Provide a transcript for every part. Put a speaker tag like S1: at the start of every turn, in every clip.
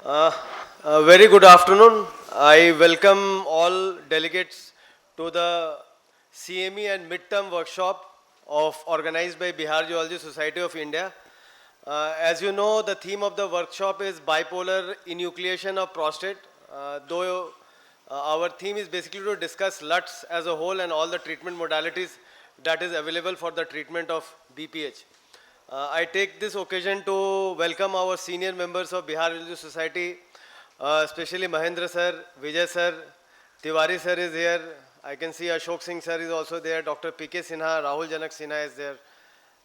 S1: Uh, a very good afternoon. I welcome all delegates to the CME and midterm workshop organized by Bihar Geology Society of India. As you know, the theme of the workshop is bipolar enucleation of prostate. Though our theme is basically to discuss LUTs as a whole and all the treatment modalities that is available for the treatment of BPH. I take this occasion to welcome our senior members of Bihar Religious Society, especially Mahendra sir, Vijay sir, Tiwari sir is here. I can see Ashok Singh sir is also there. Dr. P.K. Sinha, Rahul Janak Sinha is there.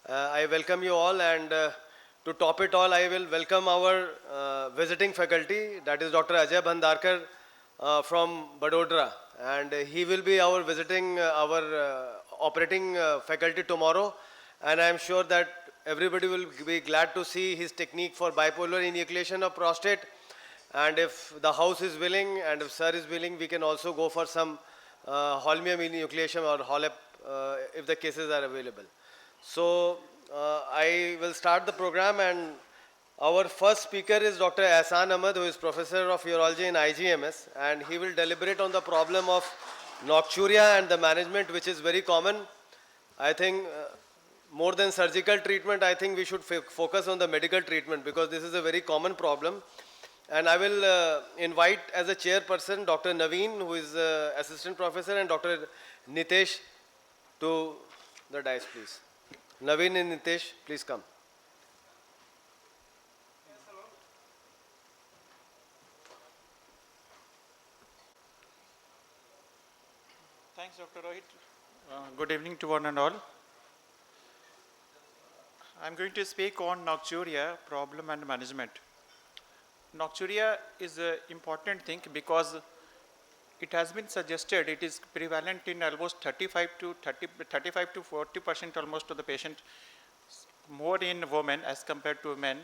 S1: I welcome you all, and to top it all, I will welcome our visiting faculty, that is Dr. Ajay Bhandarkar from Badodara, and he will be our visiting, our operating faculty tomorrow, and I am sure that everybody will be glad to see his technique for bipolar enucleation of prostate, and if the house is willing and if sir is willing, we can also go for some holmium enucleation or HOLEP if the cases are available. So I will start the program, and our first speaker is Dr. Ehsan Ahmed, who is Professor of Urology in IGMS, and he will deliberate on the problem of nocturia and the management, which is very common. I think more than surgical treatment, I think we should focus on the medical treatment because this is a very common problem. And I will invite as a chairperson Dr. Naveen, who is assistant professor, and Dr. Nitesh to the dais, please. Naveen and Nitesh, please come.
S2: Thanks, Dr. Rohit. Good evening to one and all. I'm going to speak on nocturia, problem and management. Nocturia is an important thing because it has been suggested it is prevalent in almost 35 to 40% almost of the patient, more in women as compared to men.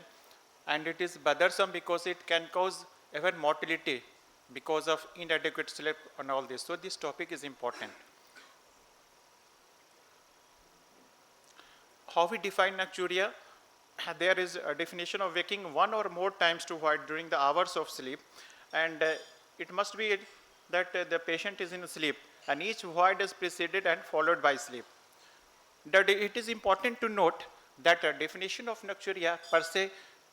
S2: And it is bothersome because it can cause even mortality because of inadequate sleep and all this. So this topic is important. How we define nocturia? There is a definition of waking one or more times to void during the hours of sleep, and it must be that the patient is in sleep and each void is preceded and followed by sleep. That it is important to note that a definition of nocturia per se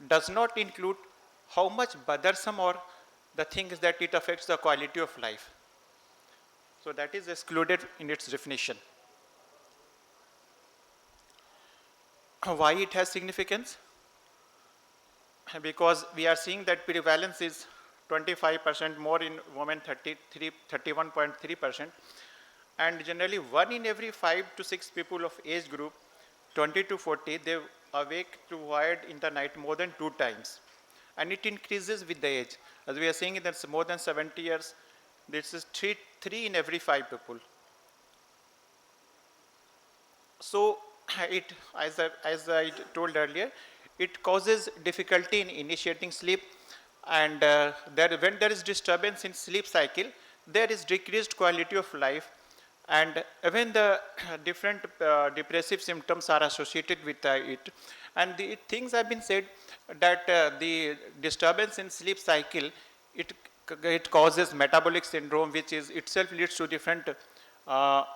S2: does not include how much bothersome or the things that it affects the quality of life. So that is excluded in its definition. Why it has significance? Because we are seeing that prevalence is 25% more in women, 31.3%, and generally 1 in every 5 to 6 people of age group 20 to 40, they awake to void in the night more than 2 times, and it increases with the age. As we are seeing, that's more than 70 years. This is 3 in every 5 people. So it, as I told earlier, it causes difficulty in initiating sleep, and when there is disturbance in sleep cycle, there is decreased quality of life, and even the different depressive symptoms are associated with it. And the things have been said that the disturbance in sleep cycle, it causes metabolic syndrome, which is itself leads to different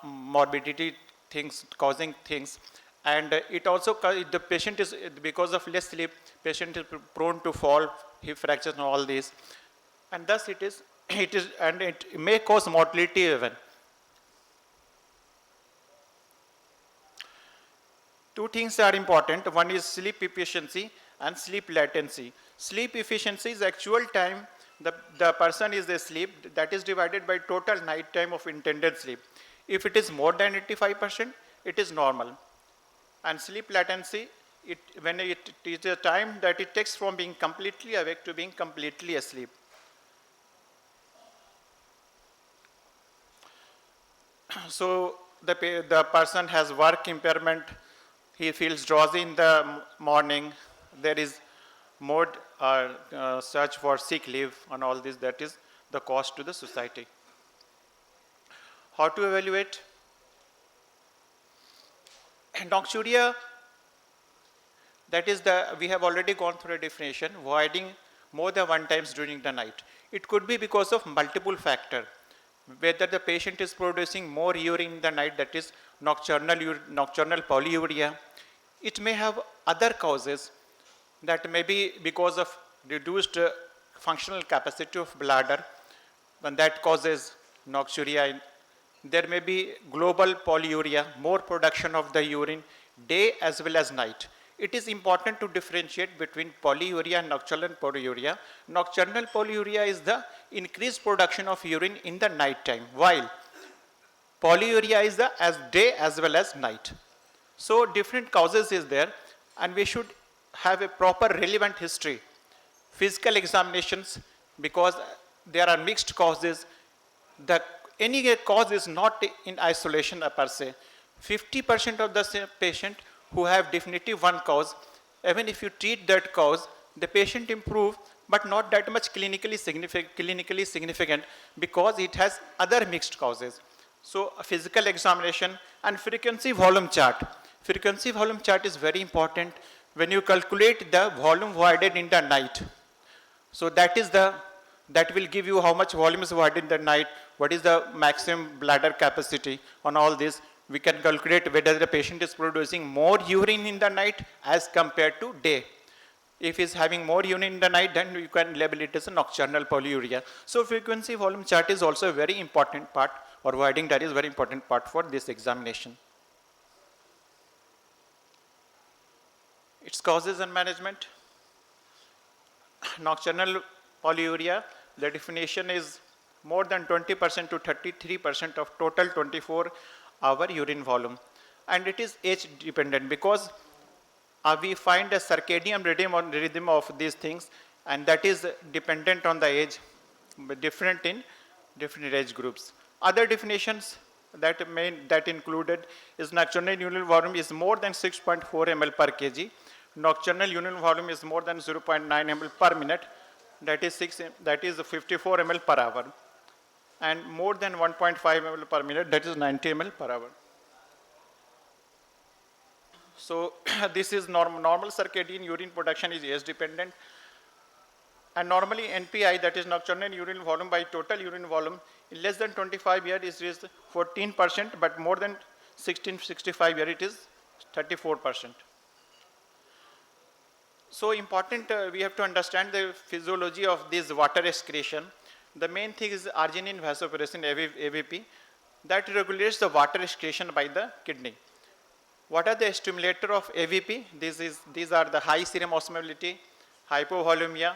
S2: morbidity things, causing things. And it also, the patient is, because of less sleep, patient is prone to fall, hip fractures and all this. And thus and it may cause mortality even. Two things are important. One is sleep efficiency and sleep latency. Sleep efficiency is actual time the person is asleep, that is divided by total night time of intended sleep. If it is more than 85%, it is normal. And sleep latency, when it is the time that it takes from being completely awake to being completely asleep. So the person has work impairment, he feels drowsy in the morning, there is more search for sick leave and all this, that is the cost to the society. How to evaluate? Nocturia, that is we have already gone through a definition, voiding more than one times during the night. It could be because of multiple factor, whether the patient is producing more urine in the night, that is nocturnal polyuria. It may have other causes, that may be because of reduced functional capacity of bladder, and that causes nocturia. There may be global polyuria, more production of the urine day as well as night. It is important to differentiate between polyuria and nocturnal polyuria. Nocturnal polyuria is the increased production of urine in the night time, while polyuria is the as day as well as night. So different causes is there, and we should have a proper relevant history. Physical examinations, because there are mixed causes. Any cause is not in isolation per se. 50% of the patient who have definitive one cause, even if you treat that cause, the patient improve, but not that much clinically significant because it has other mixed causes. So a physical examination and frequency volume chart. Frequency volume chart is very important when you calculate the volume voided in the night. So that will give you how much volume is voided in the night, what is the maximum bladder capacity. On all this, we can calculate whether the patient is producing more urine in the night as compared to day. If he is having more urine in the night, then you can label it as a nocturnal polyuria. So frequency volume chart is also a very important part, or voiding diary is a very important part for this examination. Its causes and management. Nocturnal polyuria, the definition is more than 20% to 33% of total 24-hour urine volume. And it is age dependent, because we find a circadian rhythm of these things, and that is dependent on the age, different in different age groups. Other definitions that included is nocturnal urine volume is more than 6.4 ml per kg. Nocturnal urine volume is more than 0.9 ml per minute, that is 54 ml per hour, and more than 1.5 ml per minute, that is 90 ml per hour. So this is normal circadian urine production is age dependent, and normally NPI, that is nocturnal urine volume by total urine volume, in less than 25 years is 14%, but more than 65 years it is 34%. So important, we have to understand the physiology of this water excretion. The main thing is arginine vasopressin, AVP, that regulates the water excretion by the kidney. What are the stimulator of AVP? These are the high serum osmolality, hypovolemia,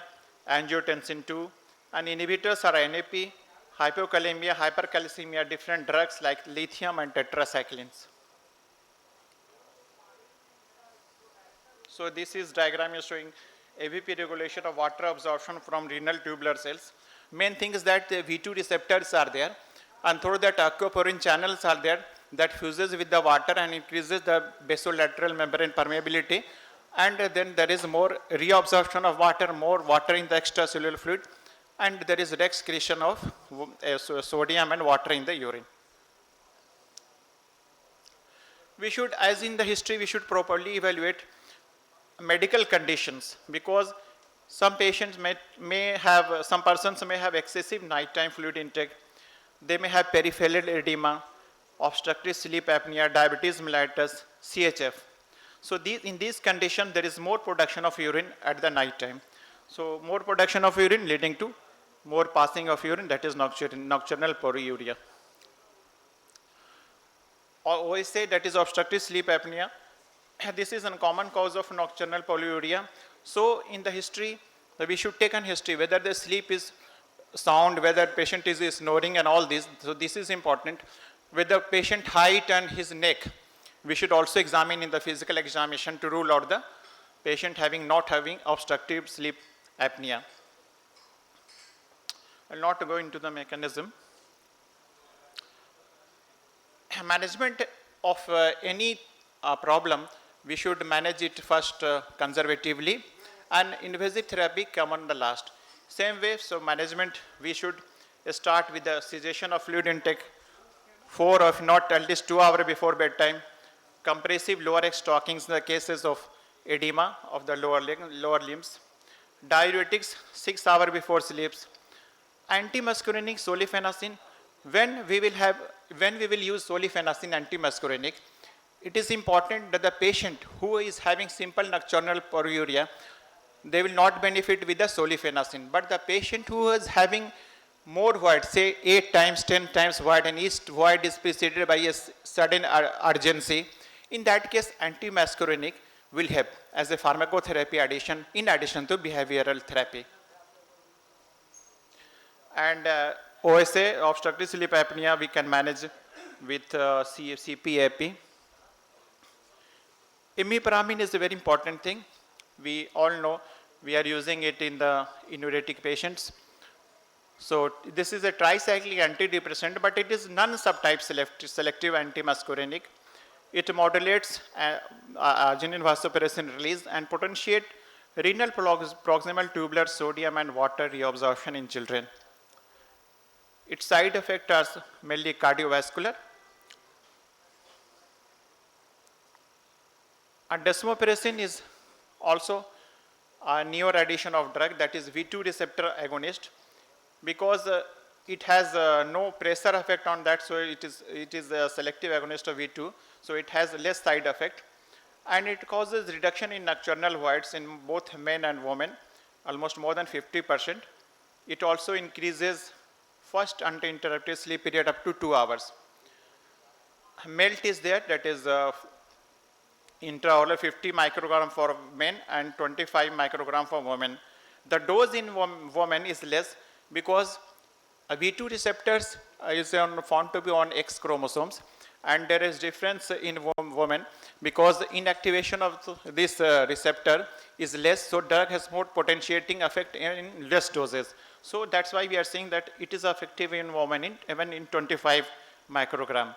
S2: angiotensin II, and inhibitors are NAP, hypokalemia, hypercalcemia, different drugs like lithium and tetracyclines. So this is diagram is showing AVP regulation of water absorption from renal tubular cells. Main thing is that the V2 receptors are there, and through that aquaporin channels are there that fuses with the water and increases the basolateral membrane permeability, and then there is more reabsorption of water, more water in the extracellular fluid, and there is excretion of sodium and water in the urine. We should, as in the history, we should properly evaluate medical conditions, because some patients some persons may have excessive nighttime fluid intake, they may have peripheral edema, obstructive sleep apnea, diabetes mellitus, CHF. So in these conditions, there is more production of urine at the night time. So more production of urine leading to more passing of urine, that is nocturnal polyuria. OSA, that is obstructive sleep apnea. This is a common cause of nocturnal polyuria. So in the history, we should take an history, whether the sleep is sound, whether patient is snoring and all this. So this is important. With the patient height and his neck, we should also examine in the physical examination to rule out the patient not having obstructive sleep apnea. I will not go into the mechanism. Management of any problem, we should manage it first conservatively, and invasive therapy come on the last. Same way, so management, we should start with the cessation of fluid intake 4 or if not at least 2 hours before bedtime. Compressive lower stockings in the cases of edema of the lower limbs. diuretics 6 hours before sleeps, antimuscarinic solifenacin. When we will use solifenacin antimuscarinic, it is important that the patient who is having simple nocturnal polyuria, they will not benefit with the solifenacin. But the patient who is having more void, say 8 times, 10 times void, and each void is preceded by a sudden urgency, in that case, antimuscarinic will help as a pharmacotherapy addition in addition to behavioral therapy. And OSA, obstructive sleep apnea, we can manage with CPAP. Imipramine is a very important thing. We all know we are using it in the diuretic patients. So this is a tricyclic antidepressant, but it is non-subtype selective antimuscarinic. It modulates arginine vasopressin release and potentiate renal proximal tubular sodium and water reabsorption in children. Its side effects are mainly cardiovascular. And desmopressin is also a newer addition of drug, that is V2 receptor agonist, because it has no pressure effect on that, so it is a selective agonist of V2, so it has less side effect, and it causes reduction in nocturnal voids in both men and women, almost more than 50%. It also increases first uninterrupted sleep period up to 2 hours. MELT is there, that is intraoral 50 microgram for men and 25 microgram for women. The dose in women is less because V2 receptors is found to be on X chromosomes, and there is difference in women because inactivation of this receptor is less, so drug has more potentiating effect in less doses. So that's why we are saying that it is effective in women even in 25 microgram.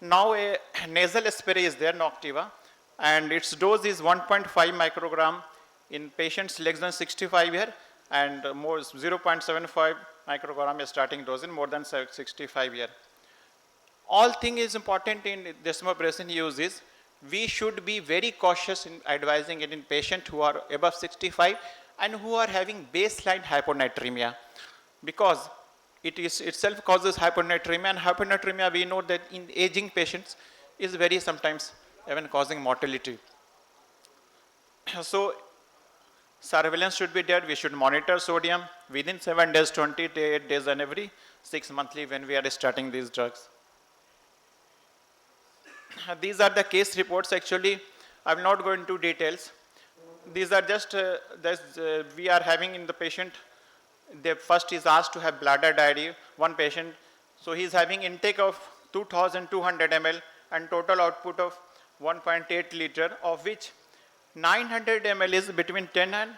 S2: Now a nasal spray is there, Noctiva, and its dose is 1.5 microgram in patients less than 65 years, and more 0.75 microgram is starting dose in more than 65 years. All thing is important in desmopressin use is we should be very cautious in advising it in patients who are above 65 and who are having baseline hyponatremia, because it is itself causes hyponatremia, and hyponatremia we know that in aging patients is very sometimes even causing mortality. So surveillance should be there. We should monitor sodium within 7 days, 28 days, and every 6 monthly when we are starting these drugs. These are the case reports. Actually, I will not go into details. These are just we are having in the patient. The first is asked to have bladder diary. One patient, so he is having intake of 2,200 ml and total output of 1.8 liter, of which 900 ml is between 10 and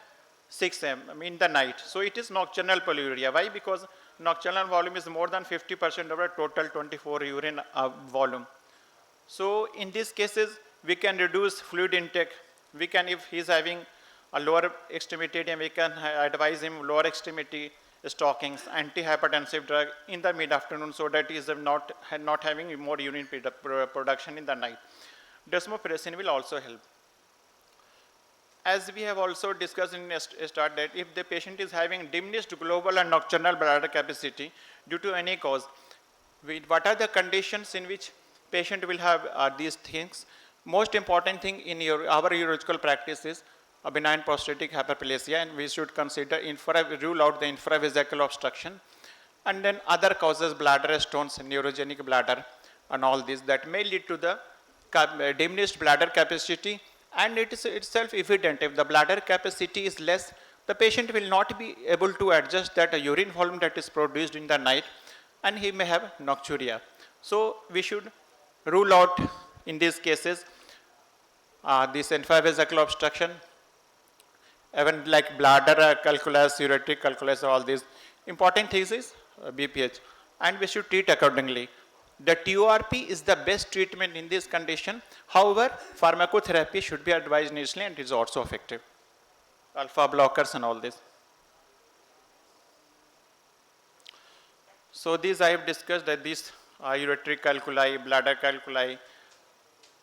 S2: 6 m in the night. So it is nocturnal polyuria. Why? Because nocturnal volume is more than 50% of the total 24 urine volume. So in these cases, we can reduce fluid intake. We can, if he is having a lower extremity, we can advise him lower extremity stockings, antihypertensive drug in the mid-afternoon, so that he is not having more urine production in the night. Desmopressin will also help. As we have also discussed in start, that if the patient is having diminished global and nocturnal bladder capacity due to any cause, what are the conditions in which patient will have these things? Most important thing in our urological practice is a benign prostatic hyperplasia, and we should consider rule out the infravesical obstruction, and then other causes, bladder stones, neurogenic bladder, and all this that may lead to the diminished bladder capacity. And it is itself evident, if the bladder capacity is less, the patient will not be able to adjust that urine volume that is produced in the night, and he may have nocturia. So we should rule out in these cases this infravesical obstruction, even like bladder calculus, ureteric calculus, all these. Important things is BPH, and we should treat accordingly. The TORP is the best treatment in this condition. However, pharmacotherapy should be advised initially, and it is also effective. Alpha blockers and all this. So these I have discussed, that these ureteric calculi, bladder calculi,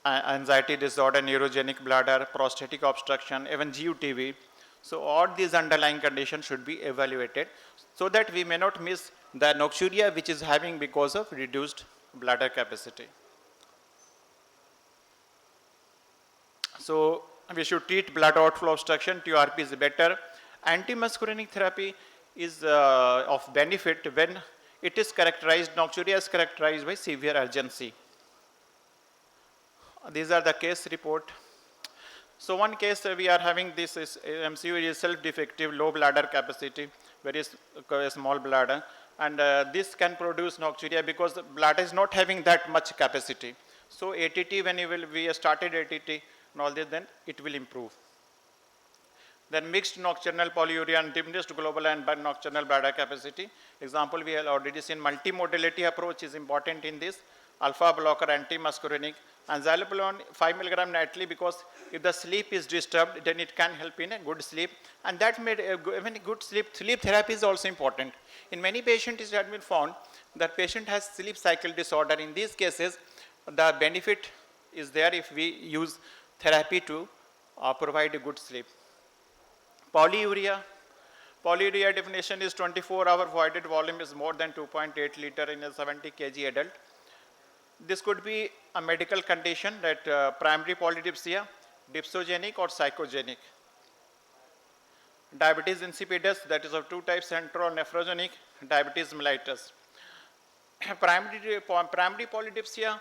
S2: anxiety disorder, neurogenic bladder, prostatic obstruction, even GUTV. So all these underlying conditions should be evaluated so that we may not miss the nocturia which is having because of reduced bladder capacity. So we should treat blood outflow obstruction. TURP is better. Antimuscarinic therapy is of benefit when it is characterized, nocturia is characterized by severe urgency. These are the case report. So one case we are having this is MCU is self-defective, low bladder capacity, very small bladder, and this can produce nocturia because the bladder is not having that much capacity. So ATT, when we started ATT and all this, then it will improve. Then mixed nocturnal polyuria and diminished global and nocturnal bladder capacity. Example, we have already seen multimodality approach is important in this. Alpha blocker, antimuscarinic, and xylopulone 5 mg nightly, because if the sleep is disturbed, then it can help in a good sleep. And that made even good sleep therapy is also important. In many patients, it has been found that patient has sleep cycle disorder. In these cases, the benefit is there if we use therapy to provide a good sleep. Polyuria. Polyuria definition is 24-hour voided volume is more than 2.8 liter in a 70 kg adult. This could be a medical condition that primary polydipsia, dipsogenic or psychogenic. Diabetes insipidus, that is of two types, central nephrogenic, diabetes mellitus. Primary polydipsia,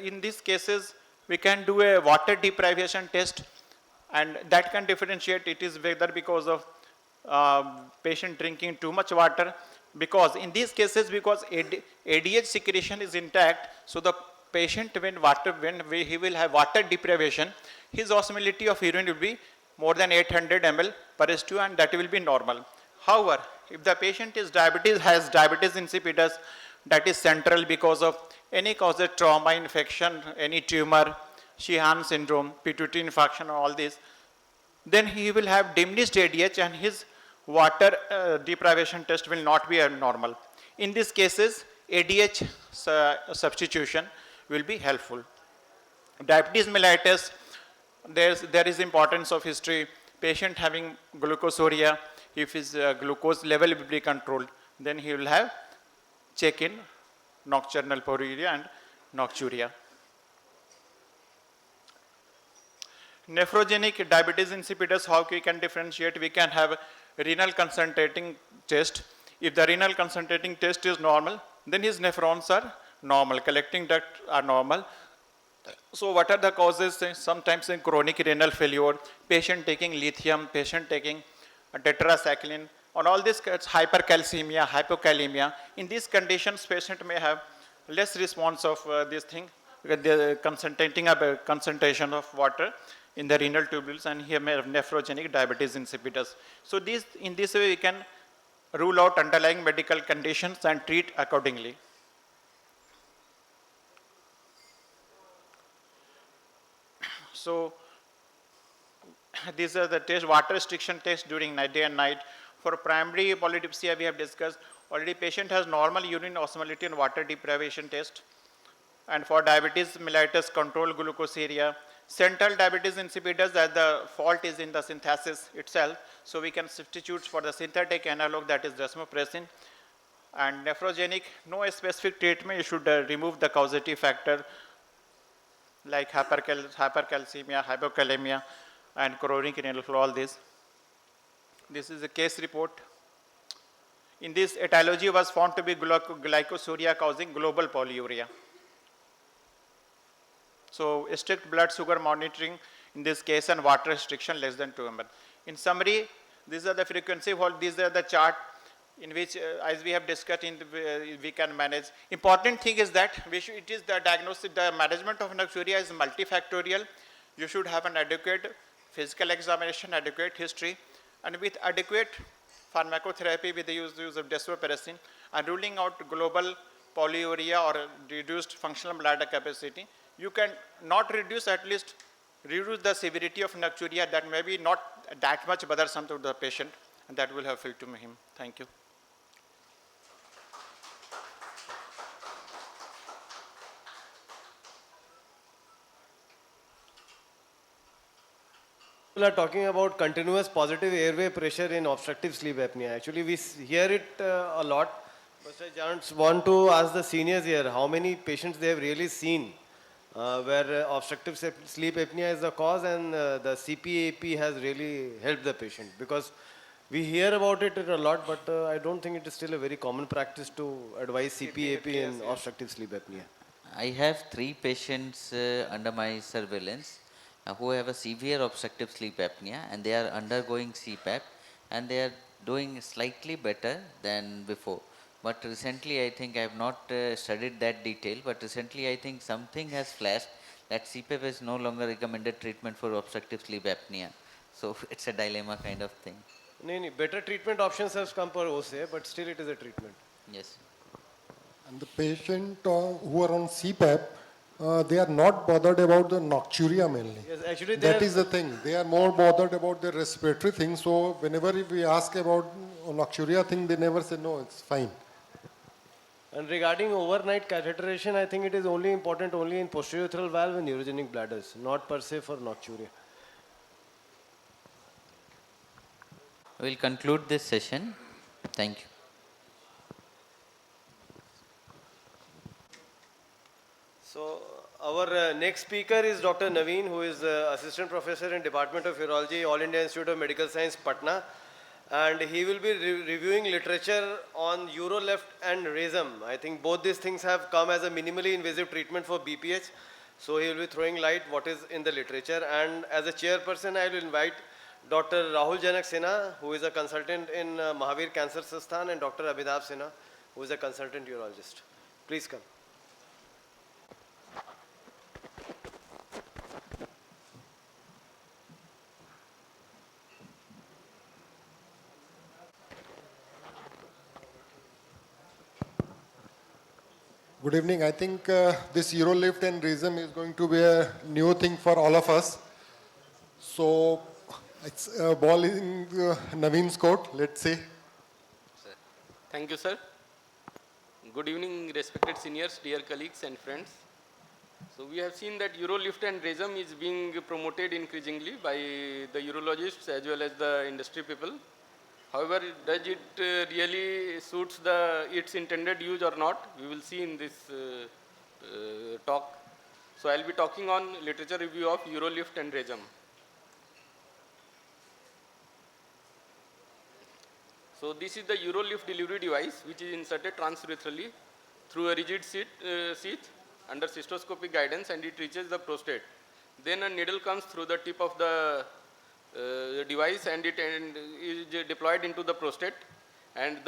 S2: in these cases, we can do a water deprivation test, and that can differentiate it is whether because of patient drinking too much water, because in these cases, because ADH secretion is intact, so the patient when he will have water deprivation, his osmolality of urine will be more than 800 ml per S2, and that will be normal. However, if the patient has diabetes insipidus, that is central because of any cause of trauma, infection, any tumor, Sheehan syndrome, pituitary infarction, all this, then he will have diminished ADH and his water deprivation test will not be normal. In these cases, ADH substitution will be helpful. Diabetes mellitus, there is importance of history. Patient having glucosuria, if his glucose level will be controlled, then he will have check-in nocturnal polyuria and nocturia. Nephrogenic diabetes insipidus, how we can differentiate? We can have renal concentrating test. If the renal concentrating test is normal, then his nephrons are normal, collecting duct are normal. So what are the causes? Sometimes in chronic renal failure, patient taking lithium, patient taking tetracycline, on all this hypercalcemia, hypokalemia. In these conditions, patient may have less response of this thing, the concentration of water in the renal tubules, and here may have nephrogenic diabetes insipidus. So in this way we can rule out underlying medical conditions and treat accordingly. So these are the tests, water restriction tests during day and night. For primary polydipsia, we have discussed already, patient has normal urine osmolality and water deprivation test. And for diabetes mellitus, control glucosuria. Central diabetes insipidus, that the fault is in the synthesis itself, so we can substitute for the synthetic analog, that is desmopressin. And nephrogenic, no specific treatment, you should remove the causative factor like hypercalcemia, hypokalemia, and chronic renal flow, all this. This is a case report. In this, etiology was found to be glycosuria causing global polyuria. So strict blood sugar monitoring in this case and water restriction less than 2 ml. In summary, these are the frequency, these are the chart in which as we have discussed we can manage. Important thing is that it is the diagnosis, the management of nocturia is multifactorial. You should have an adequate physical examination, adequate history, and with adequate pharmacotherapy with the use of desmopressin and ruling out global polyuria or reduced functional bladder capacity, you can not reduce, at least reduce the severity of nocturia that may be not that much bothersome to the patient, and that will help to him. Thank you.
S1: People are talking about continuous positive airway pressure in obstructive sleep apnea. Actually, we hear it a lot. But I just want to ask the seniors here how many patients they have really seen where obstructive sleep apnea is the cause and the CPAP has really helped the patient. Because we hear about it a lot, but I don't think it is still a very common practice to advise CPAP in obstructive sleep apnea.
S3: I have 3 patients under my surveillance who have a severe obstructive sleep apnea and they are undergoing CPAP and they are doing slightly better than before. But recently I think I have not studied that detail, but recently I think something has flashed that CPAP is no longer recommended treatment for obstructive sleep apnea. So it's a dilemma kind of thing.
S1: No, better treatment options have come per OSE, but still it is a treatment.
S3: Yes.
S4: And the patient who are on CPAP, they are not bothered about the nocturia mainly.
S1: Yes, actually they
S4: That
S1: are,
S4: is the thing. They are more bothered about the respiratory thing. So whenever we ask about nocturia thing, they never say no, it's fine.
S1: and regarding overnight catheterization, I think it is only important only in posterior valve and neurogenic bladders, not per se for nocturia.
S3: We will conclude this session. Thank you.
S1: So our next speaker is Dr. Naveen, who is Assistant Professor in Department of Urology, All India Institute of Medical Science, Patna. And he will be reviewing literature on Uroleft and Rhizome. I think both these things have come as a minimally invasive treatment for BPH. So he will be throwing light what is in the literature. And as a chairperson, I will invite Dr. Rahul Janak Sinha, who is a consultant in Mahavir Cancer Sansthan, and Dr. Abhidhav Sinha, who is a consultant urologist. Please come.
S4: Good evening. I think this Eurolift and Rhizome is going to be a new thing for all of us. So it's a ball in Naveen's court, let's say.
S5: Thank you, sir. Good evening, respected seniors, dear colleagues and friends. So we have seen that Eurolift and Rhizome is being promoted increasingly by the urologists as well as the industry people. However, does it really suits its intended use or not? We will see in this talk. So I will be talking on literature review of Eurolift and Rhizome. So this is the Eurolift delivery device which is inserted transurethral through a rigid sheath under cystoscopic guidance and it reaches the prostate. Then a needle comes through the tip of the device and it is deployed into the prostate, and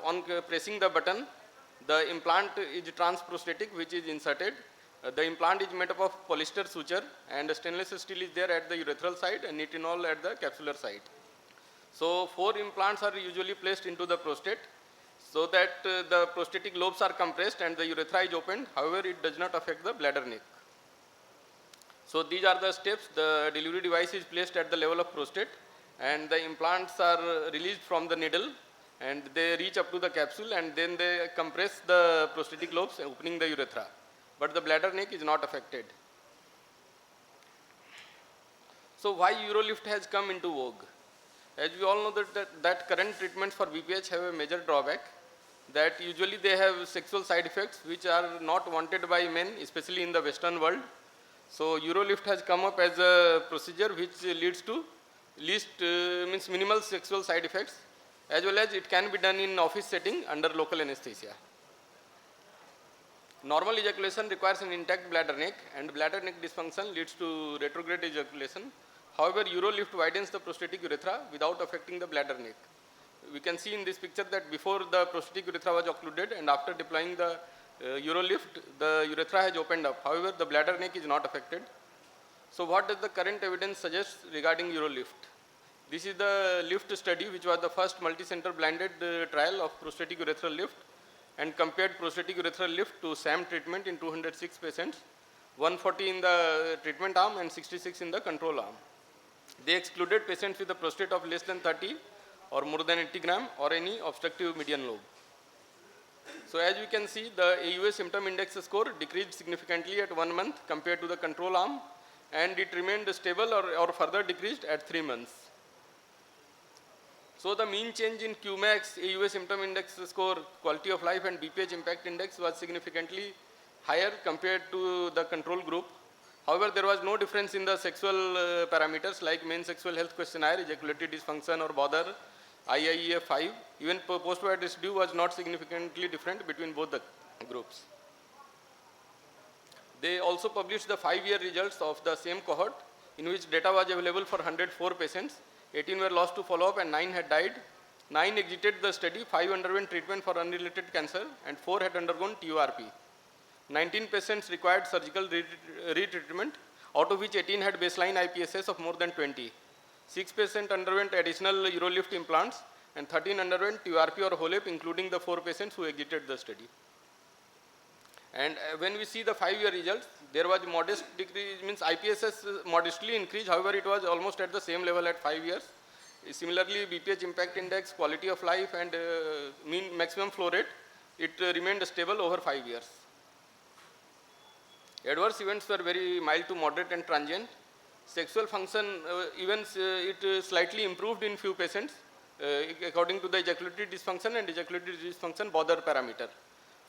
S5: on pressing the button the implant is transprostatic which is inserted. The implant is made up of polyester suture and stainless steel is there at the urethral side and nitinol at the capsular side. So 4 implants are usually placed into the prostate so that the prostatic lobes are compressed and the urethra is opened. However, it does not affect the bladder neck. So these are the steps. The delivery device is placed at the level of prostate and the implants are released from the needle and they reach up to the capsule and then they compress the prostatic lobes opening the urethra. But the bladder neck is not affected. So why Eurolift has come into vogue? As we all know that current treatments for BPH have a major drawback, that usually they have sexual side effects which are not wanted by men, especially in the Western world. So Eurolift has come up as a procedure which leads to minimal sexual side effects, as well as it can be done in office setting under local anesthesia. Normal ejaculation requires an intact bladder neck and bladder neck dysfunction leads to retrograde ejaculation. However, Eurolift widens the prostatic urethra without affecting the bladder neck. We can see in this picture that before the prostatic urethra was occluded and after deploying the Eurolift, the urethra has opened up. However, the bladder neck is not affected. So what does the current evidence suggest regarding Eurolift? This is the LIFT study, which was the first multi-center blinded trial of prostatic urethral lift and compared prostatic urethral lift to SAM treatment in 206 patients, 140 in the treatment arm and 66 in the control arm. They excluded patients with a prostate of less than 30 or more than 80 gram or any obstructive median lobe. So as we can see, the AUA symptom index score decreased significantly at 1 month compared to the control arm, and it remained stable or further decreased at 3 months. So the mean change in Qmax, AUA symptom index score, quality of life and BPH impact index was significantly higher compared to the control group. However, there was no difference in the sexual parameters like main sexual health questionnaire, ejaculatory dysfunction or bother, IIEF-5. Even post-wide residue was not significantly different between both the groups. They also published the 5-year results of the same cohort, in which data was available for 104 patients. 18 were lost to follow-up and 9 had died. 9 exited the study, 5 underwent treatment for unrelated cancer and 4 had undergone TURP. 19 patients required surgical retreatment, out of which 18 had baseline IPSS of more than 20. 6 patients underwent additional Urolift implants and 13 underwent TURP or HOLEP, including the 4 patients who exited the study. And when we see the 5-year results, there was modest decrease, means IPSS modestly increased, however, it was almost at the same level at 5 years. Similarly, BPH impact index, quality of life and mean maximum flow rate, it remained stable over 5 years. Adverse events were very mild to moderate and transient. Sexual function events, it slightly improved in few patients according to the ejaculatory dysfunction and ejaculatory dysfunction bother parameter.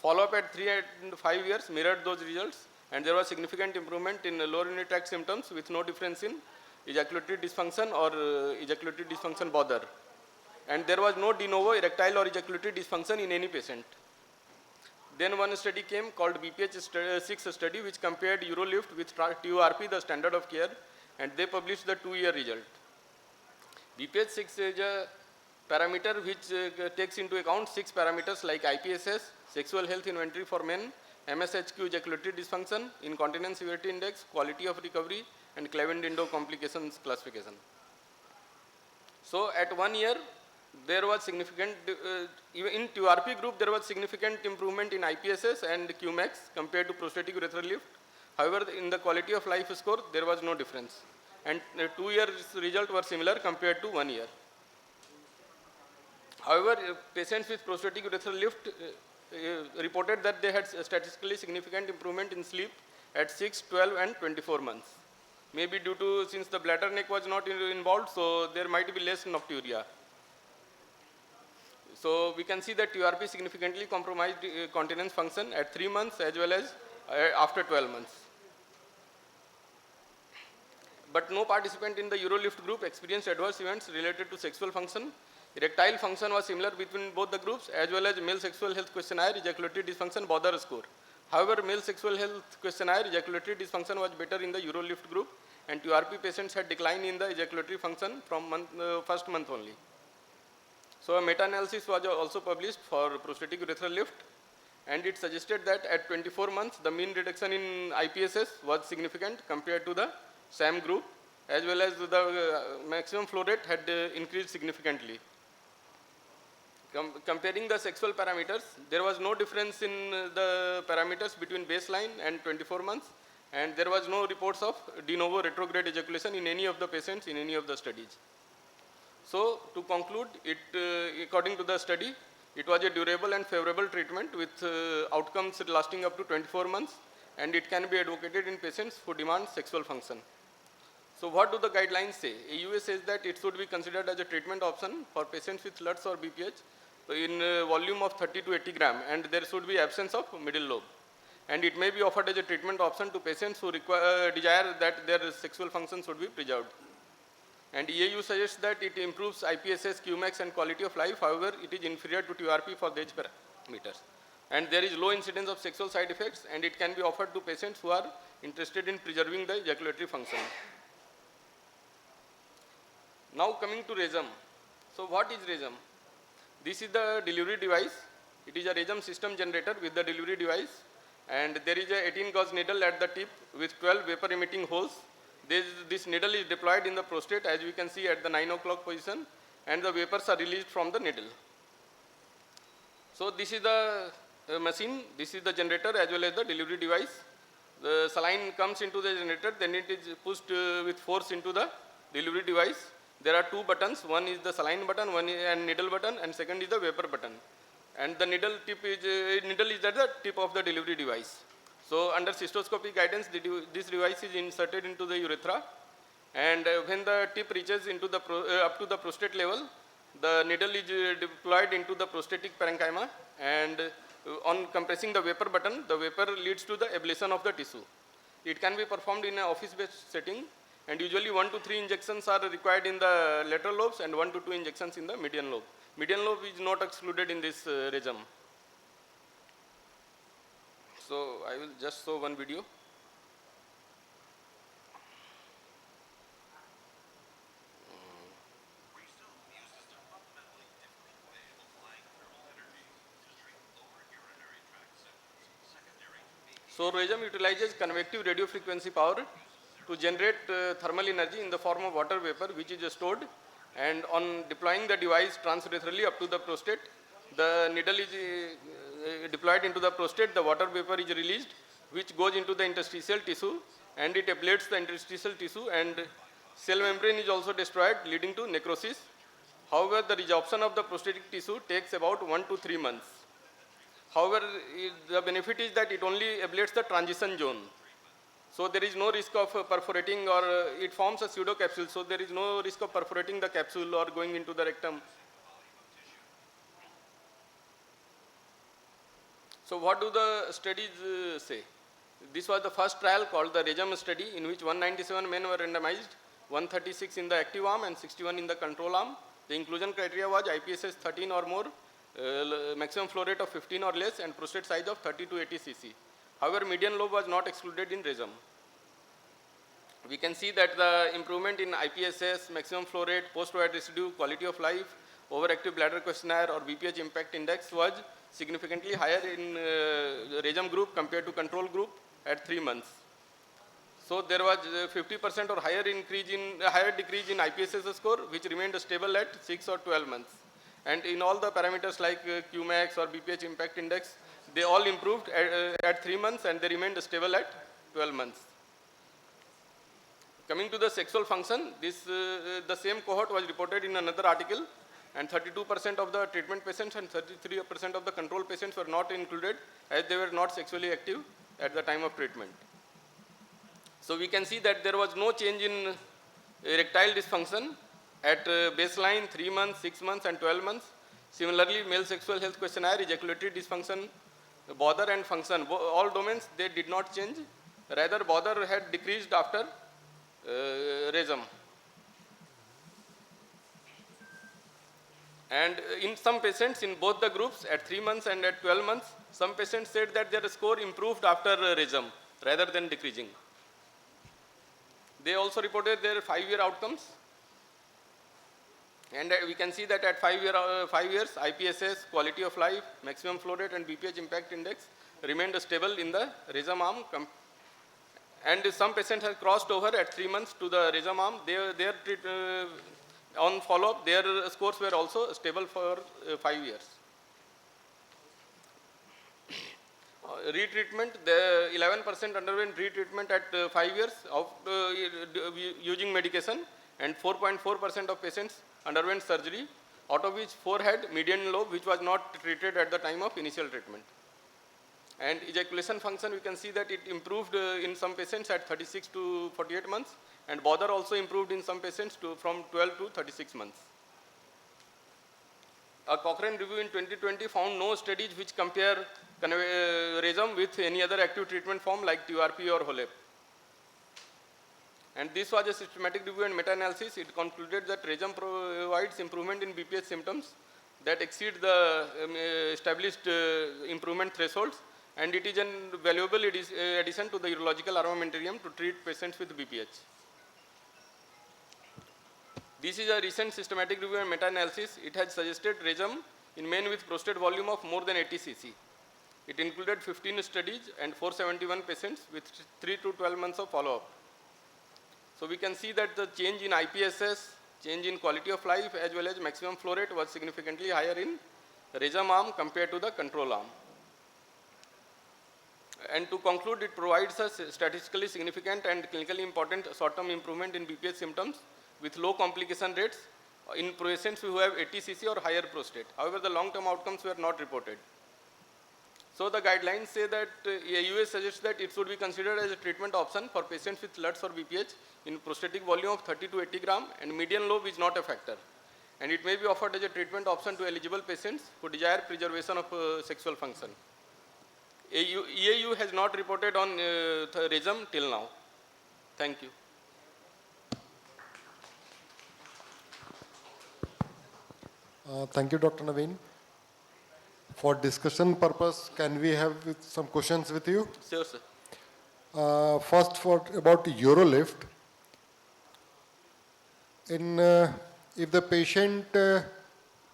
S5: Follow-up at 3 and 5 years mirrored those results, and there was significant improvement in lower urinary tract symptoms with no difference in ejaculatory dysfunction or ejaculatory dysfunction bother. And there was no de novo erectile or ejaculatory dysfunction in any patient. Then one study came called BPH-6 study, which compared Urolift with TURP, the standard of care, and they published the 2-year result. BPH-6 is a parameter which takes into account 6 parameters like IPSS, sexual health inventory for men, MSHQ ejaculatory dysfunction, incontinence severity index, quality of recovery, and Clavin-Dindo complications classification. So at 1 year, there was significant, even in TURP group, there was significant improvement in IPSS and Qmax compared to prostatic urethral lift. However, in the quality of life score, there was no difference. And 2 years result were similar compared to 1 year. However, patients with prostatic urethral lift reported that they had statistically significant improvement in sleep at 6, 12 and 24 months. Maybe due to, since the bladder neck was not involved, so there might be less nocturia. So we can see that TURP significantly compromised continence function at 3 months as well as after 12 months. But no participant in the Urolift group experienced adverse events related to sexual function. Erectile function was similar between both the groups as well as male sexual health questionnaire, ejaculatory dysfunction bother score. However, male sexual health questionnaire, ejaculatory dysfunction was better in the Urolift group, and TURP patients had decline in the ejaculatory function from first month only. So a meta-analysis was also published for prostatic urethral lift, and it suggested that at 24 months, the mean reduction in IPSS was significant compared to the SAM group, as well as the maximum flow rate had increased significantly. Comparing the sexual parameters, there was no difference in the parameters between baseline and 24 months, and there was no reports of de novo retrograde ejaculation in any of the patients in any of the studies. So to conclude, according to the study, it was a durable and favorable treatment with outcomes lasting up to 24 months, and it can be advocated in patients who demand sexual function. So what do the guidelines say? AUA says that it should be considered as a treatment option for patients with LUTS or BPH in a volume of 30 to 80 gram, and there should be absence of middle lobe. And it may be offered as a treatment option to patients who desire that their sexual function should be preserved. And EAU suggests that it improves IPSS, Qmax and quality of life. However, it is inferior to TURP for these parameters. And there is low incidence of sexual side effects, and it can be offered to patients who are interested in preserving the ejaculatory function. Now coming to RESUM. So what is RESUM? This is the delivery device. It is a RESUM system generator with the delivery device, and there is a 18 gauge needle at the tip with 12 vapor emitting holes. This needle is deployed in the prostate, as we can see at the 9 o'clock position, and the vapors are released from the needle. So this is the machine, this is the generator as well as the delivery device. The saline comes into the generator, then it is pushed with force into the delivery device. There are 2 buttons, one is the saline button, one is and needle button, and second is the vapor button. And the needle is at the tip of the delivery device. So under cystoscopy guidance, this device is inserted into the urethra, and when the tip reaches into the up to the prostate level, the needle is deployed into the prostatic parenchyma, and on compressing the vapor button, the vapor leads to the ablation of the tissue. It can be performed in an office-based setting, and usually 1 to 3 injections are required in the lateral lobes and 1 to 2 injections in the median lobe. Median lobe is not excluded in this regime. So I will just show one video. So REGEM utilizes convective radio frequency power to generate thermal energy in the form of water vapor, which is stored, and on deploying the device transurethral up to the prostate, the needle is deployed into the prostate, the water vapor is released, which goes into the interstitial tissue, and it ablates the interstitial tissue, and cell membrane is also destroyed, leading to necrosis. However, the resorption of the prostatic tissue takes about 1 to 3 months. However, the benefit is that it only ablates the transition zone. So there is no risk of perforating, or it forms a pseudo capsule, so there is no risk of perforating the capsule or going into the rectum. So what do the studies say? This was the first trial called the REGEM study, in which 197 men were randomized, 136 in the active arm and 61 in the control arm. The inclusion criteria was IPSS 13 or more, maximum flow rate of 15 or less, and prostate size of 30 to 80 cc. However, median lobe was not excluded in REGEM. We can see that the improvement in IPSS, maximum flow rate, post-void residue, quality of life, overactive bladder questionnaire or BPH impact index was significantly higher in REGEM group compared to control group at 3 months. So there was 50% or higher decrease in IPSS score, which remained stable at 6 or 12 months. And in all the parameters like Qmax or BPH impact index, they all improved at 3 months, and they remained stable at 12 months. Coming to the sexual function, the same cohort was reported in another article, and 32% of the treatment patients and 33% of the control patients were not included, as they were not sexually active at the time of treatment. So we can see that there was no change in erectile dysfunction at baseline, 3 months, 6 months and 12 months. Similarly, male sexual health questionnaire, ejaculatory dysfunction, bother and function, all domains, they did not change. Rather, bother had decreased after REGEM. And in some patients in both the groups, at 3 months and at 12 months, some patients said that their score improved after REGEM rather than decreasing. They also reported their 5-year outcomes. And we can see that at 5 years, IPSS, quality of life, maximum flow rate and BPH impact index remained stable in the REGEM arm. And some patients have crossed over at 3 months to the REGEM arm. On follow-up, their scores were also stable for 5 years. Retreatment, the 11% underwent retreatment at 5 years of using medication, and 4.4% of patients underwent surgery, out of which 4 had median lobe, which was not treated at the time of initial treatment. And ejaculation function, we can see that it improved in some patients at 36 to 48 months, and bother also improved in some patients from 12 to 36 months. A Cochrane review in 2020 found no studies which compare REGEM with any other active treatment form like TURP or HOLEP. And this was a systematic review and meta-analysis. It concluded that REGEM provides improvement in BPH symptoms that exceed the established improvement thresholds, and it is a valuable addition to the urological armamentarium to treat patients with BPH. This is a recent systematic review and meta-analysis. It has suggested REGEM in men with prostate volume of more than 80 cc. It included 15 studies and 471 patients with 3 to 12 months of follow-up. So we can see that the change in IPSS, change in quality of life as well as maximum flow rate was significantly higher in REGEM arm compared to the control arm. And to conclude, it provides a statistically significant and clinically important short-term improvement in BPH symptoms with low complication rates in patients who have 80 cc or higher prostate. However, the long-term outcomes were not reported. So the guidelines say that AUA suggests that it should be considered as a treatment option for patients with LUTS or BPH in prostatic volume of 30 to 80 gram and median lobe is not a factor. And it may be offered as a treatment option to eligible patients who desire preservation of sexual function. EAU has not reported on RESM till now. Thank you.
S4: Thank you, Dr. Naveen. For discussion purpose, can we have some questions with you?
S5: Sure, sir.
S4: First, about Eurolift. If the patient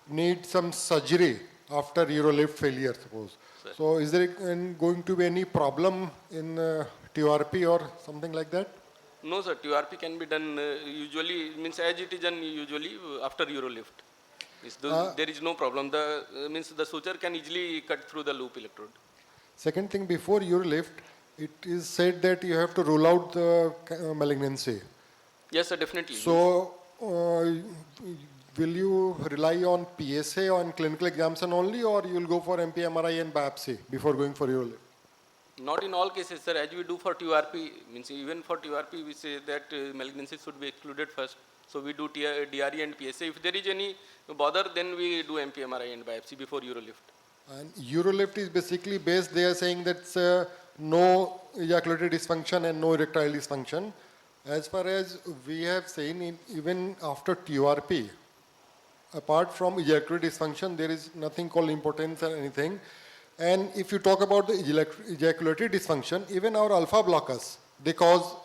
S4: needs some surgery after Eurolift failure, suppose, so is there going to be any problem in TURP or something like that?
S5: No, sir. TURP can be done usually, means as it is done usually after Eurolift. There is no problem. Means the suture can easily cut through the loop electrode.
S4: Second thing, before Eurolift, it is said that you have to rule out the malignancy.
S5: Yes, sir, definitely.
S4: So, will you rely on PSA on clinical examination only, or you will go for MP-MRI and biopsy before going for Eurolift?
S5: Not in all cases, sir. As we do for TURP, means even for TURP, we say that malignancy should be excluded first. So we do DRE and PSA. If there is any bother, then we do MP-MRI and biopsy before Eurolift.
S4: And Eurolift is basically based, they are saying that no ejaculatory dysfunction and no erectile dysfunction. As far as we have seen, even after TURP, apart from ejaculatory dysfunction, there is nothing called impotence or anything. And if you talk about the ejaculatory dysfunction, even our alpha blockers, they cause,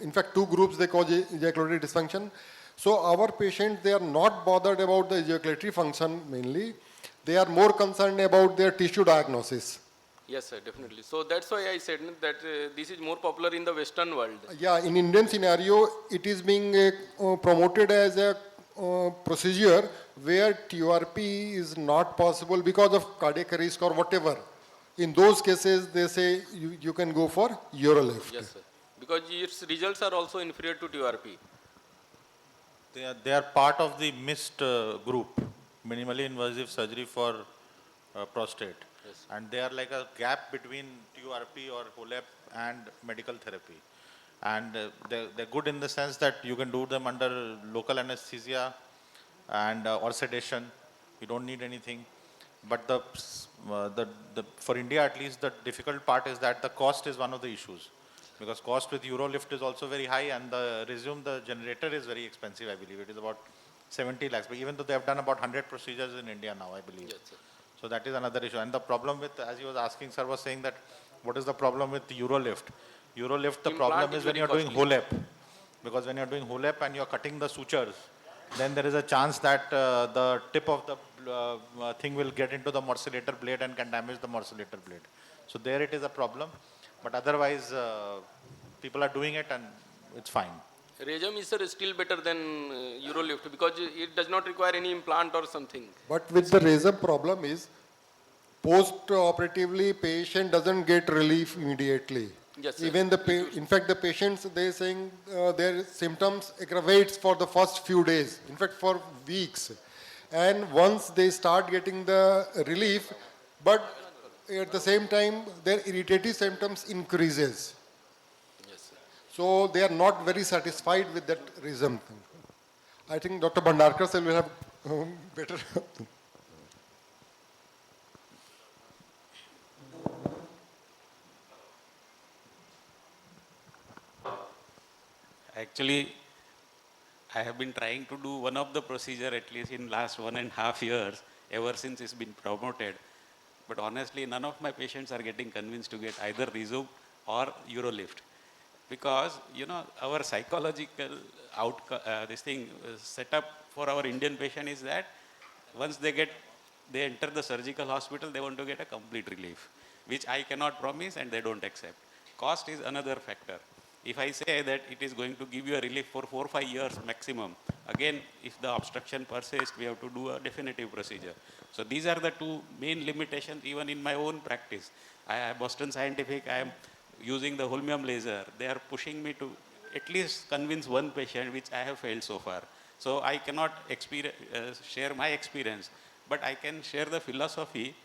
S4: in fact, two groups, they cause ejaculatory dysfunction. So our patients, they are not bothered about the ejaculatory function mainly. They are more concerned about their tissue diagnosis.
S5: Yes, sir, definitely. So that's why I said that this is more popular in the Western world.
S4: Yeah, in Indian scenario, it is being promoted as a procedure where TURP is not possible because of cardiac risk or whatever. In those cases, they say you can go for Eurolift.
S5: Yes, sir. Because its results are also inferior to TURP.
S6: They are part of the MIST group, minimally invasive surgery for prostate.
S5: Yes.
S6: And they are like a gap between TURP or HOLEP and medical therapy. And they're good in the sense that you can do them under local anesthesia and or sedation. You don't need anything. But for India at least, the difficult part is that the cost is one of the issues. Because cost with Eurolift is also very high, and the generator is very expensive, I believe. It is about 70 lakhs. But even though they have done about 100 procedures in India now, I believe.
S5: Yes, sir.
S6: So that is another issue. And the problem with, as you was asking, sir was saying that, what is the problem with Eurolift? Eurolift, the problem is when you're doing HOLEP. Because when you're doing HOLEP and you're cutting the sutures, then there is a chance that the tip of the thing will get into the morcellator blade and can damage the morcellator blade. So there it is a problem. But otherwise, people are doing it and it's fine.
S5: RESM is, sir, still better than Eurolift because it does not require any implant or something.
S4: But with the RESM problem is, post-operatively, patient doesn't get relief immediately.
S5: Yes, sir.
S4: Even in fact, the patients, they're saying their symptoms aggravates for the first few days, in fact, for weeks. And once they start getting the relief, but at the same time, their irritative symptoms increases.
S5: Yes, sir.
S4: So they are not very satisfied with that RESM thing. I think Dr. Bhandarkar sir will have better.
S7: Actually, I have been trying to do one of the procedure at least in last 1.5 years, ever since it's been promoted. But honestly, none of my patients are getting convinced to get either Rezum or Eurolift. Because, you know, our psychological setup for our Indian patient is that once they enter the surgical hospital, they want to get a complete relief, which I cannot promise and they don't accept. Cost is another factor. If I say that it is going to give you a relief for 4 or 5 years maximum, again, if the obstruction persists, we have to do a definitive procedure. So these are the two main limitations even in my own practice. Boston Scientific, I am using the holmium laser. They are pushing me to at least convince one patient, which I have failed so far. So I cannot share my experience, but I can share the philosophy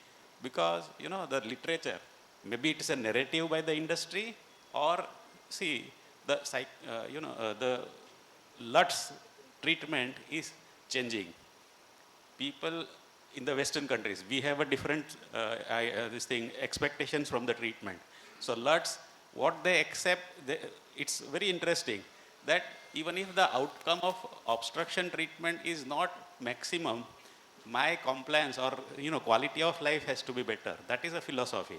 S7: because, you know, the literature, maybe it's a narrative by the industry, or see, the, the LUTs treatment is changing. People in the Western countries, we have a different expectations from the treatment. So LUTs, what they accept, it's very interesting that even if the outcome of obstruction treatment is not maximum, my compliance or, you know, quality of life has to be better. That is a philosophy.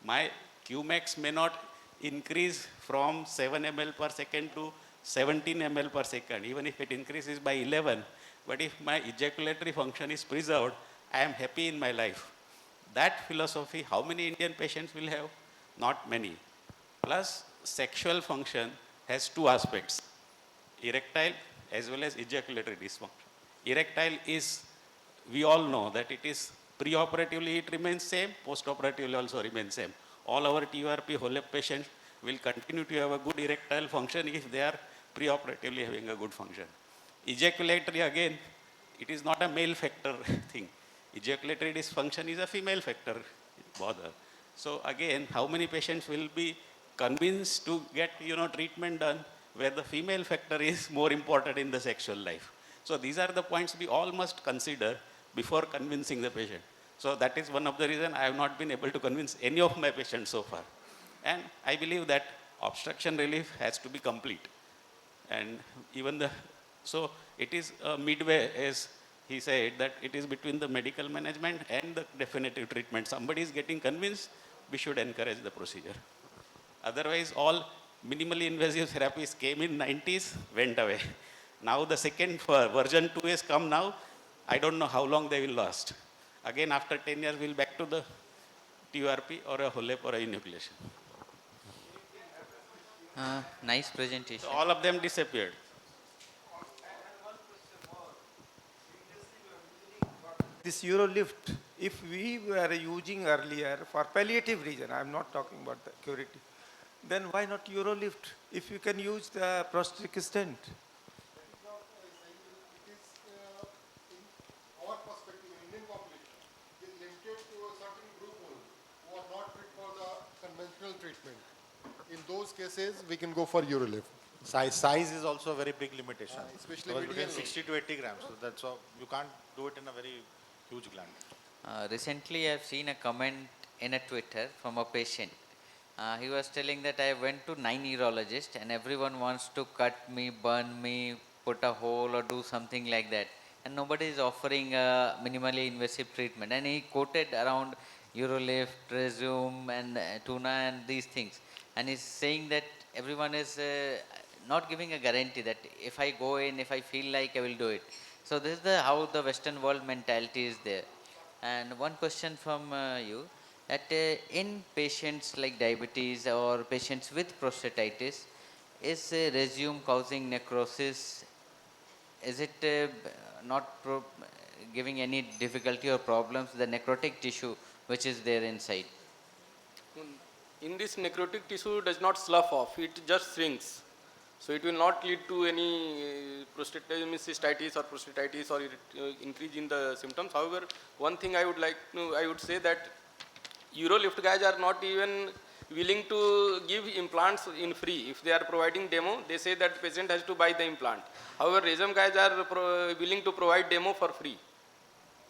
S7: My Qmax may not increase from 7 ml per second to 17 ml per second, even if it increases by 11. But if my ejaculatory function is preserved, I am happy in my life. That philosophy, how many Indian patients will have? Not many. Plus, sexual function has two aspects, erectile as well as ejaculatory dysfunction. Erectile is, we all know that it is preoperatively it remains same, postoperatively also remains same. All our TURP HOLEP patients will continue to have a good erectile function if they are preoperatively having a good function. Ejaculatory, again, it is not a male factor thing. Ejaculatory dysfunction is a female factor bother. So again, how many patients will be convinced to get, you know, treatment done where the female factor is more important in the sexual life? So these are the points we all must consider before convincing the patient. So that is one of the reasons I have not been able to convince any of my patients so far. And I believe that obstruction relief has to be complete. And even the, so it is midway, as he said, that it is between the medical management and the definitive treatment. Somebody is getting convinced, we should encourage the procedure. Otherwise, all minimally invasive therapies came in 90s, went away. Now the second version 2 has come now. I don't know how long they will last. Again, after 10 years, we'll back to the TURP or a HOLEP or a enucleation.
S3: Nice presentation.
S7: So all of them disappeared.
S8: This Eurolift, if we were using earlier for palliative reason, I am not talking about the curative, then why not Eurolift if you can use the prosthetic stent?
S4: Our perspective, Indian population is limited to a certain group only who are not fit for the conventional treatment. In those cases, we can go for Eurolift.
S6: Size is also a very big limitation.
S4: Especially
S6: Because between
S4: median.
S6: 60 to 80 grams. So that's all. You can't do it in a very huge gland.
S3: Recently, I have seen a comment in a Twitter from a patient. He was telling that I went to 9 urologists and everyone wants to cut me, burn me, put a hole or do something like that. And nobody is offering a minimally invasive treatment. And he quoted around Eurolift, Resume and Tuna and these things. And he's saying that everyone is not giving a guarantee that if I go in, if I feel like I will do it. So this is how the Western world mentality is there. And one question from you, that in patients like diabetes or patients with prostatitis, is Resume causing necrosis? Is it not giving any difficulty or problems, the necrotic tissue which is there inside?
S5: In this, necrotic tissue does not slough off, it just shrinks. So it will not lead to any cystitis or prostatitis or increase in the symptoms. However, one thing I would say that Eurolift guys are not even willing to give implants in free. If they are providing demo, they say that patient has to buy the implant. However, Resume guys are willing to provide demo for free.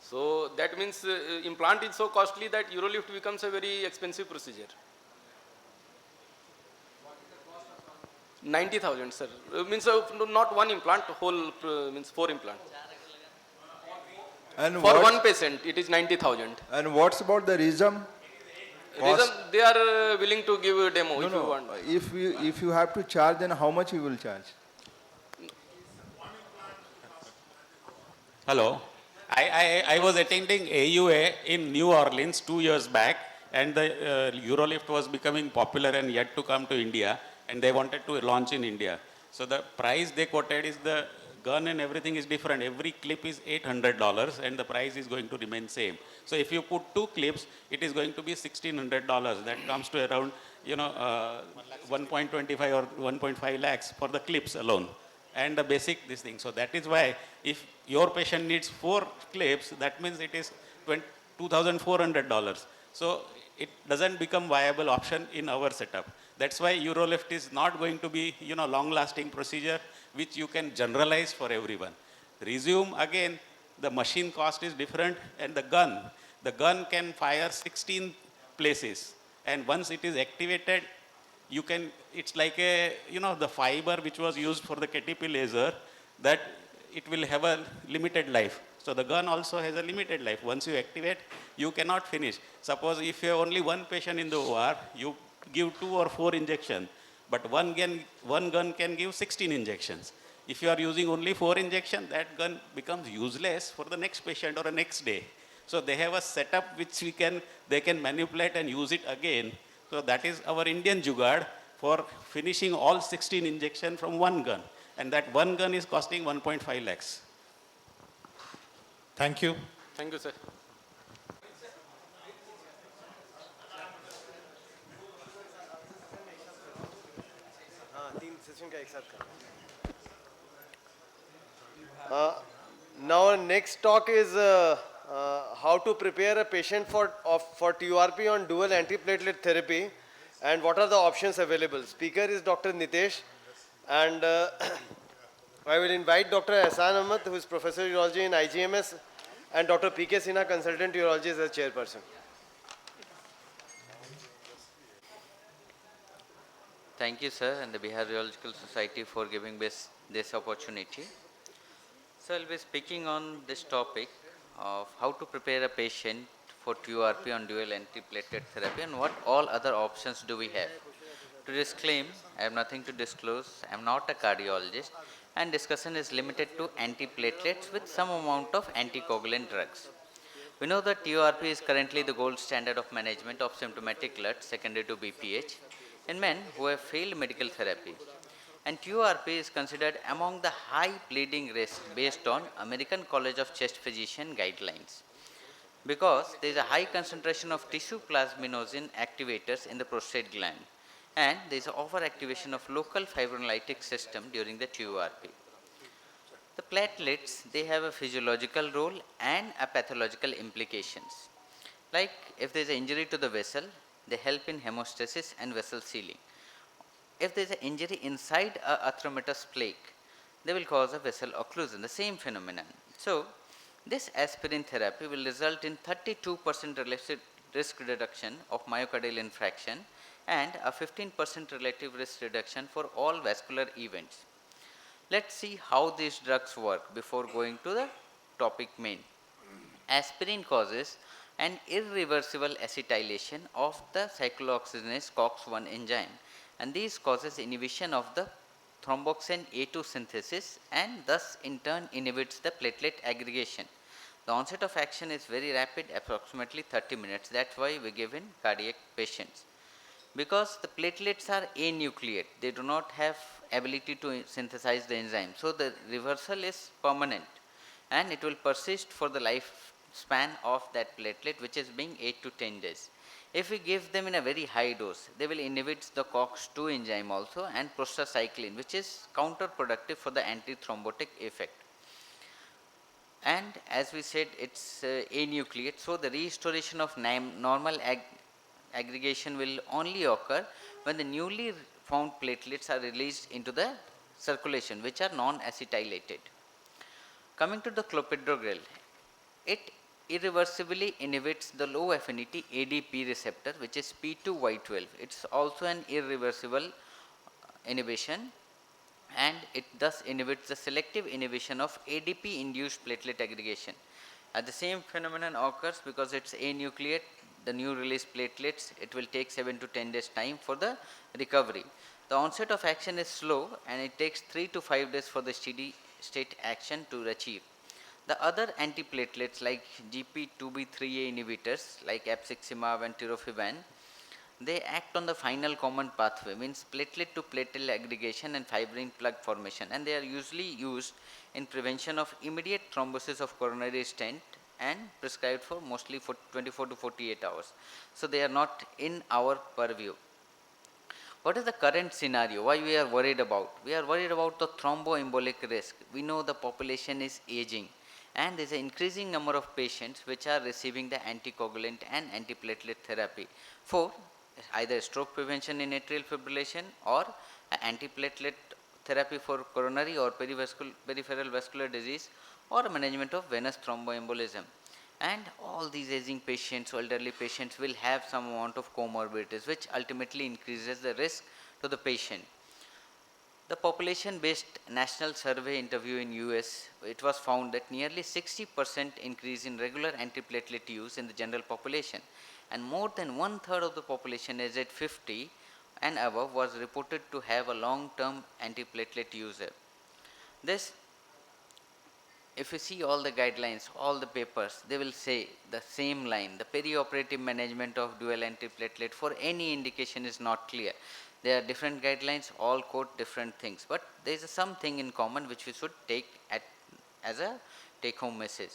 S5: So that means implant is so costly that Eurolift becomes a very expensive procedure. 90,000, sir. Means not one implant, whole means 4 implants.
S8: And
S5: For one patient, it is 90,000.
S8: And what's about the Resume?
S5: Reason they are willing to give a demo
S8: No,
S5: if you
S8: no.
S5: want.
S8: If you have to charge, then how much you will charge?
S7: Hello. I was attending AUA in New Orleans 2 years back, and the Eurolift was becoming popular and yet to come to India, and they wanted to launch in India. So the price they quoted is the gun and everything is different. Every clip is $800 and the price is going to remain same. So if you put 2 clips, it is going to be $1,600. That comes to around, 1.25 or 1.5 lakhs for the clips alone. And the basic this thing. So that is why if your patient needs 4 clips, that means it is $2,400. So it doesn't become viable option in our setup. That's why Eurolift is not going to be, long-lasting procedure which you can generalize for everyone. Resume again, the machine cost is different, and the gun can fire 16 places, and once it is activated, you can, it's like a, the fiber which was used for the KTP laser, that it will have a limited life. So the gun also has a limited life. Once you activate, you cannot finish. Suppose if you have only one patient in the OR, you give 2 or 4 injections, but one gun can give 16 injections. If you are using only 4 injections, that gun becomes useless for the next patient or the next day. So they have a setup which they can manipulate and use it again. So that is our Indian jugaad for finishing all 16 injections from one gun. And that one gun is costing 1.5 lakhs.
S6: Thank you.
S5: Thank you, sir.
S1: तीन session का एक साथ करना Now next talk is how to prepare a patient for TURP on dual antiplatelet therapy and what are the options available. Speaker is Dr. Nitesh, and I will invite Dr. Ehsan Ahmed, who is Professor of Urology in IGMS, and Dr. P.K. Sinha, Consultant Urologist, as Chairperson.
S3: Thank you, sir, and the Bihar Urological Society for giving this opportunity. So I'll be speaking on this topic of how to prepare a patient for TURP on dual antiplatelet therapy and what all other options do we have. To disclaim, I have nothing to disclose, I am not a cardiologist, and discussion is limited to antiplatelets with some amount of anticoagulant drugs. We know that TURP is currently the gold standard of management of symptomatic LUT secondary to BPH in men who have failed medical therapy. And TURP is considered among the high bleeding risk based on American College of Chest Physician guidelines, because there is a high concentration of tissue plasminogen activators in the prostate gland, and there is overactivation of local fibrinolytic system during the TURP. The platelets, they have a physiological role and a pathological implications. Like if there is an injury to the vessel, they help in hemostasis and vessel sealing. If there is an injury inside a atheromatous plaque, they will cause a vessel occlusion, the same phenomenon. So, this aspirin therapy will result in 32% relative risk reduction of myocardial infarction and a 15% relative risk reduction for all vascular events. Let's see how these drugs work before going to the topic main. Aspirin causes an irreversible acetylation of the cyclooxygenase COX-1 enzyme, and this causes inhibition of the thromboxane A2 synthesis and thus in turn inhibits the platelet aggregation. The onset of action is very rapid, approximately 30 minutes. That's why we give in cardiac patients. Because the platelets are anucleate, they do not have ability to synthesize the enzyme. So the reversal is permanent and it will persist for the lifespan of that platelet, which is being 8 to 10 days. If we give them in a very high dose, they will inhibit the COX-2 enzyme also and prostacyclin, which is counterproductive for the antithrombotic effect. And as we said, it's anucleate, so the restoration of normal aggregation will only occur when the newly found platelets are released into the circulation, which are non-acetylated. Coming to the clopidogrel, it irreversibly inhibits the low affinity ADP receptor, which is P2Y12. It's also an irreversible inhibition, and it thus inhibits the selective inhibition of ADP induced platelet aggregation. The same phenomenon occurs because it's anucleate, the new release platelets, it will take 7 to 10 days time for the recovery. The onset of action is slow and it takes 3 to 5 days for the steady state action to achieve. The other antiplatelets like GP2B3A inhibitors like abciximab and tirofiban, they act on the final common pathway, means platelet to platelet aggregation and fibrin plug formation, and they are usually used in prevention of immediate thrombosis of coronary stent and prescribed for mostly for 24 to 48 hours. So they are not in our purview. What is the current scenario? Why we are worried about? We are worried about the thromboembolic risk. We know the population is aging and there is an increasing number of patients which are receiving the anticoagulant and antiplatelet therapy for either stroke prevention in atrial fibrillation or antiplatelet therapy for coronary or peripheral vascular disease or management of venous thromboembolism. And all these aging patients, elderly patients will have some amount of comorbidities which ultimately increases the risk to the patient. The population-based national survey interview in US, it was found that nearly 60% increase in regular antiplatelet use in the general population, and more than one-third of the population aged 50 and above was reported to have a long-term antiplatelet user. This, if you see all the guidelines, all the papers, they will say the same line. The perioperative management of dual antiplatelet for any indication is not clear. There are different guidelines, all quote different things, but there is something in common which we should take as a take-home message.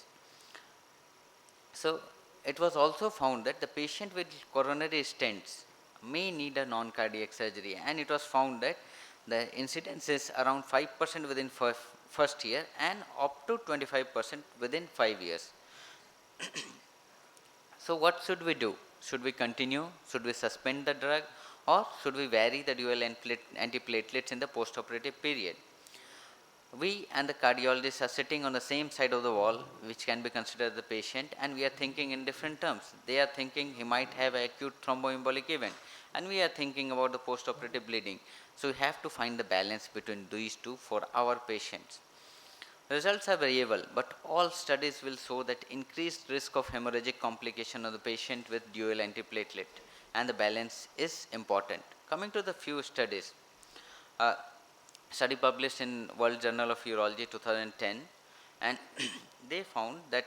S3: So, it was also found that the patient with coronary stents may need a non-cardiac surgery, and it was found that the incidence is around 5% within first year and up to 25% within 5 years. So, what should we do? Should we continue? Should we suspend the drug? Or should we vary the dual antiplatelets in the postoperative period? We and the cardiologist are sitting on the same side of the wall, which can be considered the patient, and we are thinking in different terms. They are thinking he might have an acute thromboembolic event, and we are thinking about the postoperative bleeding. So, we have to find the balance between these two for our patients. Results are variable, but all studies will show that increased risk of hemorrhagic complication of the patient with dual antiplatelet, and the balance is important. Coming to the few studies, study published in World Journal of Urology 2010, and they found that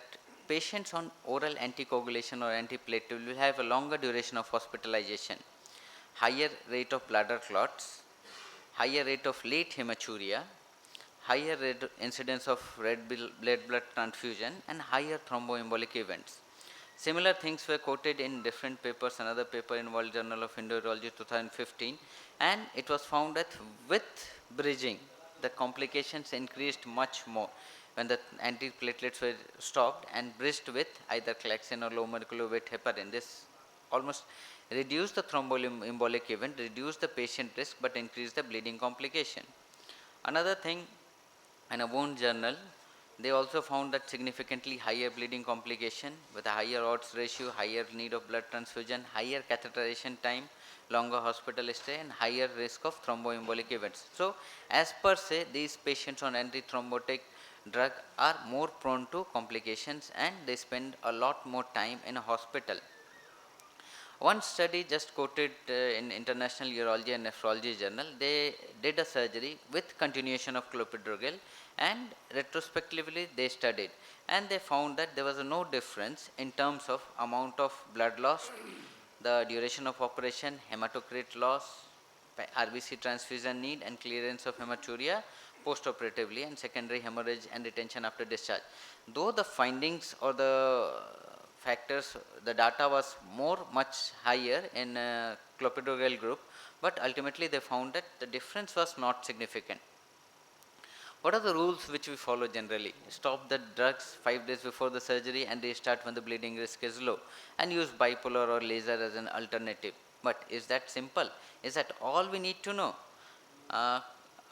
S3: patients on oral anticoagulation or antiplatelet will have a longer duration of hospitalization, higher rate of bladder clots, higher rate of late hematuria, higher incidence of red blood transfusion, and higher thromboembolic events. Similar things were quoted in different papers. Another paper in World Journal of Endourology 2015, and it was found that with bridging, the complications increased much more when the antiplatelets were stopped and bridged with either Claxin or low molecular weight heparin. This almost reduced the thromboembolic event, reduced the patient risk, but increased the bleeding complication. Another thing, in a wound journal, they also found that significantly higher bleeding complication with a higher odds ratio, higher need of blood transfusion, higher catheterization time, longer hospital stay, and higher risk of thromboembolic events. So, as per se, these patients on antithrombotic drug are more prone to complications, and they spend a lot more time in a hospital. One study just quoted in International Urology and Nephrology Journal, they did a surgery with continuation of clopidogrel, and retrospectively they studied, and they found that there was no difference in terms of amount of blood loss, the duration of operation, hematocrit loss, RBC transfusion need, and clearance of hematuria postoperatively, and secondary hemorrhage and retention after discharge. Though the findings or the factors, the data was much higher in clopidogrel group, but ultimately they found that the difference was not significant. What are the rules which we follow generally? Stop the drugs 5 days before the surgery and restart when the bleeding risk is low, and use bipolar or laser as an alternative. But is that simple? Is that all we need to know?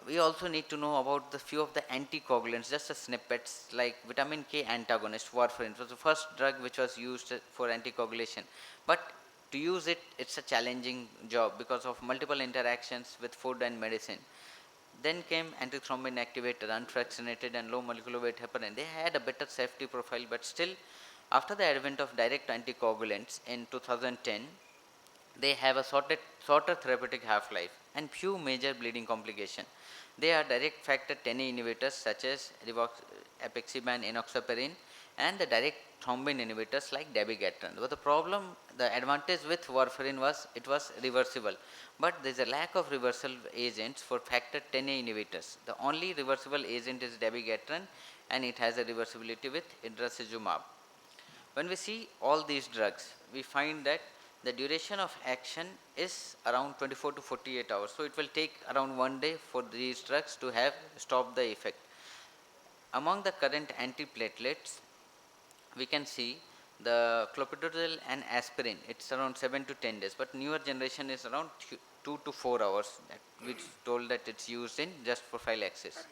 S3: We also need to know about the few of the anticoagulants, just a snippets like vitamin K antagonist, warfarin. It was the first drug which was used for anticoagulation. But to use it, it's a challenging job because of multiple interactions with food and medicine. Then came antithrombin activator, unfractionated and low molecular weight heparin. They had a better safety profile, but still, after the advent of direct anticoagulants in 2010, they have a shorter therapeutic half-life and few major bleeding complications. They are direct factor 10A inhibitors such as apixaban, enoxaparin, and the direct thrombin inhibitors like dabigatran. But the problem, the advantage with warfarin was it was reversible, but there is a lack of reversal agents for factor 10A inhibitors. The only reversible agent is dabigatran, and it has a reversibility with intrasizumab. When we see all these drugs, we find that the duration of action is around 24 to 48 hours. So, it will take around 1 day for these drugs to have stopped the effect. Among the current antiplatelets, we can see the clopidogrel and aspirin. It's around 7 to 10 days, but newer generation is around 2 to 4 hours, which told that it's used in just for file access.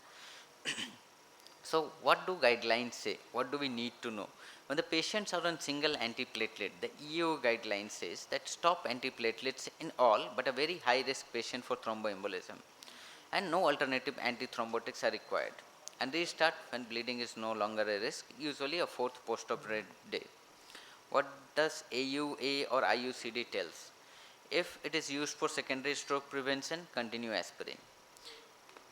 S3: So, what do guidelines say? What do we need to know? When the patients are on single antiplatelet, the EU guideline says that stop antiplatelets in all but a very high risk patient for thromboembolism, and no alternative antithrombotics are required, and restart when bleeding is no longer a risk, usually a fourth post-operative day. What does AUA or IUCD tells? If it is used for secondary stroke prevention, continue aspirin.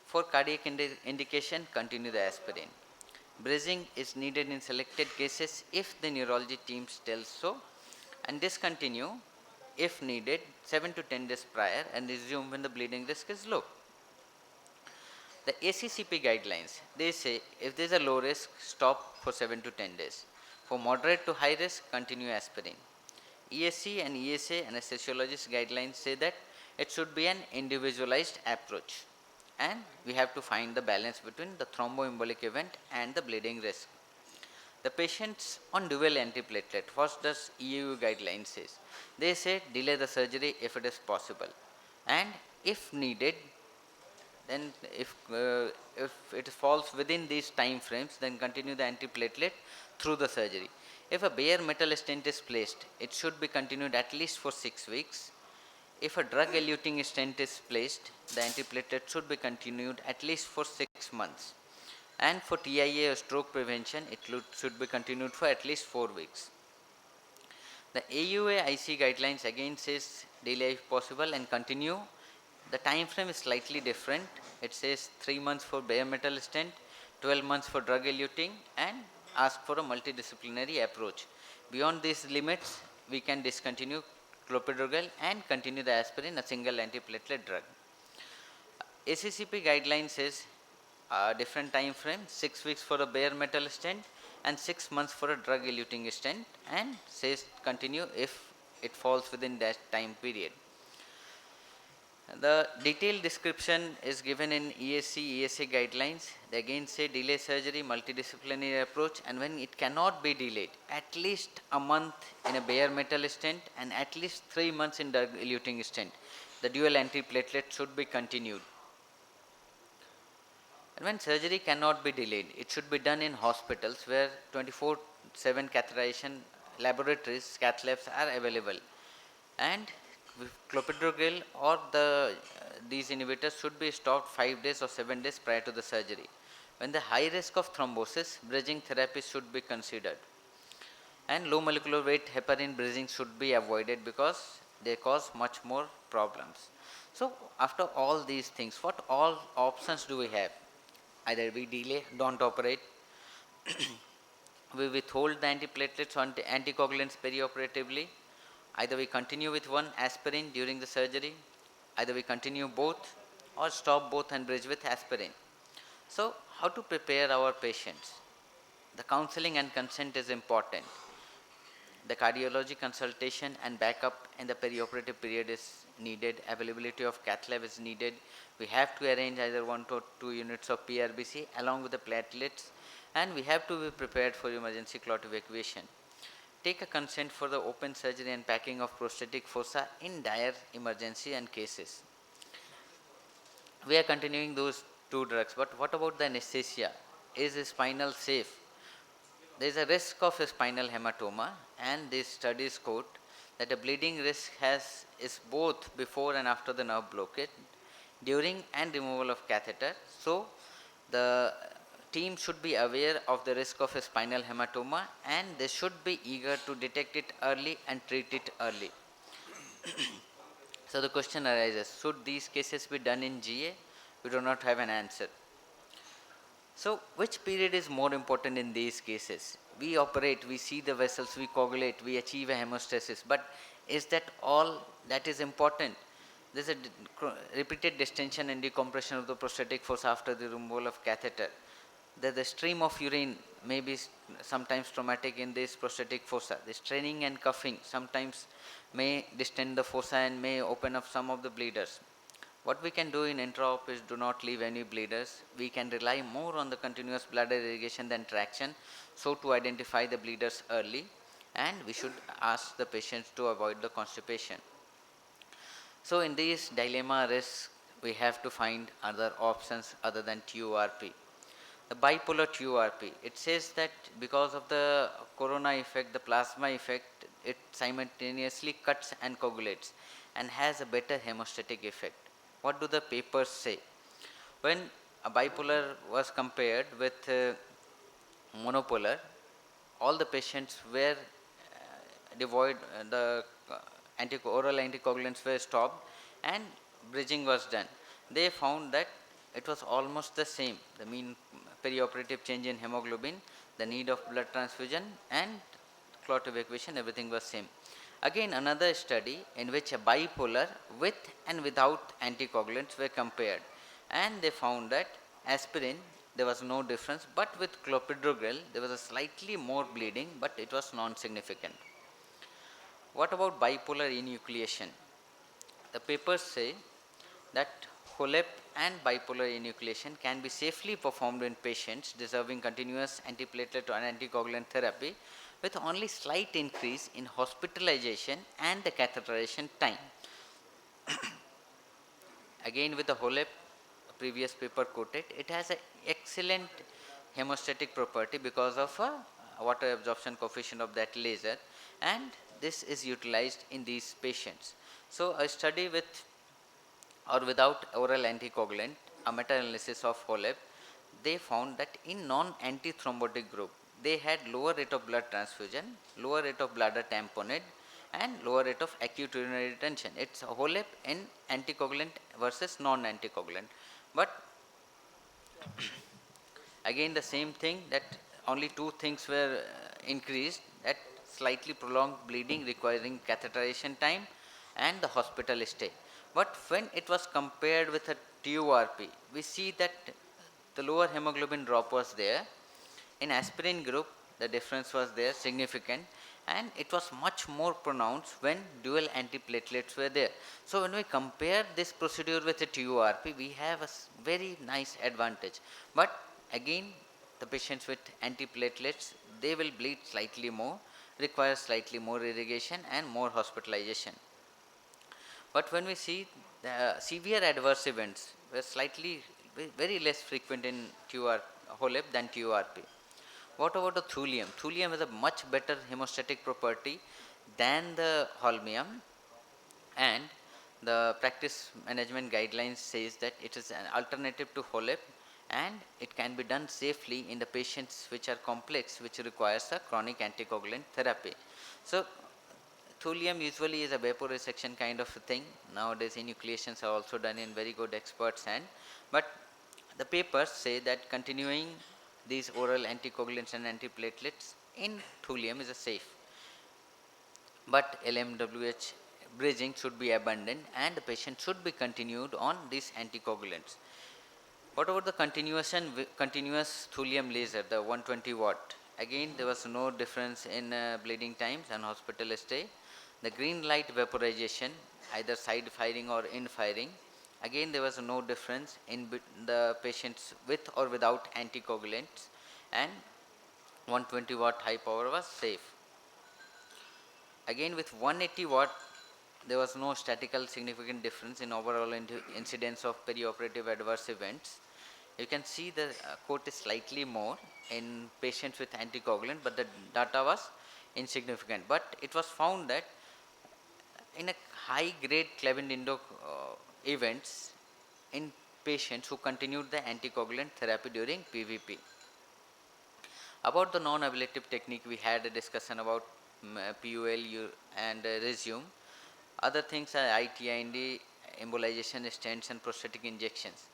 S3: For cardiac indication, continue the aspirin. Bridging is needed in selected cases if the neurology teams tell so, and discontinue if needed 7 to 10 days prior and resume when the bleeding risk is low. The ACCP guidelines, they say if there is a low risk, stop for 7 to 10 days. For moderate to high risk, continue aspirin. ESC and ESA anesthesiologist guidelines say that it should be an individualized approach, and we have to find the balance between the thromboembolic event and the bleeding risk. The patients on dual antiplatelet, what does EU guidelines says? They say delay the surgery if it is possible, and if needed, then if it falls within these time frames, then continue the antiplatelet through the surgery. If a bare metal stent is placed, it should be continued at least for 6 weeks. If a drug eluting stent is placed, the antiplatelet should be continued at least for 6 months. And for TIA or stroke prevention, it should be continued for at least 4 weeks. The AUA IC guidelines again says delay if possible and continue. The time frame is slightly different. It says 3 months for bare metal stent, 12 months for drug eluting, and ask for a multidisciplinary approach. Beyond these limits, we can discontinue clopidogrel and continue the aspirin, a single antiplatelet drug. ACCP guideline says different time frame, 6 weeks for a bare metal stent and 6 months for a drug eluting stent, and says continue if it falls within that time period. The detailed description is given in ESC, ESA guidelines. They again say delay surgery, multidisciplinary approach, and when it cannot be delayed, at least a month in a bare metal stent and at least 3 months in drug eluting stent. The dual antiplatelet should be continued. And when surgery cannot be delayed, it should be done in hospitals where 24/7 catheterization laboratories, cath labs are available. And clopidogrel or these inhibitors should be stopped 5 days or 7 days prior to the surgery. When the high risk of thrombosis, bridging therapy should be considered. And low molecular weight heparin bridging should be avoided because they cause much more problems. So after all these things, what all options do we have? Either we delay, don't operate, we withhold the antiplatelets or anticoagulants perioperatively, either we continue with one aspirin during the surgery, either we continue both or stop both and bridge with aspirin. So how to prepare our patients? The counseling and consent is important. The cardiology consultation and backup in the perioperative period is needed. Availability of cath lab is needed. We have to arrange either 1 to 2 units of PRBC along with the platelets, and we have to be prepared for emergency clot evacuation. Take a consent for the open surgery and packing of prosthetic fossa in dire emergency and cases. We are continuing those 2 drugs, but what about the anesthesia? Is spinal safe? There is a risk of a spinal hematoma, and these studies quote that the bleeding risk is both before and after the nerve blockade, during and removal of catheter. So the team should be aware of the risk of a spinal hematoma, and they should be eager to detect it early and treat it early. So the question arises, should these cases be done in GA? We do not have an answer. So which period is more important in these cases? We operate, we see the vessels, we coagulate, we achieve a hemostasis, but is that all that is important? There is a repeated distension and decompression of the prostatic fossa after the removal of catheter. The stream of urine may be sometimes traumatic in this prostatic fossa. The straining and cuffing sometimes may distend the fossa and may open up some of the bleeders. What we can do in intra-op is do not leave any bleeders. We can rely more on the continuous bladder irrigation than traction, so to identify the bleeders early, and we should ask the patients to avoid the constipation. So in this dilemma risk, we have to find other options other than TURP. The bipolar TURP, it says that because of the corona effect, the plasma effect, it simultaneously cuts and coagulates and has a better hemostatic effect. What do the papers say? When a bipolar was compared with monopolar, all the patients were devoid, the oral anticoagulants were stopped and bridging was done. They found that it was almost the same, the mean perioperative change in hemoglobin, the need of blood transfusion and clot evacuation, everything was same. Again another study in which a bipolar with and without anticoagulants were compared, and they found that aspirin there was no difference, but with clopidogrel there was a slightly more bleeding, but it was non-significant. What about bipolar enucleation? The papers say that HOLEP and bipolar enucleation can be safely performed in patients deserving continuous antiplatelet or anticoagulant therapy with only slight increase in hospitalization and the catheterization time. Again with the HOLEP, previous paper quoted, it has an excellent hemostatic property because of a water absorption coefficient of that laser, and this is utilized in these patients. So a study with or without oral anticoagulant, a meta-analysis of HOLEP, they found that in non-antithrombotic group, they had lower rate of blood transfusion, lower rate of bladder tamponade, and lower rate of acute urinary retention. It's a HOLEP in anticoagulant versus non-anticoagulant. But again the same thing, that only two things were increased, that slightly prolonged bleeding requiring catheterization time and the hospital stay. But when it was compared with a TURP, we see that the lower hemoglobin drop was there. In aspirin group, the difference was there significant, and it was much more pronounced when dual antiplatelets were there. So when we compare this procedure with a TURP, we have a very nice advantage. But again, the patients with antiplatelets, they will bleed slightly more, require slightly more irrigation and more hospitalization. But when we see the severe adverse events were slightly very less frequent in HOLEP than TURP. What about the thulium? Thulium has a much better hemostatic property than the holmium, and the practice management guidelines says that it is an alternative to HOLEP and it can be done safely in the patients which are complex, which requires a chronic anticoagulant therapy. So thulium usually is a vaporesection kind of a thing. Nowadays enucleations are also done in very good experts hand, but the papers say that continuing these oral anticoagulants and antiplatelets in thulium is a safe. But LMWH bridging should be abandoned and the patient should be continued on these anticoagulants. What about the continuous thulium laser, the 120 watt? Again, there was no difference in bleeding times and hospital stay. The green light vaporization, either side firing or in firing, again there was no difference in the patients with or without anticoagulants, and 120 watt high power was safe. Again with 180 watt, there was no statistical significant difference in overall incidence of perioperative adverse events. You can see the quote is slightly more in patients with anticoagulant, but the data was insignificant. But it was found that in a high grade Clavin-Dindo events in patients who continued the anticoagulant therapy during PVP. About the non-ablative technique, we had a discussion about PUL and resume. Other things are ITIND, embolization stents and prosthetic injections.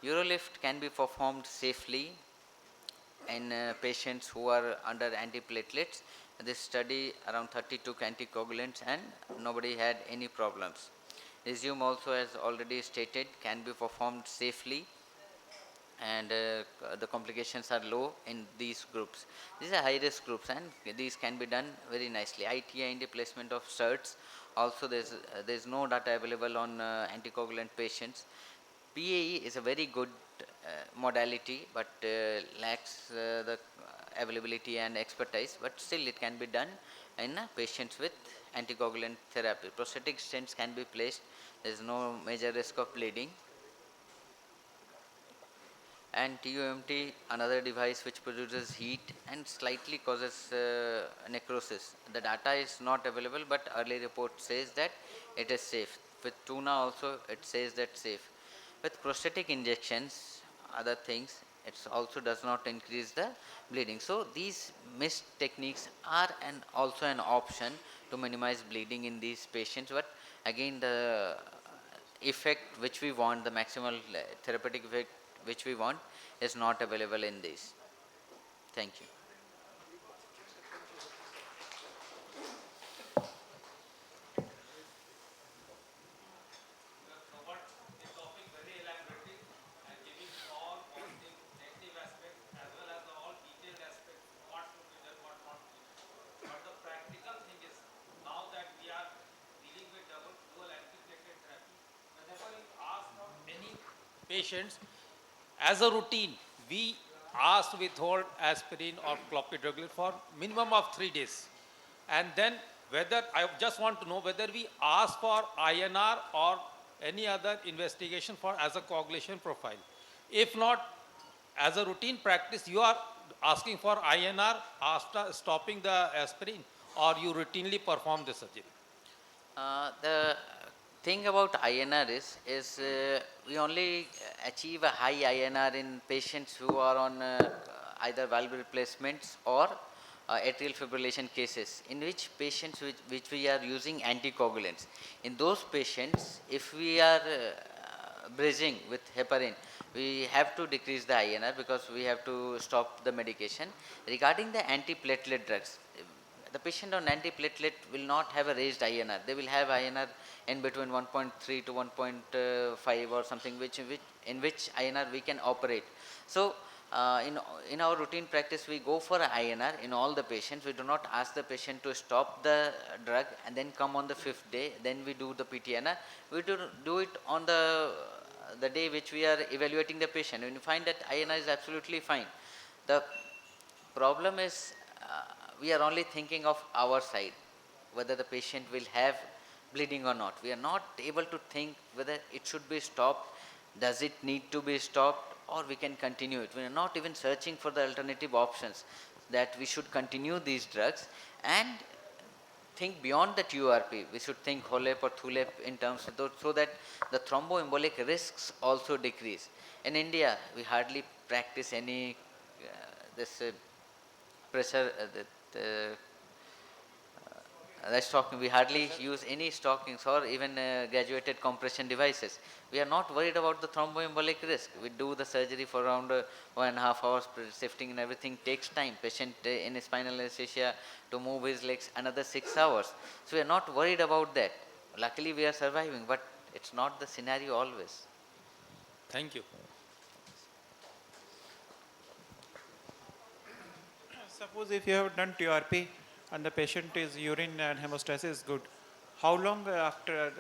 S3: Urolift can be performed safely in patients who are under antiplatelets. This study around 32 anticoagulants and nobody had any problems. Resume also, as already stated, can be performed safely, and the complications are low in these groups. These are high risk groups and these can be done very nicely. ITIND placement of studs Also, there's no data available on anticoagulant patients. PAE is a very good modality, but lacks the availability and expertise. But still, it can be done in patients with anticoagulant therapy. Prosthetic stents can be placed. There is no major risk of bleeding. And TUMT, another device which produces heat and slightly causes necrosis. The data is not available, but early report says that it is safe. With tuna also it says that safe. With prosthetic injections, other things, it also does not increase the bleeding. So these missed techniques are also an option to minimize bleeding in these patients, but again the effect which we want, the maximal therapeutic effect which we want, is not available in this. Thank you.
S9: Patients, as a routine, we ask to withhold aspirin or clopidogrel for minimum of 3 days. And then whether, I just want to know whether we ask for INR or any other investigation for as a coagulation profile. If not, as a routine practice, you are asking for INR after stopping the aspirin, or you routinely perform the surgery.
S3: The thing about INR is we only achieve a high INR in patients who are on either valve replacements or atrial fibrillation cases, in which patients which we are using anticoagulants. In those patients, if we are bridging with heparin, we have to decrease the INR because we have to stop the medication. Regarding the antiplatelet drugs, the patient on antiplatelet will not have a raised INR. They will have INR in between 1.3 to 1.5 or something, in which INR we can operate. So in our routine practice, we go for INR in all the patients. We do not ask the patient to stop the drug and then come on the 5th day, then we do the PTNR. We do it on the day which we are evaluating the patient. When you find that INR is absolutely fine, the problem is we are only thinking of our side, whether the patient will have bleeding or not. We are not able to think whether it should be stopped, does it need to be stopped, or we can continue it. We are not even searching for the alternative options that we should continue these drugs and think beyond the TURP. We should think HOLEP or THULEP in terms of those, so that the thromboembolic risks also decrease. In India, we hardly practice any pressure stocking. We hardly use any stockings or even graduated compression devices. We are not worried about the thromboembolic risk. We do the surgery for around 1.5 hours. Shifting and everything takes time. Patient in spinal anesthesia, to move his legs another 6 hours. So we are not worried about that. Luckily we are surviving, but it's not the scenario always.
S9: Thank you.
S2: Suppose if you have done TRP and the patient is urine and hemostasis is good, how long after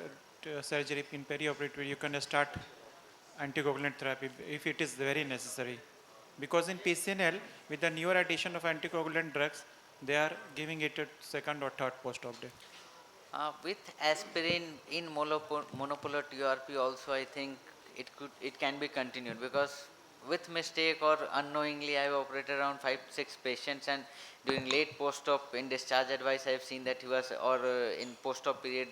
S2: surgery in perioperative you can start anticoagulant therapy if it is very necessary? Because in PCNL, with the newer addition of anticoagulant drugs, they are giving it a second or third post-op day.
S3: With aspirin in monopolar TRP also, I think it can be continued, because with mistake or unknowingly I have operated around 5-6 patients, and during late post-op in discharge advice I have seen that he was, or in post-op period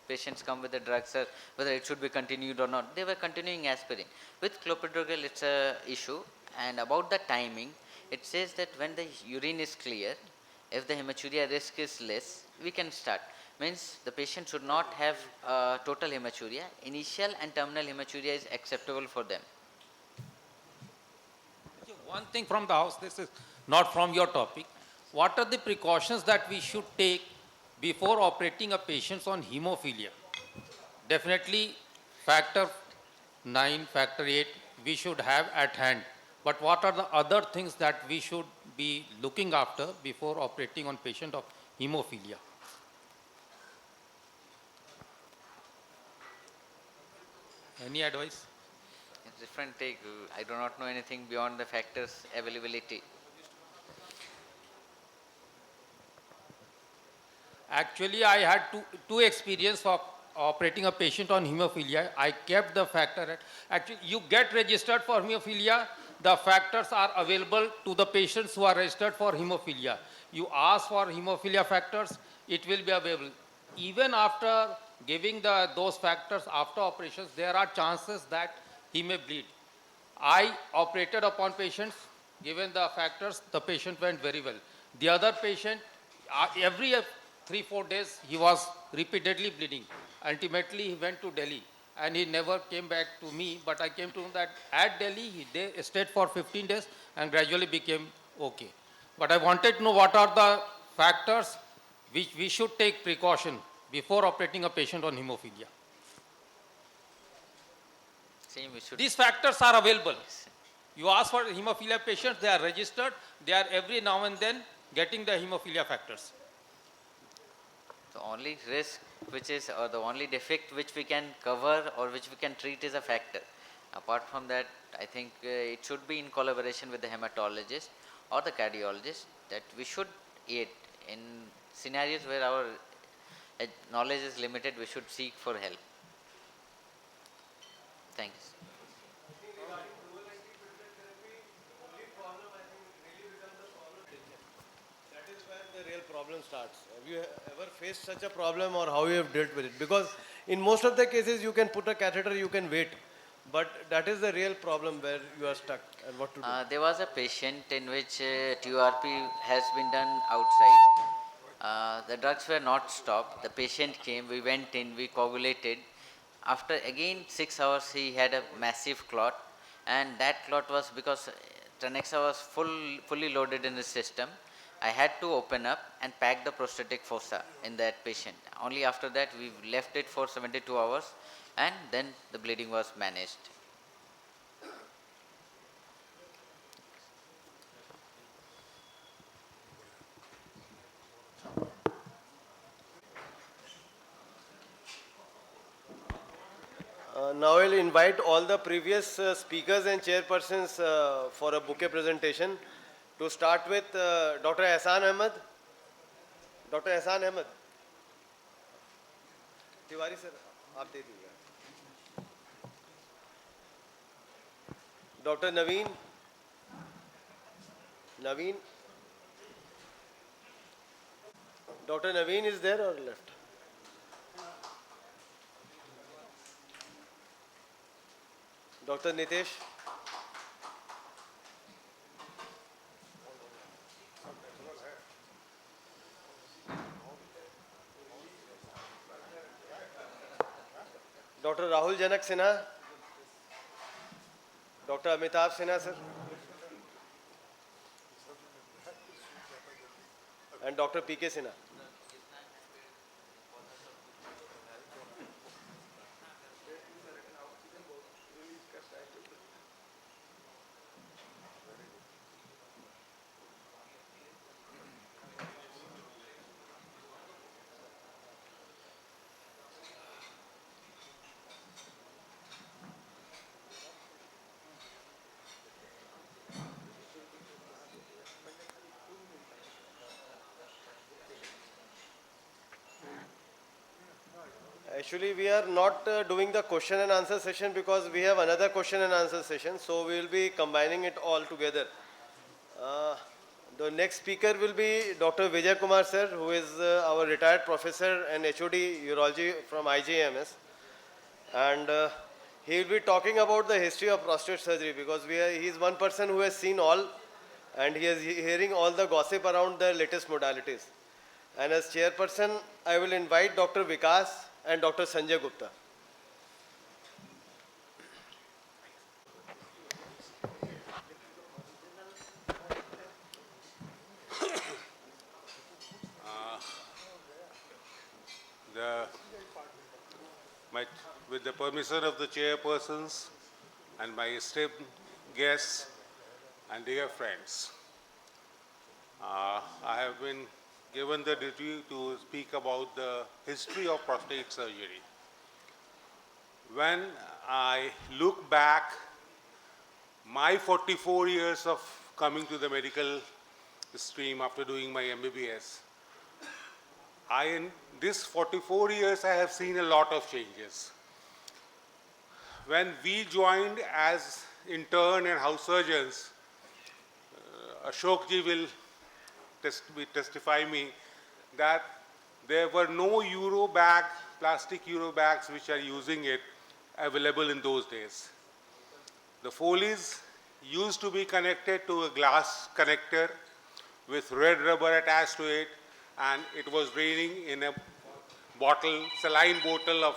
S3: patients come with the drugs, whether it should be continued or not. They were continuing aspirin. With clopidogrel it's a issue. And about the timing, it says that when the urine is clear, if the hematuria risk is less, we can start. Means the patient should not have total hematuria. Initial and terminal hematuria is acceptable for them.
S9: One thing from the house, this is not from your topic. What are the precautions that we should take before operating a patient on hemophilia? Definitely factor 9, factor 8 we should have at hand. But what are the other things that we should be looking after before operating on patient of hemophilia? Any advice?
S3: It's different take. I do not know anything beyond the factors availability.
S9: Actually, I had two experience of operating a patient on hemophilia. I kept the factor at, actually, you get registered for hemophilia, the factors are available to the patients who are registered for hemophilia. You ask for hemophilia factors, it will be available. Even after giving those factors after operations, there are chances that he may bleed. I operated upon patients, given the factors, the patient went very well. The other patient, every 3-4 days, he was repeatedly bleeding. Ultimately, he went to Delhi and he never came back to me, but I came to know that at Delhi, he stayed for 15 days and gradually became okay. But I wanted to know what are the factors which we should take precaution before operating a patient on hemophilia.
S3: Same we should.
S9: These factors are available. You ask for hemophilia patients, they are registered, they are every now and then getting the hemophilia factors.
S3: The only risk which is, or the only defect which we can cover or which we can treat is a factor. Apart from that, I think it should be in collaboration with the hematologist or the cardiologist that we should aid in scenarios where our knowledge is limited. We should seek for help. Thanks.
S1: That is where the real problem starts. Have you ever faced such a problem or how you have dealt with it? Because in most of the cases you can put a catheter, you can wait. But that is the real problem where you are stuck and what to do.
S3: There was a patient in which TURP has been done outside. The drugs were not stopped. The patient came, we went in, we coagulated. After again 6 hours, he had a massive clot, and that clot was because Trenexa was fully loaded in his system. I had to open up and pack the prostatic fossa in that patient. Only after that, we left it for 72 hours, and then the bleeding was managed.
S1: Now I will invite all the previous speakers and chairpersons for a bouquet presentation. To start with, Dr. Ehsan Ahmed. Dr. Ehsan Ahmed. Tiwari sir आप दे दीजिएगा. Dr. Naveen. Naveen. Dr. Naveen is there or left? Dr. Nitesh. Dr. Rahul Janak Sinha. Dr. Amitabh Sinha sir. And Dr. P.K. Sinha. Actually, we are not doing the question and answer session because we have another question and answer session. So we will be combining it all together. The next speaker will be Dr. Vijay Kumar sir, who is our retired professor and HOD urology from IJMS. And he will be talking about the history of prostate surgery because he is one person who has seen all and he is hearing all the gossip around the latest modalities. And as chairperson, I will invite Dr. Vikas and Dr. Sanjay Gupta.
S10: With the permission of the chairpersons and my esteemed guests and dear friends, I have been given the duty to speak about the history of prostate surgery. When I look back, my 44 years of coming to the medical stream after doing my MBBS, in this 44 years, I have seen a lot of changes. When we joined as intern and house surgeons, Ashok ji will testify me that there were no Euro bag, plastic Euro bags which are using it available in those days. The Foley's used to be connected to a glass connector with red rubber attached to it, and it was draining in a bottle, saline bottle of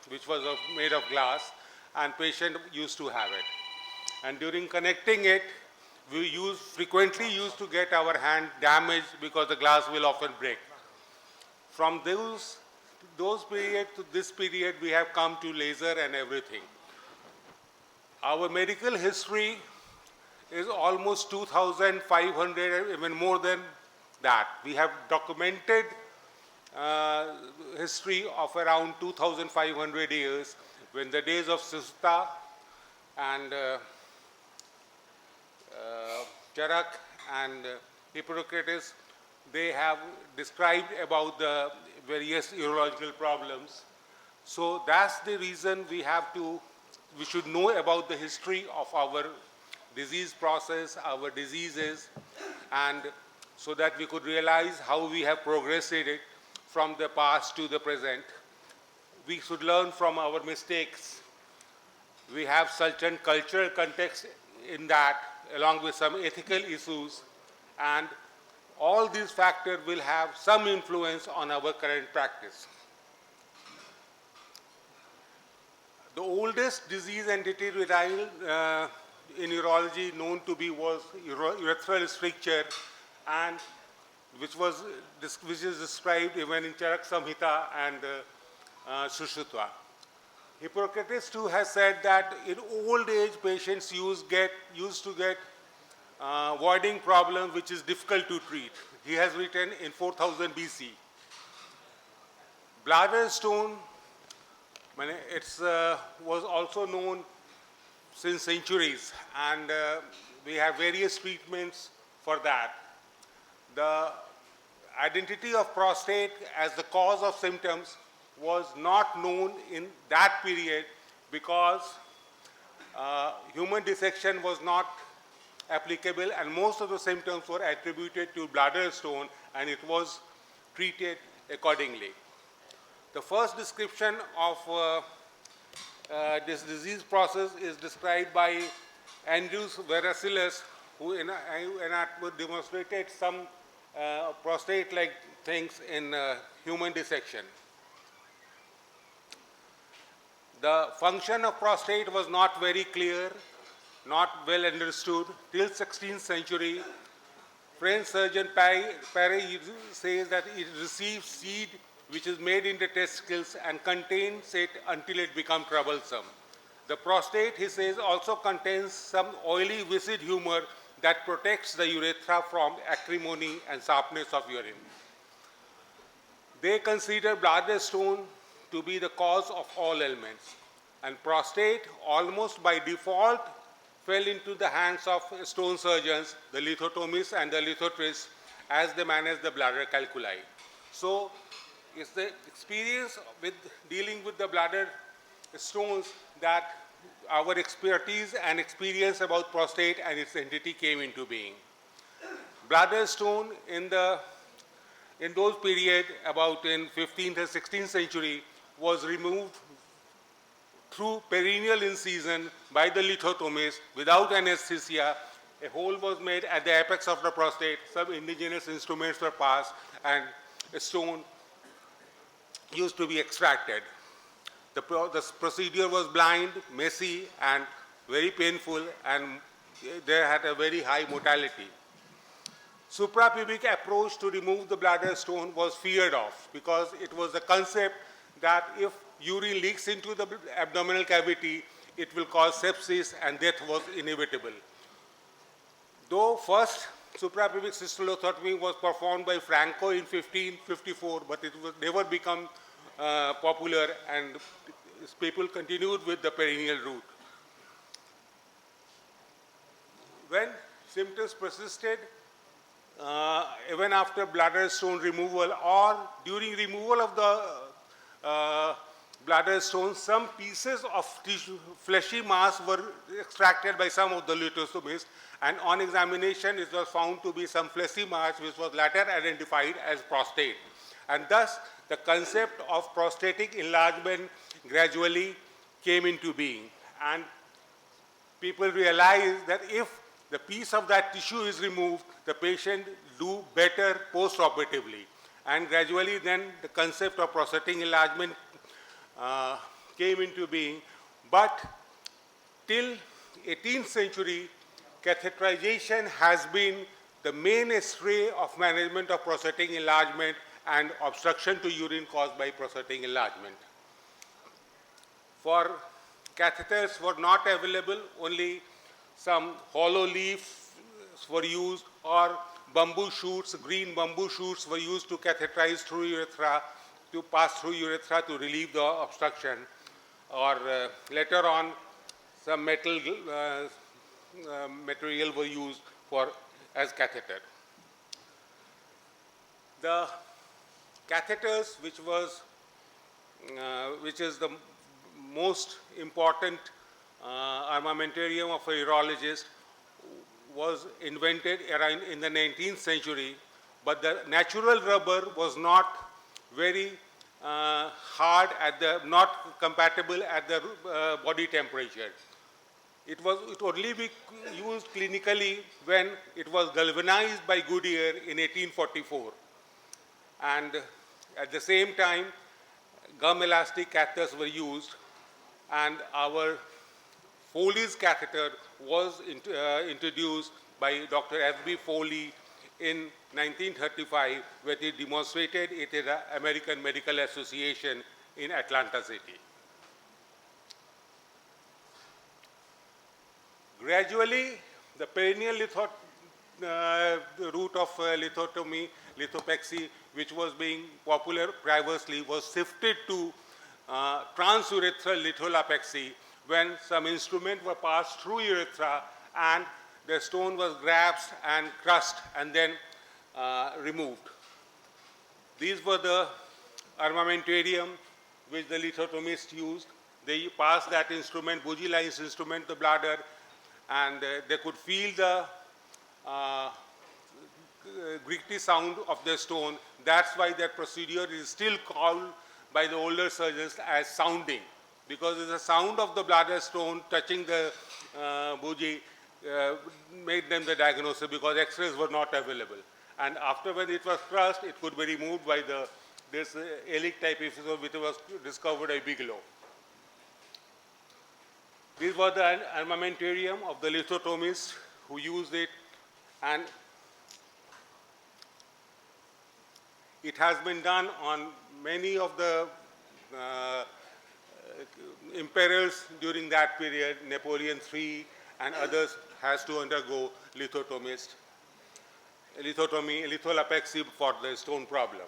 S10: which was made of glass, and patient used to have it. And during connecting it, we frequently used to get our hand damaged because the glass will often break. From those period to this period, we have come to laser and everything. Our medical history is almost 2,500, even more than that. We have documented history of around 2,500 years, when the days of Sushruta and Charak and Hippocrates, they have described about the various urological problems. So that's the reason we should know about the history of our disease process, our diseases, and so that we could realize how we have progressed it from the past to the present. We should learn from our mistakes. We have certain cultural context in that, along with some ethical issues, and all these factors will have some influence on our current practice. The oldest disease entity in urology known to be was urethral stricture, and which is described even in Charak Samhita and Sushruta. Hippocrates too has said that in old age patients used to get voiding problem which is difficult to treat. He has written in 4000 BC. Bladder stone, was also known since centuries, and we have various treatments for that. The identity of prostate as the cause of symptoms was not known in that period because human dissection was not applicable, and most of the symptoms were attributed to bladder stone, and it was treated accordingly. The first description of this disease process is described by Andrews Veracillus, who demonstrated some prostate-like things in human dissection. The function of prostate was not very clear, not well understood. Till 16th century, French surgeon Paré says that it receives seed which is made in the testicles and contains it until it becomes troublesome. The prostate, he says, also contains some oily viscid humor that protects the urethra from acrimony and sharpness of urine. They consider bladder stone to be the cause of all ailments, and prostate almost by default fell into the hands of stone surgeons, the lithotomists and the lithotrists, as they manage the bladder calculi. So it's the experience with dealing with the bladder stones that our expertise and experience about prostate and its entity came into being. Bladder stone in those period, about in 15th and 16th century, was removed through perineal incision by the lithotomist without anesthesia. A hole was made at the apex of the prostate, some indigenous instruments were passed, and a stone used to be extracted. The procedure was blind, messy, and very painful, and they had a very high mortality. Suprapubic approach to remove the bladder stone was feared of because it was the concept that if urine leaks into the abdominal cavity, it will cause sepsis and death was inevitable. Though first suprapubic cystulotomy was performed by Franco in 1554, but it was never become popular, and people continued with the perennial route. When symptoms persisted, even after bladder stone removal or during removal of the bladder stone, some pieces of tissue, fleshy mass were extracted by some of the lithotomists, and on examination it was found to be some fleshy mass which was later identified as prostate. And thus the concept of prostatic enlargement gradually came into being. And people realized that if the piece of that tissue is removed, the patient do better post-operatively. And gradually then the concept of prostatic enlargement came into being. But till 18th century, catheterization has been the mainstay of management of prostatic enlargement and obstruction to urine caused by prostatic enlargement. For catheters were not available, only some hollow leaves were used, or bamboo shoots, green bamboo shoots were used to catheterize through urethra, to pass through urethra to relieve the obstruction, or later on some metal material were used for as catheter. The catheters, which is the most important armamentarium of a urologist, was invented around in the 19th century, but the natural rubber was not very hard not compatible at the body temperature. It only be used clinically when it was galvanized by Goodyear in 1844. And at the same time, gum elastic catheters were used, and our Foley's catheter was introduced by Dr. F.B. Foley in 1935, where he demonstrated it at the American Medical Association in Atlanta City. Gradually, the perennial route of lithotomy, lithopexy, which was being popular previously, was shifted to transurethral litholapexy, when some instrument were passed through urethra and the stone was grasped and crushed and then removed. These were the armamentarium which the lithotomists used. They passed that instrument, Bougie-Lines instrument, the bladder, and they could feel the gritty sound of the stone. That's why that procedure is still called by the older surgeons as sounding, because the sound of the bladder stone touching the bougie made them the diagnosis, because X-rays were not available. And after when it was crushed, it could be removed by this Ehrlich type episode, which was discovered by Bigelow. These were the armamentarium of the lithotomists who used it, and it has been done on many of the emperors during that period. Napoleon III and others has to undergo lithotomy, litholapexy for the stone problem.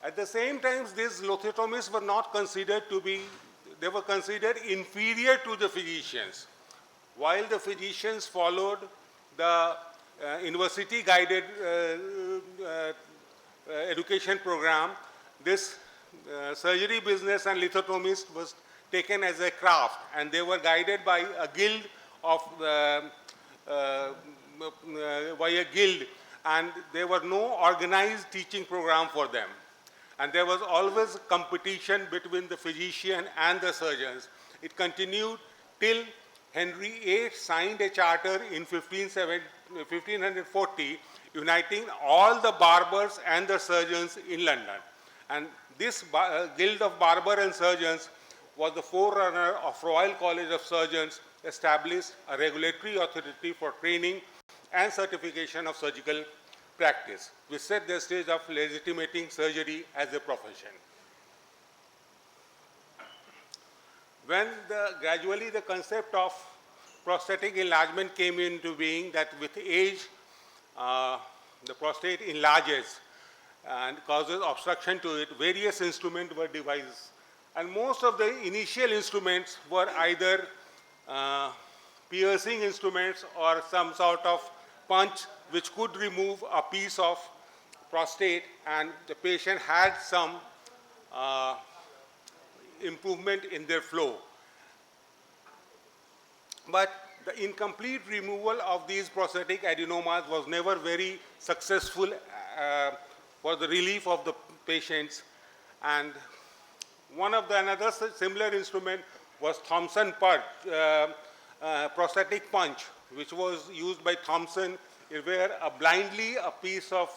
S10: At the same time, these lithotomists were not considered to be, they were considered inferior to the physicians. While the physicians followed the university-guided education program, this surgery business and lithotomist was taken as a craft, and they were guided by a guild and there were no organized teaching program for them. And there was always competition between the physician and the surgeons. It continued till Henry VIII signed a charter in 1540, uniting all the barbers and the surgeons in London. And this guild of barber and surgeons was the forerunner of Royal College of Surgeons, established a regulatory authority for training and certification of surgical practice, which set the stage of legitimating surgery as a profession. When gradually the concept of prostatic enlargement came into being, that with age the prostate enlarges and causes obstruction to it, various instruments were devised And most of the initial instruments were either piercing instruments or some sort of punch which could remove a piece of prostate, and the patient had some improvement in their flow. But the incomplete removal of these prostatic adenomas was never very successful for the relief of the patients. And another similar instrument was Thomson punch, prostatic punch, which was used by Thomson, where blindly a piece of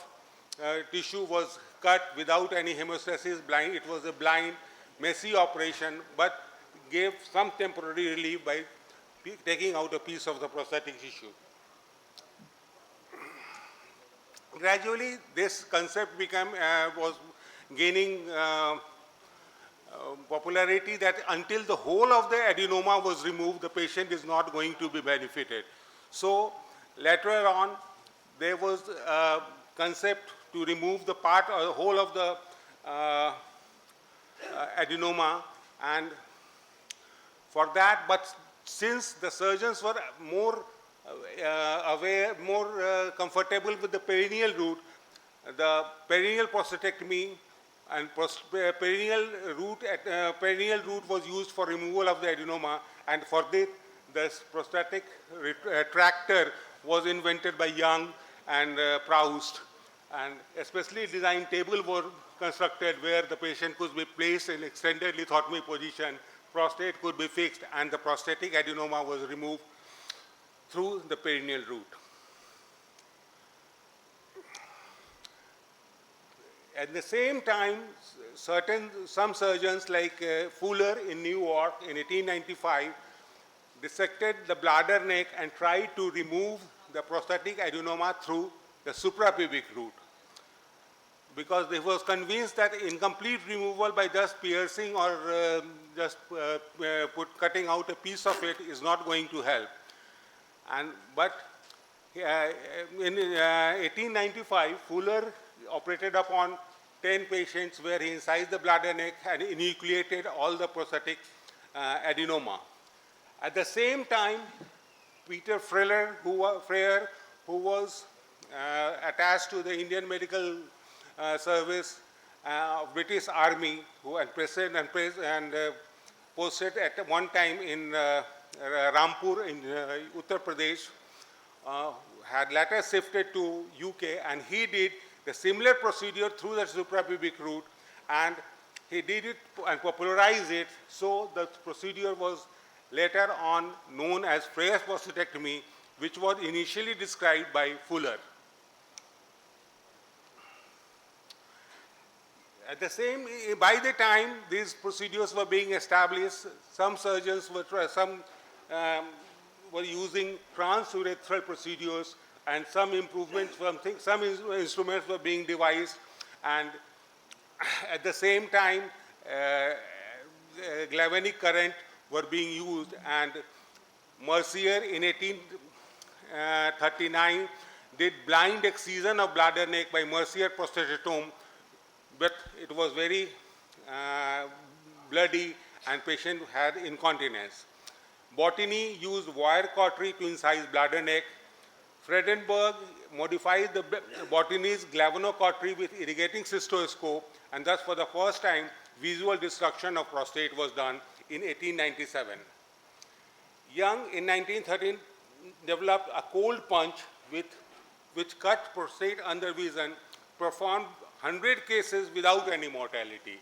S10: tissue was cut without any hemostasis. It was a blind, messy operation, but gave some temporary relief by taking out a piece of the prostatic tissue. Gradually, this concept was gaining popularity, that until the whole of the adenoma was removed, the patient is not going to be benefited. So later on, there was a concept to remove the part or the whole of the adenoma, and for that, but since the surgeons were more aware, more comfortable with the perineal route, the perineal prostatectomy and perineal route was used for removal of the adenoma, and for this, the prostatic retractor was invented by Young and Proust, and especially design table were constructed where the patient could be placed in extended lithotomy position, prostate could be fixed, and the prostatic adenoma was removed through the perineal route. At the same time, some surgeons like Fuller in New York in 1895 dissected the bladder neck and tried to remove the prostatic adenoma through the suprapubic route, because they was convinced that incomplete removal by just piercing or cutting out a piece of it is not going to help. But in 1895, Fuller operated upon 10 patients where he incised the bladder neck and enucleated all the prostatic adenoma. At the same time, Peter Freyer, who was attached to the Indian Medical Service, British Army, who had posted at one time in Rampur in Uttar Pradesh, had later shifted to UK, and he did the similar procedure through the suprapubic route, and he did it and popularized it. So the procedure was later on known as Freyer's prostatectomy, which was initially described by Fuller. By the time these procedures were being established, some surgeons were using transurethral procedures, and some improvements, some instruments were being devised, and at the same time, galvanic current were being used, and Mercier in 1839 did blind excision of bladder neck by Mercier prostatectomy, but it was very bloody and patient had incontinence. Botany used wire cautery to incise bladder neck. Fredenberg modified the Botany's galvanocautery with irrigating cystoscope, and thus for the first time visual destruction of prostate was done in 1897. Young in 1913 developed a cold punch which cut prostate under vision, performed 100 cases without any mortality.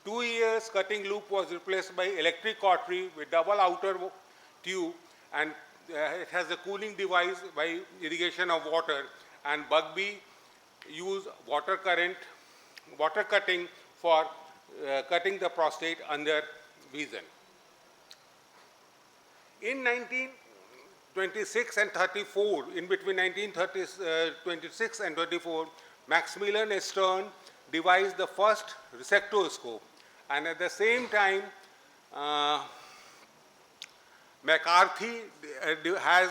S10: 2 years cutting loop was replaced by electric cautery with double outer tube, and it has a cooling device by irrigation of water, and Bugbee used water cutting for cutting the prostate under vision. In 1926 and 34, in between 1926 and 24, Maximilian Stern devised the first resectoscope, and at the same time, McCarthy has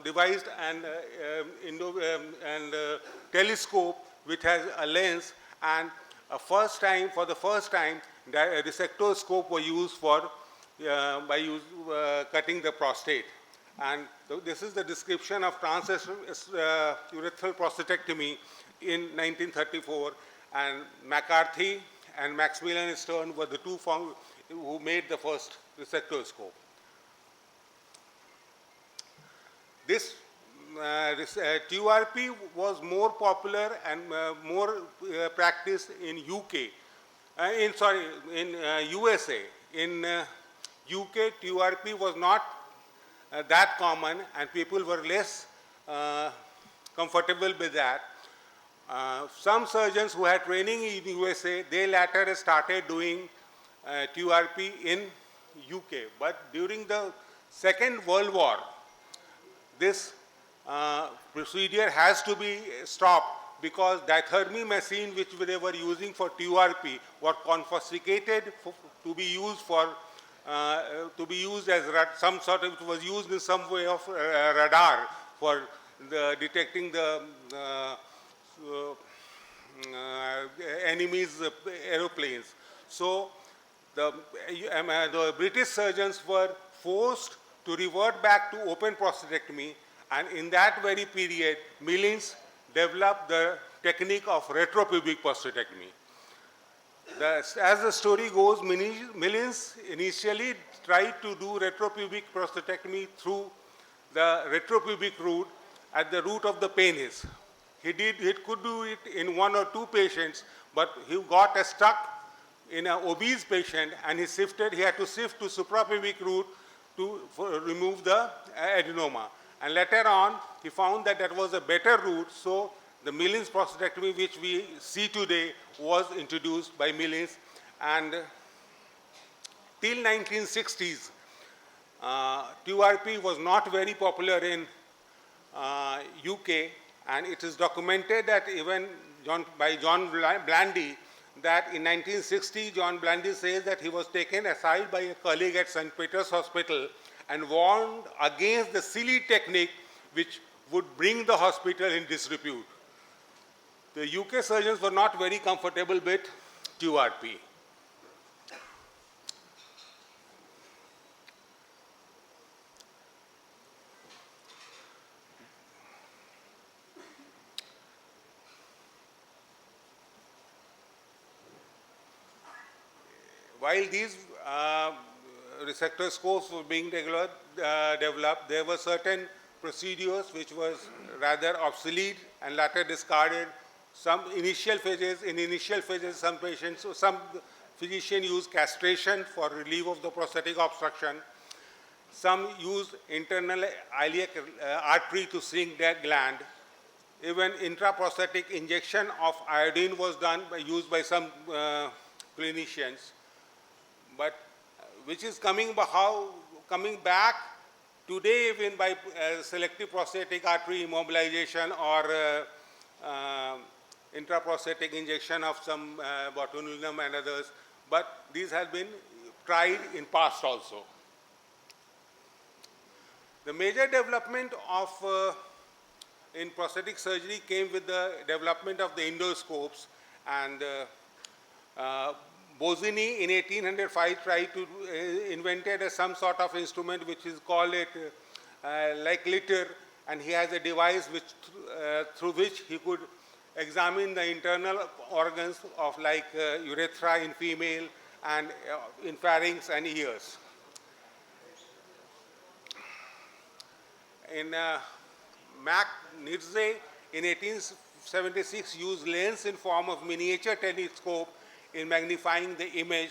S10: devised an telescope which has a lens, and for the first time, the resectoscope was used for cutting the prostate. And this is the description of transurethral prostatectomy in 1934. And McCarthy and Maximilian Stern were the two who made the first resectoscope. This TURP was more popular and more practiced in USA. In UK, TURP was not that common, and people were less comfortable with that. Some surgeons who had training in USA, they later started doing TURP in UK. But during the Second World War, this procedure has to be stopped because dithermy machine which they were using for TURP were confiscated to be used as some sort of, it was used in some way of radar for detecting the enemy's aeroplanes. So the British surgeons were forced to revert back to open prostatectomy, and in that very period, Millins developed the technique of retropubic prostatectomy. As the story goes, Millins initially tried to do retropubic prostatectomy through the retropubic root at the root of the penis. He could do it in 1 or 2 patients, but he got stuck in an obese patient, and he had to shift to suprapubic root to remove the adenoma. And later on, he found that that was a better route, so the Millins prostatectomy, which we see today, was introduced by Millins. And till 1960s, TURP was not very popular in UK, and it is documented that even by John Blandy, that in 1960, John Blandy says that he was taken aside by a colleague at St. Peter's Hospital and warned against the silly technique which would bring the hospital in disrepute. The UK surgeons were not very comfortable with TURP. While these resectoscopes were being developed, there were certain procedures which was rather obsolete and later discarded. In initial phases, some physicians use castration for relief of the prostatic obstruction. Some use internal iliac artery to shrink their gland. Even intraprostatic injection of iodine was used by some clinicians. But which is coming back today, even by selective prostatic artery immobilization or intraprostatic injection of some botulinum and others. But these have been tried in past also. The major development in prostatic surgery came with the development of the endoscopes, and Bozzini in 1805 tried to invented some sort of instrument which is called like litter, and he has a device through which he could examine the internal organs of like urethra in female and in pharynx and ears. In Mac Nitze in 1876 used lens in form of miniature telescope in magnifying the image,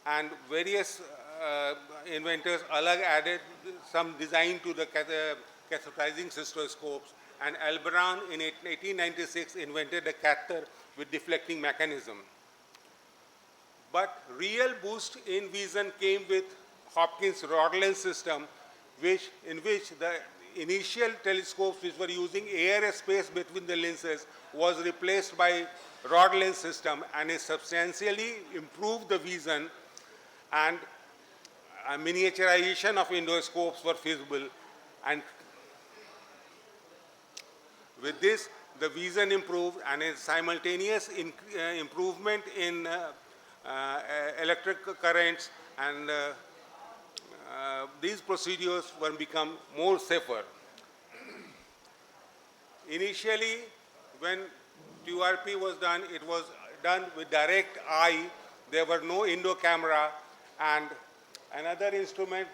S10: and various inventors added some design to the catheterizing cystoscopes, and Elbran in 1896 invented a catheter with deflecting mechanism. But real boost in vision came with Hopkins rod lens system, in which the initial telescopes which were using air space between the lenses was replaced by rod lens system, and it substantially improved the vision, and miniaturization of endoscopes were feasible. And with this, the vision improved, and a simultaneous improvement in electric currents, and these procedures were become more safer. Initially, when TURP was done, it was done with direct eye. There were no indoor camera, and another instrument,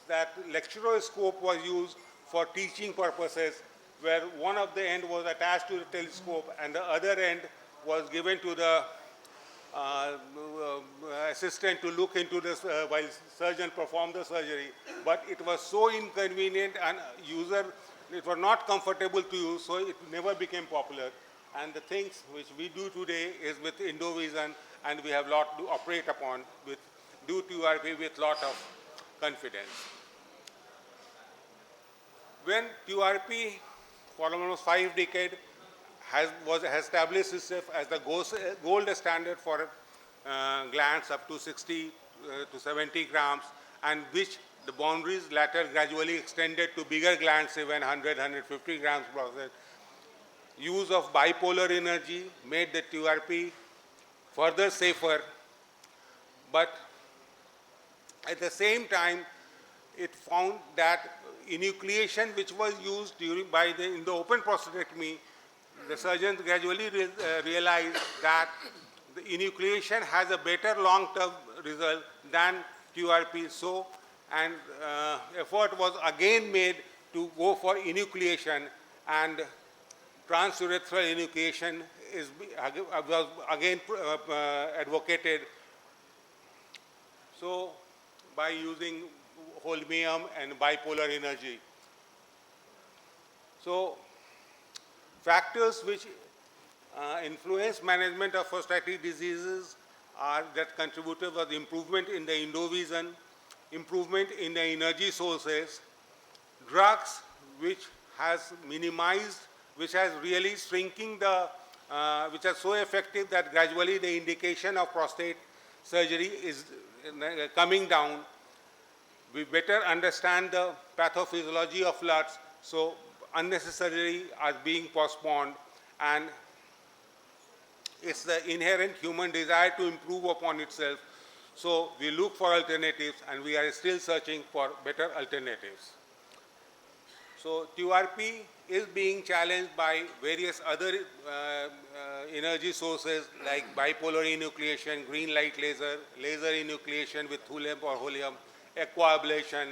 S10: that lecturoscope, was used for teaching purposes, where one of the end was attached to the telescope and the other end was given to the assistant to look into this while surgeon performed the surgery. But it was so inconvenient and it was not comfortable to use, so it never became popular. And the things which we do today is with Indovision, and we have lot to operate upon with do TURP with lot of confidence. When TURP for almost 5 decades has established itself as the gold standard for glands up to 60 to 70 grams, and which the boundaries later gradually extended to bigger glands, even 100, 150 grams process. Use of bipolar energy made the TURP further safer, but at the same time, it found that enucleation, which was used in the open prostatectomy, the surgeons gradually realized that the enucleation has a better long-term result than TURP. So, and effort was again made to go for enucleation, and transurethral enucleation was again advocated. So, by using holmium and bipolar energy. So, factors which influence management of prostatic diseases are that contributed was improvement in the endovision, improvement in the energy sources, drugs which has minimized, which has really shrinking the, which are so effective that gradually the indication of prostate surgery is coming down. We better understand the pathophysiology of LUTs, so unnecessarily are being postponed, and it's the inherent human desire to improve upon itself. So we look for alternatives, and we are still searching for better alternatives. So TURP is being challenged by various other energy sources like bipolar enucleation, green light laser, laser enucleation with thulium or helium, aquablation,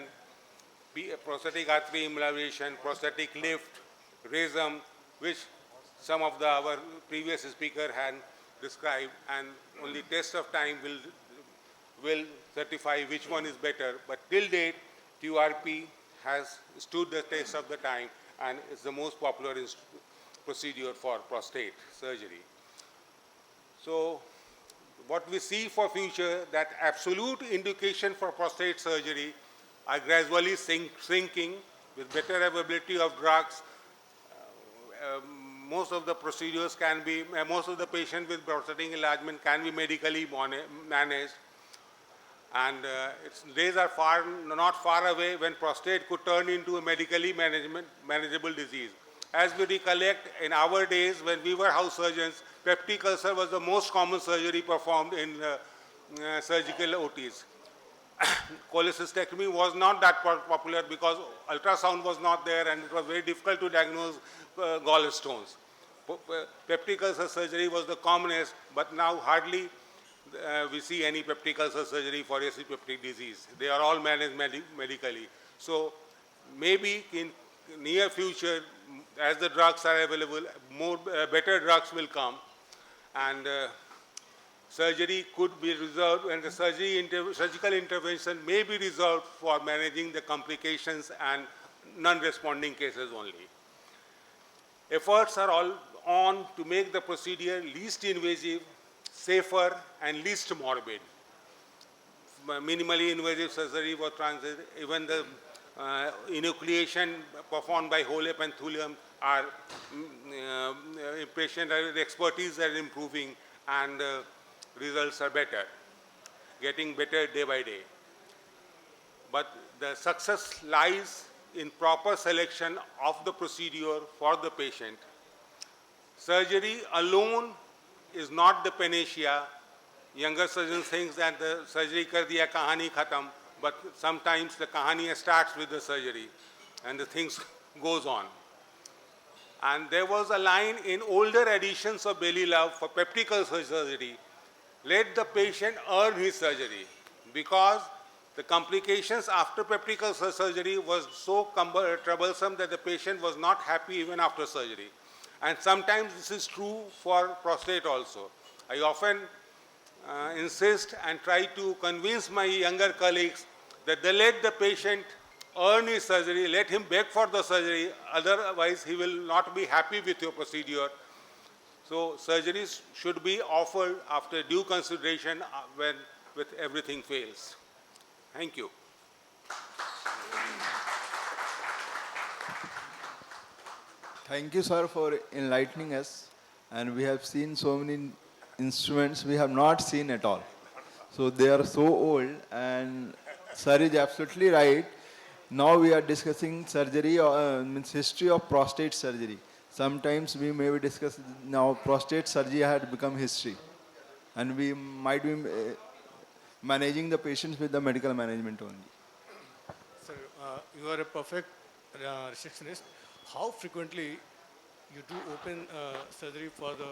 S10: prostatic artery embolization, prostatic lift, RISM, which some of our previous speaker had described, and only test of time will certify which one is better. But till date, TURP has stood the test of the time and is the most popular procedure for prostate surgery. So what we see for future, that absolute indication for prostate surgery are gradually shrinking with better availability of drugs. Most of the procedures can be, most of the patients with prostatic enlargement can be medically managed. And days are not far away when prostate could turn into a medically manageable disease. As we recollect, in our days when we were house surgeons, peptic ulcer was the most common surgery performed in surgical OTs. Cholecystectomy was not that popular because ultrasound was not there and it was very difficult to diagnose gallstones. Peptic ulcer surgery was the commonest, but now hardly we see any peptic ulcer surgery for acid-peptic disease. They are all managed medically. So maybe in near future, as the drugs are available, better drugs will come, and surgery could be reserved, and the surgical intervention may be reserved for managing the complications and non-responding cases only. Efforts are all on to make the procedure least invasive, safer, and least morbid. Minimally invasive surgery was transited. Even the enucleation performed by HOLEP and thulium are patient expertise are improving, and results are better, getting better day by day. But the success lies in proper selection of the procedure for the patient. surgery alone is not the panacea. Younger surgeons think that the surgery kar diya, kahani khatam, but sometimes the kahani starts with the surgery and the things goes on. And there was a line in older editions of Belly Love for peptical surgery, let the patient earn his surgery, because the complications after peptical surgery was so troublesome that the patient was not happy even after surgery. And sometimes this is true for prostate also. I often insist and try to convince my younger colleagues that they let the patient earn his surgery, let him beg for the surgery, otherwise he will not be happy with your procedure. So surgeries should be offered after due consideration when with everything fails. Thank you.
S11: Thank you, sir, for enlightening us. And we have seen so many instruments we have not seen at all. So they are so old, and sir is absolutely right. Now we are discussing surgery, means history of prostate surgery. Sometimes we may be discussing now prostate surgery had become history, and we might be managing the patients with the medical management only.
S12: Sir, you are a perfect receptionist. How frequently you do open surgery for the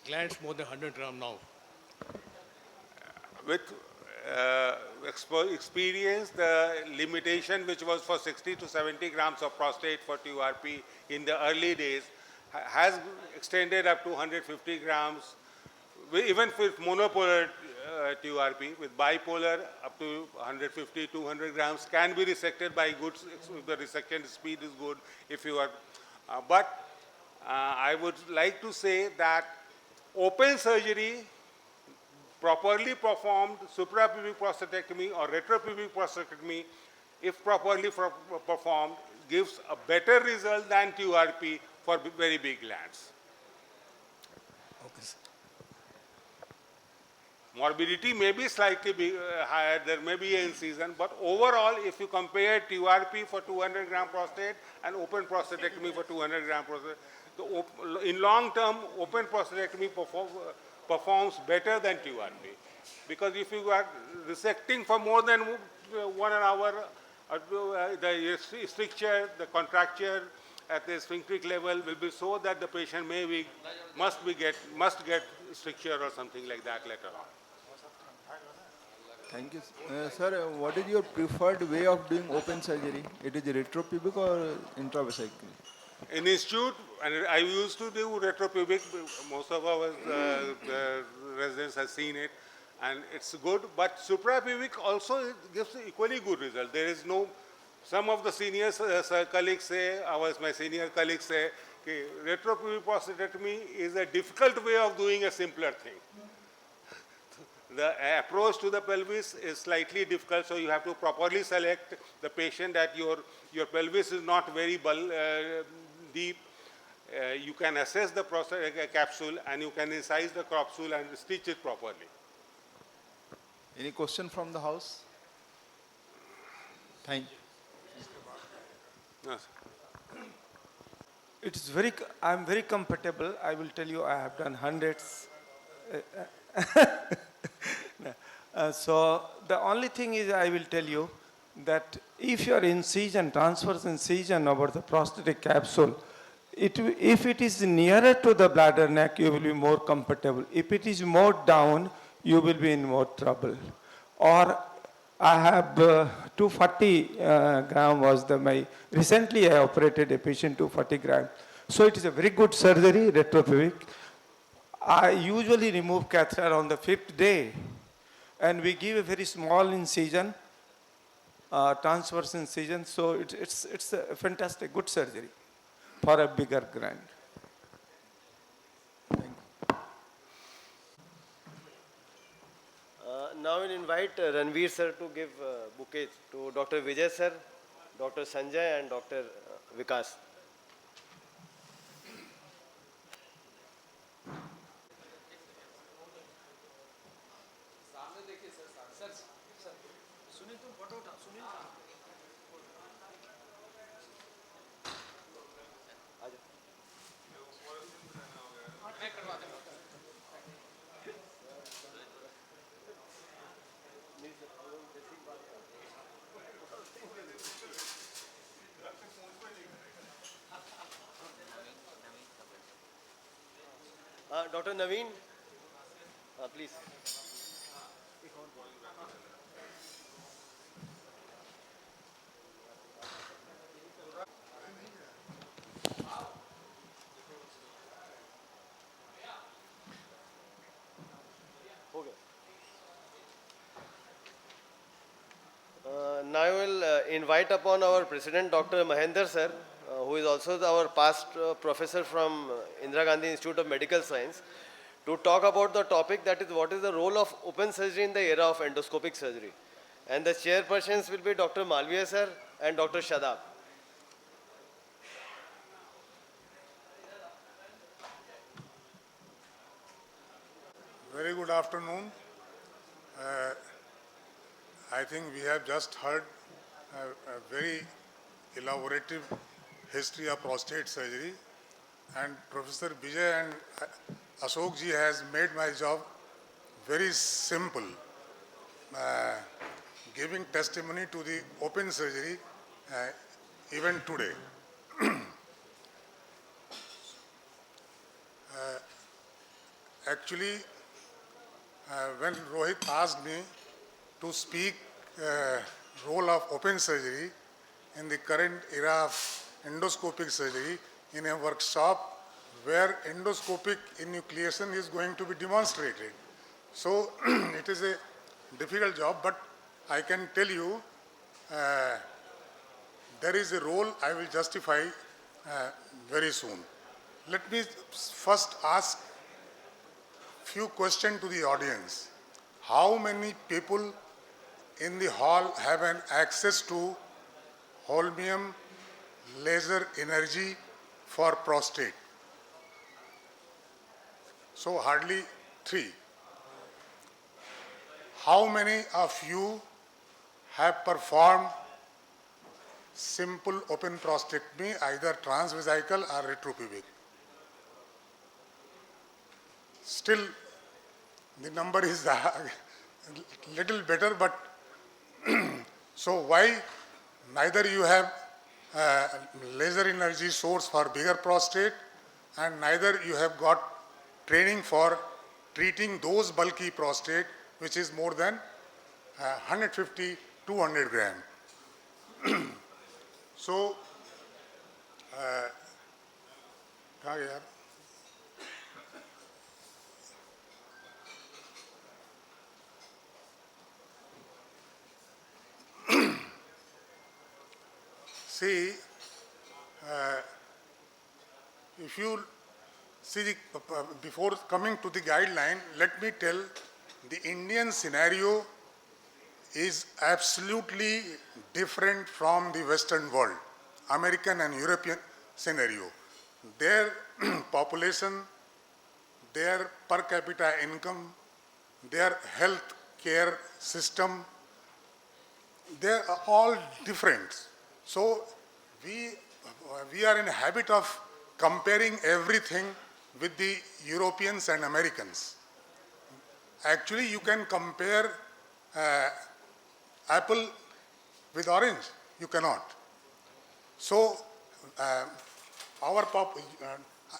S12: glands more than 100 gram now?
S10: With experience, the limitation which was for 60 to 70 grams of prostate for TURP in the early days has extended up to 150 grams. Even with monopolar TURP, with bipolar up to 150, 200 grams can be resected by good, if the resection speed is good, if you are, I would like to say that open surgery, properly performed suprapubic prostatectomy or retropubic prostatectomy, if properly performed, gives a better result than TURP for very big glands.
S12: Okay, sir.
S10: Morbidity may be slightly higher, there may be an incision, but overall, if you compare TURP for 200 gram prostate and open prostatectomy for 200 gram prostate, in long term, open prostatectomy performs better than TURP. Because if you are resecting for more than 1 hour, the stricture, the contracture at the sphincteric level will be so that the patient must get stricture or something like that later on.
S11: Thank you. Sir, what is your preferred way of doing open surgery? It is retropubic or intravesical?
S10: In institute, and I used to do retropubic, most of our residents have seen it, and it's good, but suprapubic also gives equally good result. There is no, some of the senior colleagues say, my senior colleagues say, okay, retropubic prostatectomy is a difficult way of doing a simpler thing. The approach to the pelvis is slightly difficult, so you have to properly select the patient that your pelvis is not very deep. You can assess the capsule and you can incise the capsule and stitch it properly.
S11: Any question from the house? Thank you.
S10: Yes.
S8: It's very, I'm very comfortable. I will tell you, I have done hundreds. So the only thing is, I will tell you that if your incision, transverse incision over the prostatic capsule, if it is nearer to the bladder neck, you will be more comfortable. If it is more down, you will be in more trouble. Or I have 240 gram was recently I operated a patient 240 gram. So it is a very good surgery, retropubic. I usually remove catheter on the 5th day, and we give a very small incision, transverse incision. So it's a fantastic, good surgery for a bigger gland.
S1: Now we'll invite Ranveer sir to give bouquet to Dr. Vijay sir, Dr. Sanjay and Dr. Vikas. Dr. Naveen, please. Okay. Now I will invite upon our President, Dr. Mahendra sir, who is also our past professor from Indira Gandhi Institute of Medical Science, to talk about the topic, that is what is the role of open surgery in the era of endoscopic surgery. And the chairpersons will be Dr. Malviya sir and Dr. Shadab.
S13: Very good afternoon. I think we have just heard a very elaborative history of prostate surgery, and Professor Vijay and Ashok ji has made my job very simple, giving testimony to the open surgery even today. Actually, when Rohit asked me to speak role of open surgery in the current era of endoscopic surgery in a workshop where endoscopic enucleation is going to be demonstrated. So it is a difficult job, but I can tell you there is a role I will justify very soon. Let me first ask few questions to the audience. How many people in the hall have an access to holmium laser energy for prostate? So hardly 3. How many of you have performed simple open prostatectomy, either transvesical or retropubic? Still, the number is little better, but so why neither you have laser energy source for bigger prostate, and neither you have got training for treating those bulky prostate which is more than 150 200 gram. So कहाँ गया यार? See, if you see the, before coming to the guideline, let me tell the Indian scenario is absolutely different from the Western world, American and European scenario. Their population, their per capita income, their health care system, they are all different. So we are in a habit of comparing everything with the Europeans and Americans. Actually, you can compare apple with orange. You cannot. So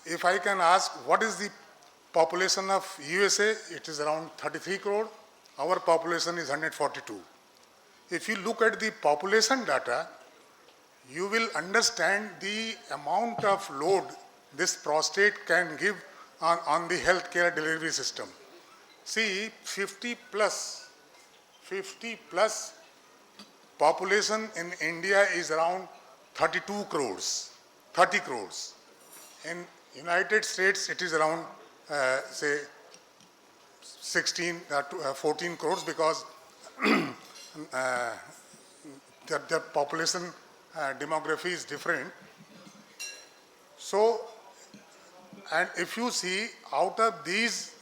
S13: if I can ask, what is the population of USA? It is around 33 crore. Our population is 142. If you look at the population data, you will understand the amount of load this prostate can give on the healthcare delivery system. See, 50 plus population in India is around 32 crores, 30 crores. In United States, it is around, say, 14 crores, because their population demography is different. So, and if you see, out of these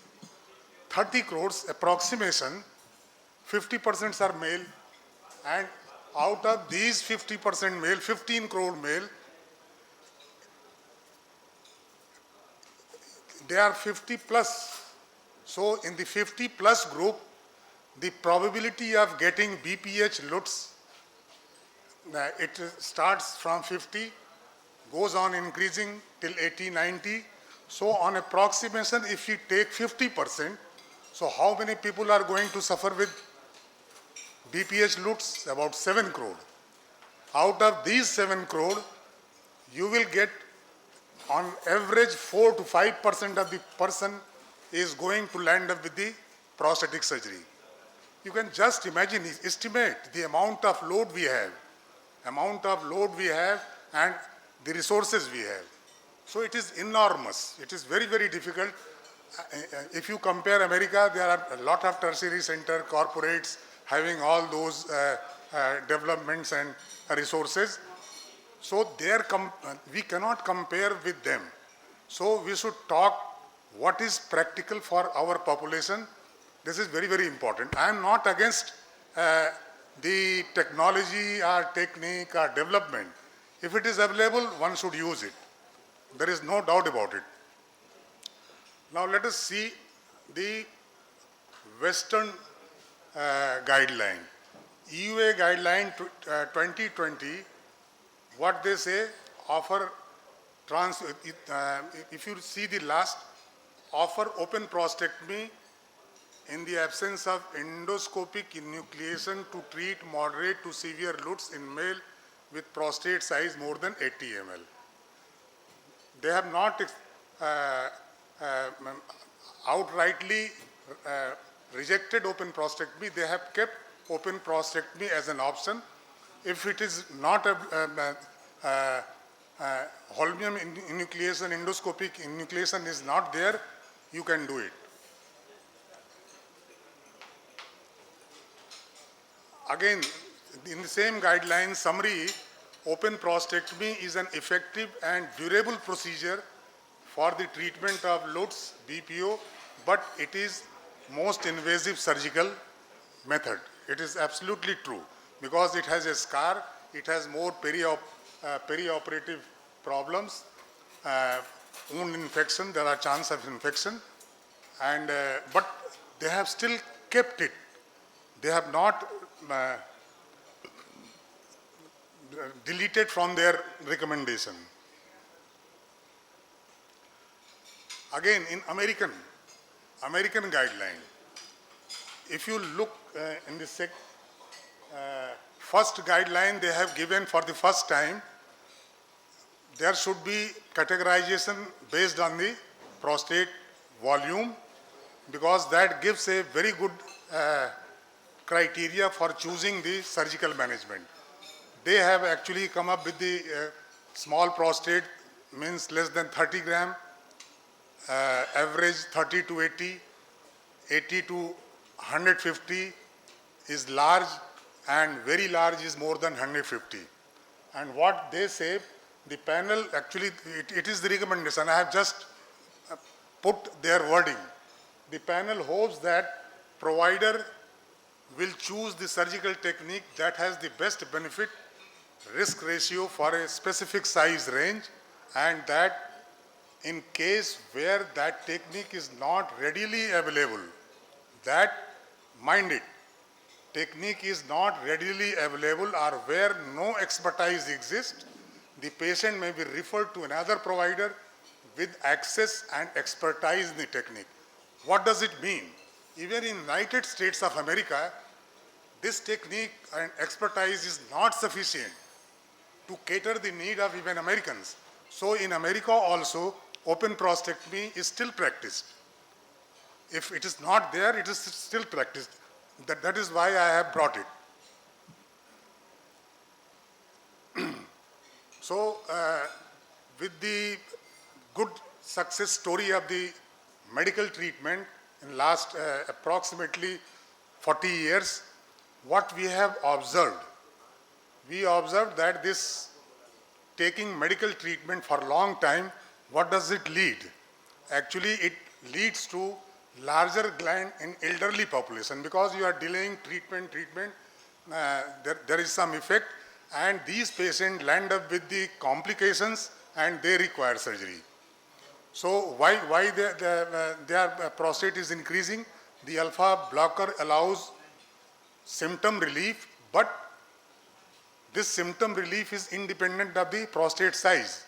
S13: 30 crores approximation, 50% are male, and out of these 50% male, 15 crore male, they are 50 plus. So in the 50 plus group, the probability of getting BPH LUTS, it starts from 50, goes on increasing till 80, 90, So on approximation, if we take 50%, so how many people are going to suffer with BPH LUTs? About 7 crore. Out of these 7 crore, you will get on average 4 to 5% of the person is going to land up with the prosthetic surgery. You can just imagine, estimate the amount of load we have and the resources we have. So it is enormous. It is very, very difficult. If you compare America, there are a lot of tertiary center corporates having all those developments and resources. So we cannot compare with them. So we should talk what is practical for our population. This is very, very important. I am not against the technology or technique or development. If it is available, one should use it. There is no doubt about it. Now let us see the Western guideline. EUA guideline 2020, what they say, if you see the last, offer open prostatectomy in the absence of endoscopic enucleation to treat moderate to severe LUTs in male with prostate size more than 80 ml. They have not outrightly rejected open prostatectomy. They have kept open prostatectomy as an option. If it is not a holmium enucleation, endoscopic enucleation is not there, you can do it. Again, in the same guideline summary, open prostatectomy is an effective and durable procedure for the treatment of LUTs, BPO, but it is most invasive surgical method. It is absolutely true because it has a scar, it has more perioperative problems, wound infection, there are chances of infection, and but they have still kept it. They have not deleted from their recommendation. Again, in American guideline, if you look in the first guideline they have given for the first time, there should be categorization based on the prostate volume, because that gives a very good criteria for choosing the surgical management. They have actually come up with the small prostate means less than 30 gram, average 30 to 80, 80 to 150 is large, and very large is more than 150. And what they say, the panel actually, it is the recommendation. I have just put their wording. The panel hopes that provider will choose the surgical technique that has the best benefit risk ratio for a specific size range, and that in case where that technique is not readily available, that, mind it, technique is not readily available or where no expertise exists, the patient may be referred to another provider with access and expertise in the technique. What does it mean? Even in United States of America, this technique and expertise is not sufficient to cater the need of even Americans. So in America also, open prostatectomy is still practiced. If it is not there, it is still practiced. That is why I have brought it. So with the good success story of the medical treatment in last approximately 40 years, what we have observed, we observed that this taking medical treatment for a long time, what does it lead? Actually, it leads to larger gland in elderly population, because you are delaying treatment, there is some effect, and these patients land up with the complications and they require surgery. So why their prostate is increasing? The alpha blocker allows symptom relief, but this symptom relief is independent of the prostate size.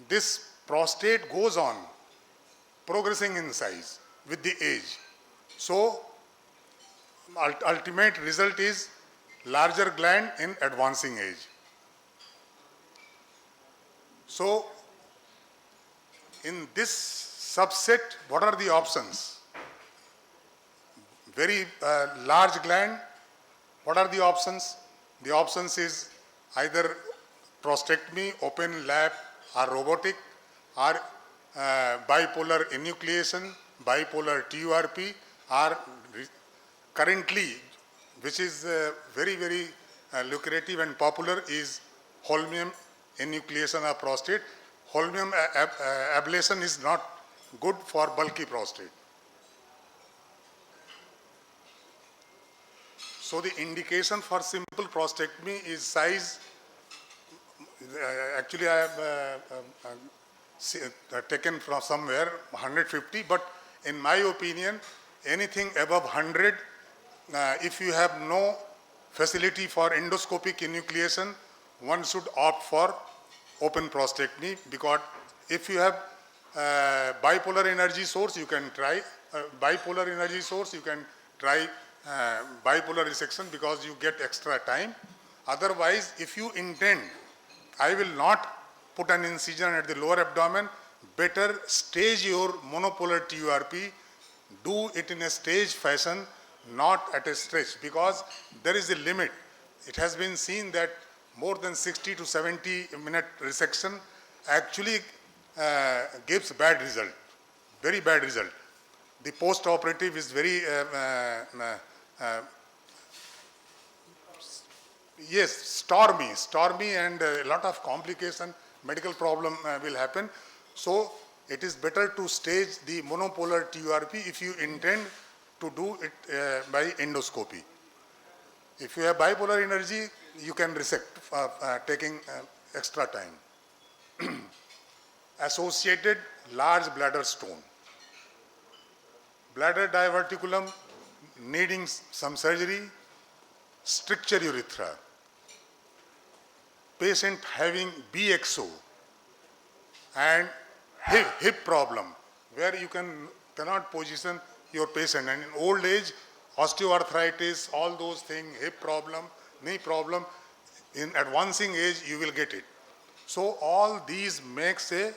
S13: This prostate goes on progressing in size with the age. So, ultimate result is larger gland in advancing age. So, in this subset, what are the options? Very large gland, what are the options? The options is either prostatectomy, open lap or robotic, or bipolar enucleation, bipolar TURP, or currently, which is very lucrative and popular, is holmium enucleation of prostate. Holmium ablation is not good for bulky prostate. So the indication for simple prostatectomy is size. Actually, I have taken from somewhere 150, but in my opinion, anything above 100, if you have no facility for endoscopic enucleation, one should opt for open prostatectomy, because if you have bipolar energy source, you can try bipolar energy source, you can try bipolar resection because you get extra time. Otherwise, if you intend, I will not put an incision at the lower abdomen, better stage your monopolar TURP, do it in a stage fashion, not at a stretch, because there is a limit. It has been seen that more than 60 to 70 minute resection actually gives bad result, very bad result. The post-operative is very, yes, stormy and a lot of complication, medical problem will happen. So it is better to stage the monopolar TURP if you intend to do it by endoscopy. If you have bipolar energy, you can resect taking extra time. Associated large bladder stone. Bladder diverticulum needing some surgery, stricture urethra. Patient having BXO and hip problem, where you cannot position your patient, and in old age, osteoarthritis, all those things, hip problem, knee problem, in advancing age you will get it. So all these makes a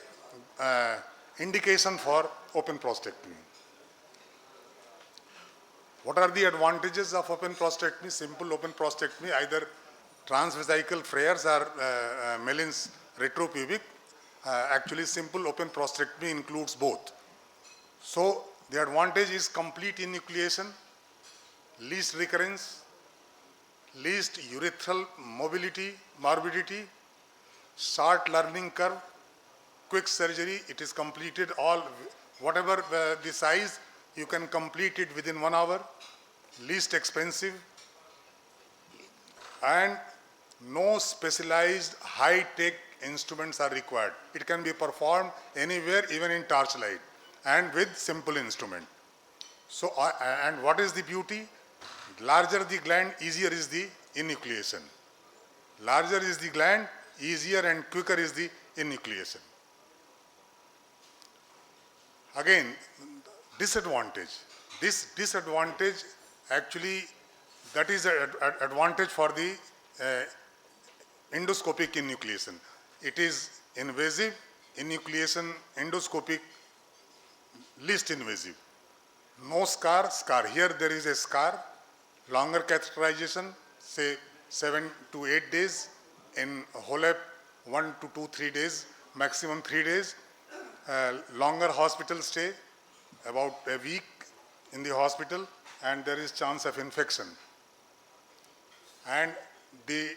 S13: indication for open prostatectomy. What are the advantages of open prostatectomy? Simple open prostatectomy, either transvesical Freyer's or Mellin's retropubic. Actually, simple open prostatectomy includes both. So the advantage is complete enucleation, least recurrence, least urethral morbidity, short learning curve, quick surgery. It is completed all, whatever the size, you can complete it within 1 hour, least expensive, and no specialized high-tech instruments are required. It can be performed anywhere, even in torchlight, and with simple instrument. So, and what is the beauty? Larger the gland, easier is the enucleation. Larger is the gland, easier and quicker is the enucleation. Again, disadvantage. This disadvantage, actually, that is an advantage for the endoscopic enucleation. It is invasive enucleation, endoscopic, least invasive. No scar. Here there is a scar. Longer catheterization, say 7 to 8 days. In HOLEP, 1 to 3 days, maximum 3 days. Longer hospital stay, about a week in the hospital, and there is chance of infection. And the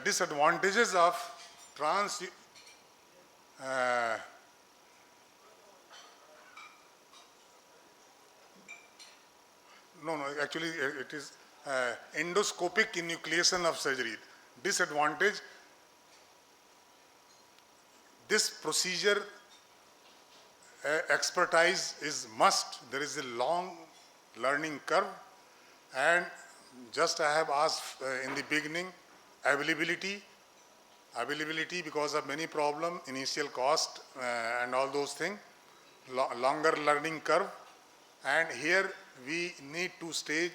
S13: disadvantages of actually it is endoscopic enucleation of surgery. Disadvantage, this procedure expertise is must. There is a long learning curve, and just I have asked in the beginning, availability. availability because of many problems, initial cost and all those things, longer learning curve, and here we need to stage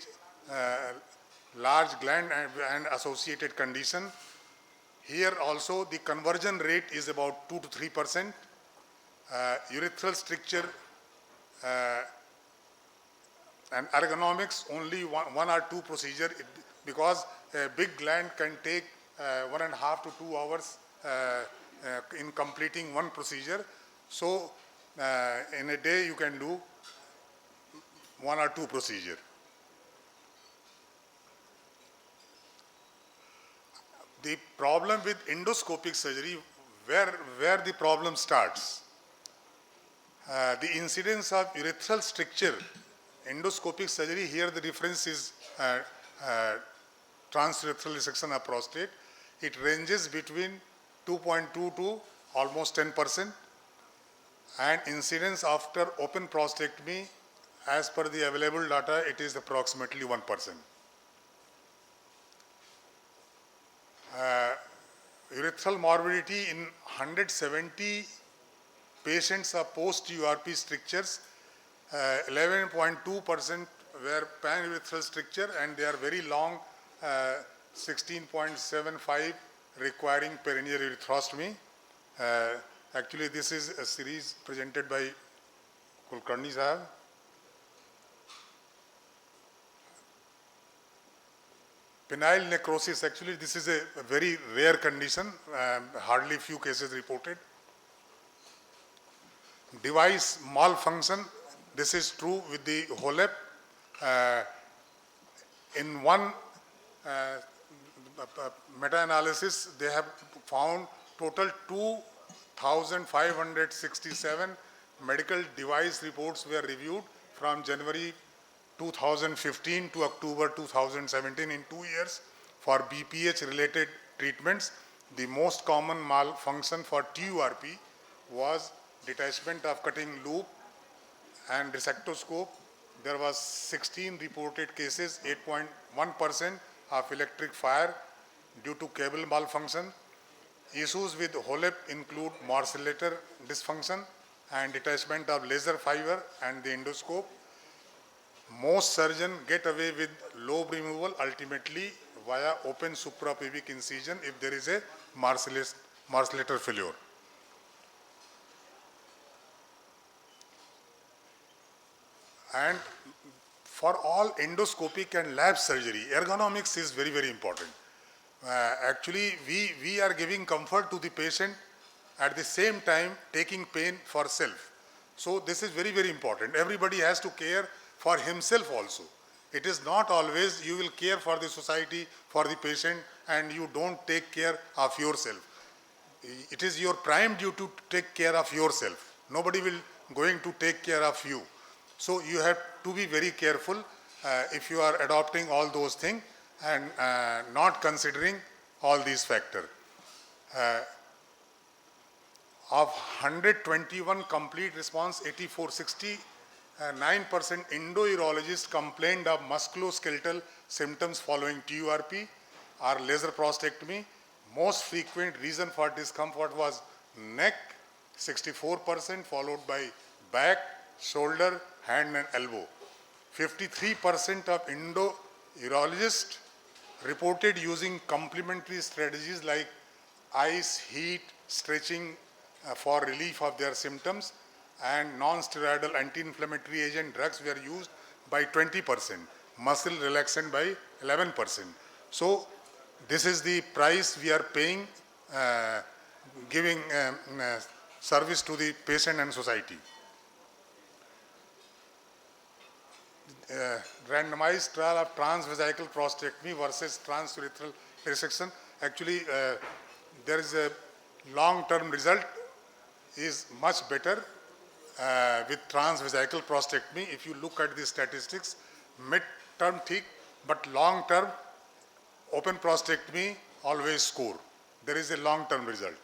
S13: large gland and associated condition. Here also the conversion rate is about 2 to 3%. Urethral stricture and ergonomics only one or two procedure because a big gland can take 1.5 to 2 hours in completing one procedure. So in a day you can do 1 or 2 procedure. The problem with endoscopic surgery, where the problem starts, the incidence of urethral stricture, endoscopic surgery, here the difference is transurethral resection of prostate. It ranges between 2.2 to almost 10%, and incidence after open prostatectomy, as per the available data, it is approximately 1%. Urethral morbidity in 170 patients of post-URP strictures, 11.2% were panurethral stricture, and they are very long, 16.75 requiring perineal urethrostomy. Actually, this is a series presented by Kulkarni Sahab. Penile necrosis, actually this is a very rare condition, hardly few cases reported. Device malfunction, this is true with the HOLEP. In one meta-analysis, they have found total 2,567 medical device reports were reviewed from January 2015 to October 2017 in 2 years for BPH related treatments. The most common malfunction for TURP was detachment of cutting loop and resectoscope. There was 16 reported cases, 8.1% of electric fire due to cable malfunction. Issues with HOLEP include morcellator dysfunction and detachment of laser fiber and the endoscope. Most surgeons get away with lobe removal ultimately via open suprapubic incision if there is a morcellator failure. And for all endoscopic and lab surgery, ergonomics is very, very important. Actually, we are giving comfort to the patient at the same time taking pain for self. So this is very, very important. Everybody has to care for himself also. It is not always you will care for the society, for the patient, and you don't take care of yourself. It is your prime duty to take care of yourself. Nobody will going to take care of you. So you have to be very careful if you are adopting all those things and not considering all these factors. Of 121 complete response, 8460, 9% endourologists complained of musculoskeletal symptoms following TURP or laser prostatectomy. Most frequent reason for discomfort was neck, 64%, followed by back, shoulder, hand and elbow. 53% of endourologists reported using complementary strategies like ice, heat, stretching for relief of their symptoms, and non-steroidal anti-inflammatory agent drugs were used by 20%, muscle relaxant by 11%. So this is the price we are paying, giving service to the patient and society. Randomized trial of transvesical prostatectomy versus transurethral resection. Actually, there is a long-term result is much better with transvesical prostatectomy. If you look at the statistics, mid-term thick, but long-term open prostatectomy always score. There is a long-term result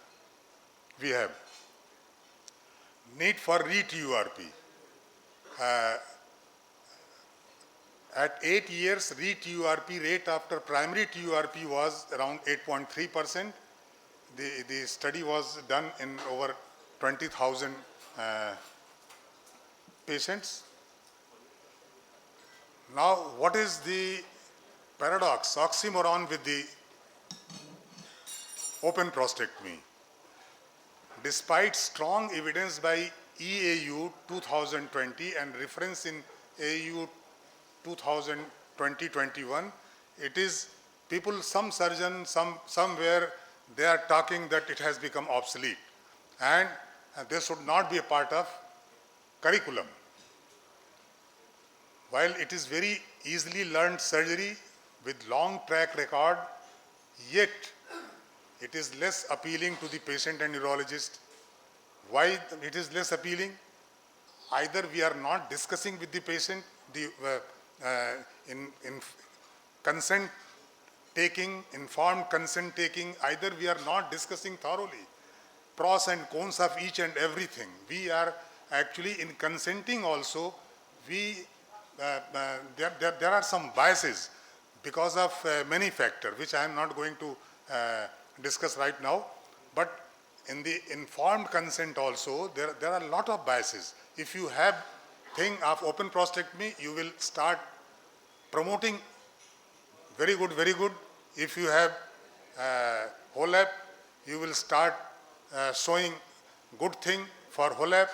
S13: we have. Need for re-TURP. At 8 years, re-TURP rate after primary TURP was around 8.3%. the study was done in over 20,000 patients. Now, what is the paradox, oxymoron with the open prostatectomy? Despite strong evidence by EAU 2020 and reference in AU 2020-21, it is people, some surgeon, somewhere they are talking that it has become obsolete and this should not be a part of curriculum. While it is very easily learned surgery with long track record, yet it is less appealing to the patient and neurologist. Why it is less appealing? Either we are not discussing with the patient in consent taking, informed consent taking, either we are not discussing thoroughly pros and cons of each and everything. We are actually in consenting also, there are some biases because of many factors, which I am not going to discuss right now. But in the informed consent also, there are a lot of biases. If you have thing of open prostatectomy, you will start promoting very good, very good. If you have HoLAP, you will start showing good thing for HoLAP.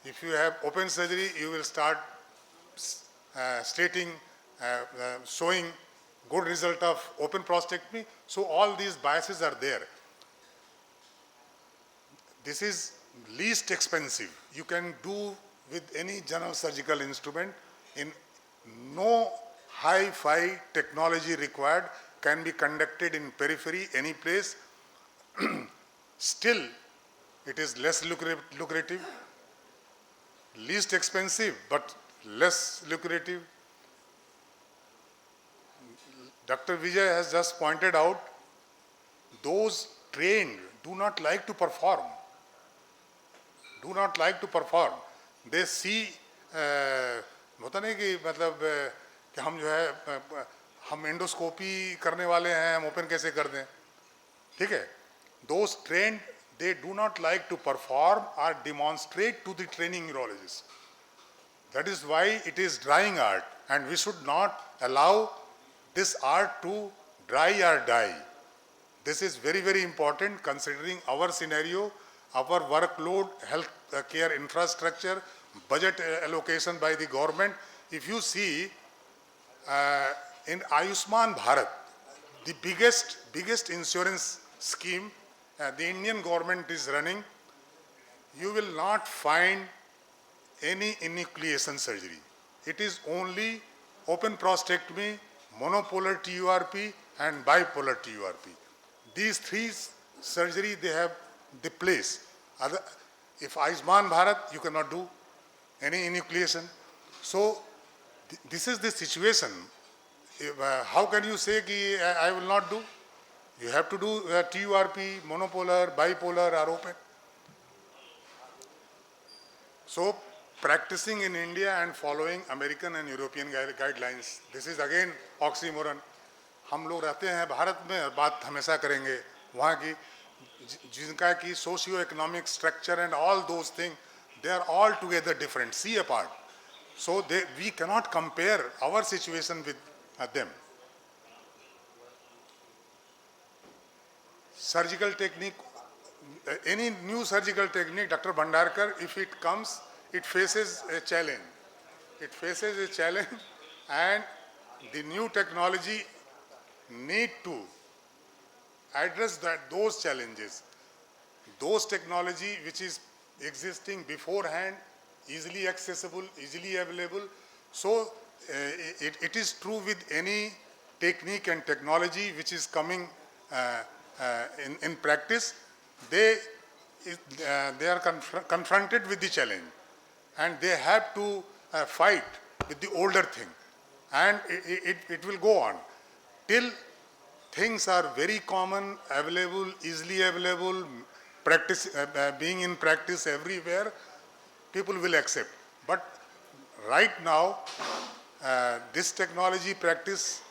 S13: If you have open surgery, you will start stating, showing good result of open prostatectomy. So all these biases are there. This is least expensive. You can do with any general surgical instrument. In no hi-fi technology required, can be conducted in periphery, any place. Still, it is less lucrative, least expensive, but less lucrative. Dr. Vijay has just pointed out, those trained do not like to perform. Do not like to perform. They see, होता नहीं कि मतलब कि हम जो है हम endoscopy करने वाले हैं, हम ओपन कैसे कर दें, ठीक है? Those trained, they do not like to perform or demonstrate to the training neurologist. That is why it is drying art, and we should not allow this art to dry or die. This is very, very important considering our scenario, our workload, health care infrastructure, budget allocation by the government. If you see in Ayushman Bharat, the biggest insurance scheme the Indian government is running, you will not find any enucleation surgery. It is only open prostatectomy, monopolar TURP and bipolar TURP. These three surgery they have the place. If Ayushman Bharat, you cannot do any enucleation. So this is the situation. How can you say ki I will not do? You have to do TURP, monopolar, bipolar or open. So practicing in India and following American and European guidelines, this is again oxymoron. हम लोग रहते हैं भारत में, बात हमेशा करेंगे वहाँ की जिनका की socio-economic structure and all those things, they are all together different, see apart. So we cannot compare our situation with them. Surgical technique, any new surgical technique, Dr. Bhandarkar, if it comes, it faces a challenge. It faces a challenge, and the new technology need to address those challenges. Those technology which is existing beforehand, easily accessible, easily available. So it is true with any technique and technology which is coming in practice. They are confronted with the challenge, and they have to fight with the older thing, and it will go on till things are very common, available, easily available, practice being in practice everywhere. People will accept. But right now, this technology practice,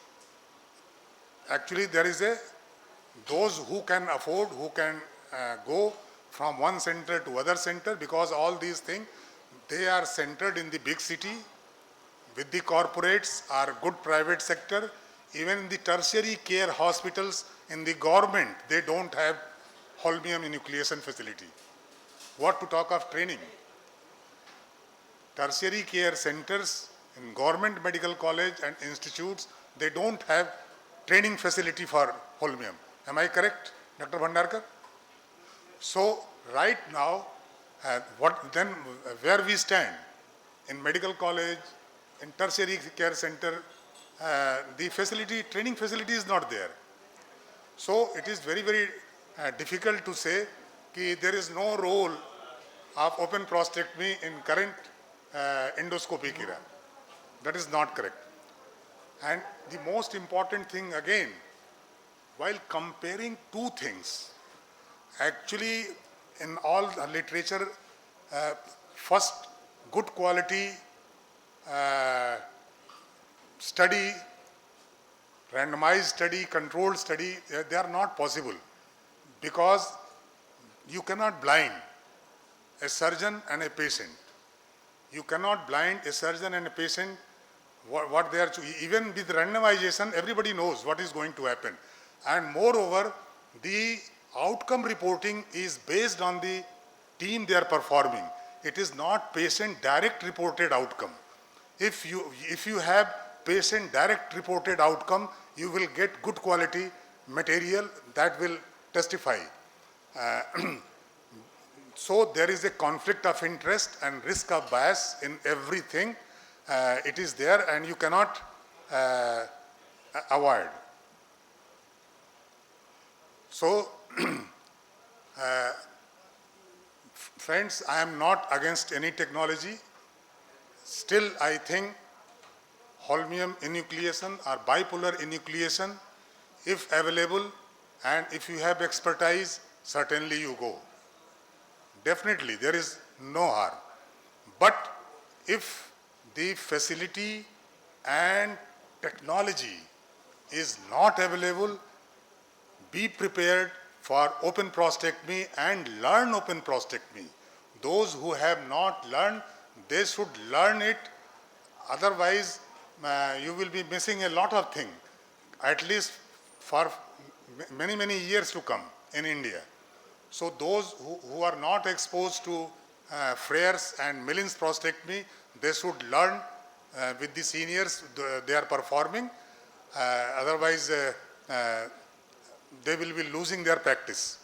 S13: actually there is a those who can afford, who can go from one center to other center, because all these things, they are centered in the big city with the corporates or good private sector. Even in the tertiary care hospitals in the government, they don't have holmium enucleation facility. What to talk of training? Tertiary care centers in government medical college and institutes, they don't have training facility for holmium. Am I correct, Dr. Bhandarkar? So right now, where we stand in medical college, in tertiary care center, the facility, training facility is not there. So it is very, very difficult to say that there is no role of open prostatectomy in current endoscopic era. That is not correct. And the most important thing again, while comparing two things, actually in all the literature, first good quality study, randomized study, controlled study, they are not possible, because you cannot blind a surgeon and a patient. You cannot blind a surgeon and a patient what they are, even with randomization, everybody knows what is going to happen. And moreover, the outcome reporting is based on the team they are performing. It is not patient direct reported outcome. If you have patient direct reported outcome, you will get good quality material that will testify. So there is a conflict of interest and risk of bias in everything. It is there and you cannot avoid. So, friends, I am not against any technology. Still, I think holmium enucleation or bipolar enucleation, if available and if you have expertise, certainly you go. Definitely, there is no harm. But if the facility and technology is not available, be prepared for open prostatectomy and learn open prostatectomy. Those who have not learned, they should learn it. Otherwise, you will be missing a lot of things, at least for many, many years to come in India. So those who are not exposed to Freyr's and Millin's prostatectomy, they should learn with the seniors they are performing. Otherwise, they will be losing their practice.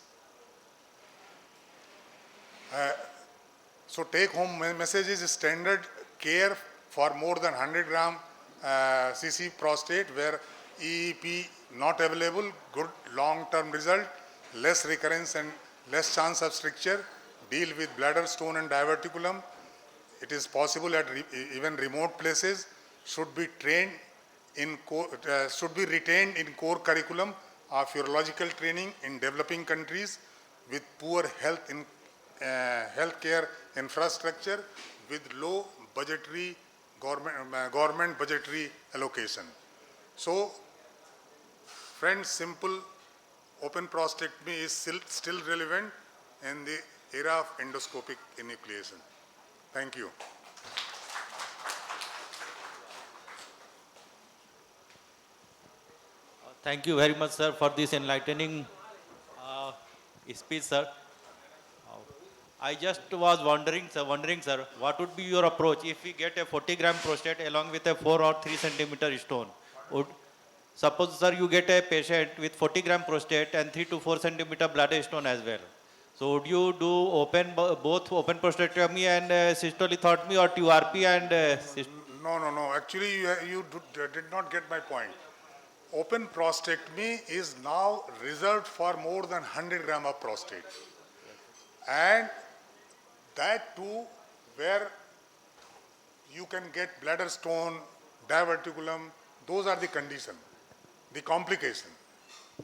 S13: So take home message is standard care for more than 100 gram cc prostate where EEP not available, good long-term result, less recurrence and less chance of stricture, deal with bladder stone and diverticulum. It is possible at even remote places, should be trained in should be retained in core curriculum of urological training in developing countries with poor health in healthcare infrastructure with low budgetary government budgetary allocation. So, friends, simple open prostatectomy is still relevant in the era of endoscopic enucleation. Thank you.
S14: Thank you very much, sir, for this enlightening speech, sir. I just was wondering, sir, what would be your approach if we get a 40-gram prostate along with a 4 or 3 centimeter stone? Suppose, sir, you get a patient with 40-gram prostate and 3 to 4 centimeter bladder stone as well. So would you do both open prostatectomy and cystolithotomy or TURP and
S13: No. Actually, you did not get my point. Open prostatectomy is now reserved for more than 100 gram of prostate. And that too, where you can get bladder stone, diverticulum, those are the condition, the complication.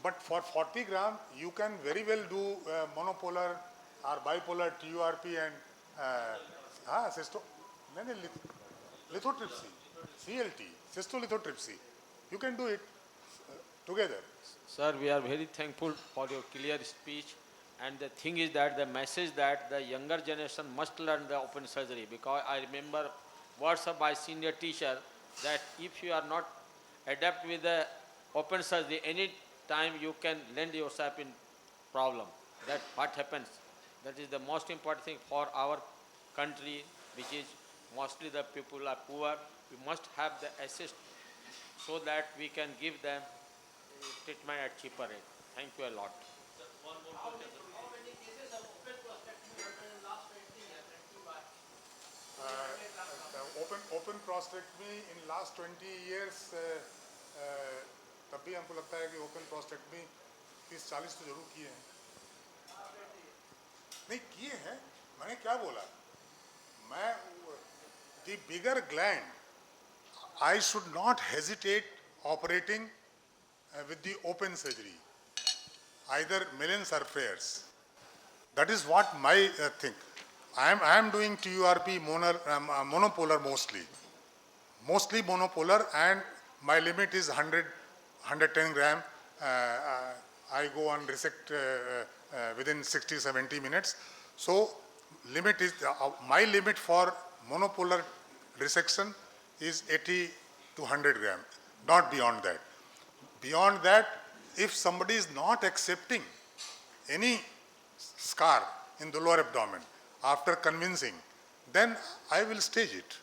S13: But for 40 gram, you can very well do monopolar or bipolar TURP and lithotripsy, CLT, cystolithotripsy. You can do it. together.
S15: Sir, we are very thankful for your clear speech. And the thing is that the message that the younger generation must learn the open surgery, because I remember words of my senior teacher that if you are not adept with the open surgery, any time you can land yourself in problem. That what happens. That is the most important thing for our country, which is mostly the people are poor. We must have the assist so that we can give them treatment at cheaper rate. Thank you a lot.
S13: Open prostatectomy in last 20 years, तब भी हमको लगता है कि open prostatectomy 30-40 तो जरूर किए हैं. नहीं किए हैं, मैंने क्या बोला? मैं the bigger gland, I should not hesitate operating with the open surgery, either Millen's or Freer's. That is what my thing. I am doing TURP monopolar mostly monopolar, and my limit is 110 gram. I go on resect within 60-70 minutes. So limit is my limit for monopolar resection is 80 to 100 gram, not beyond that. Beyond that, if somebody is not accepting any scar in the lower abdomen after convincing, then I will stage it.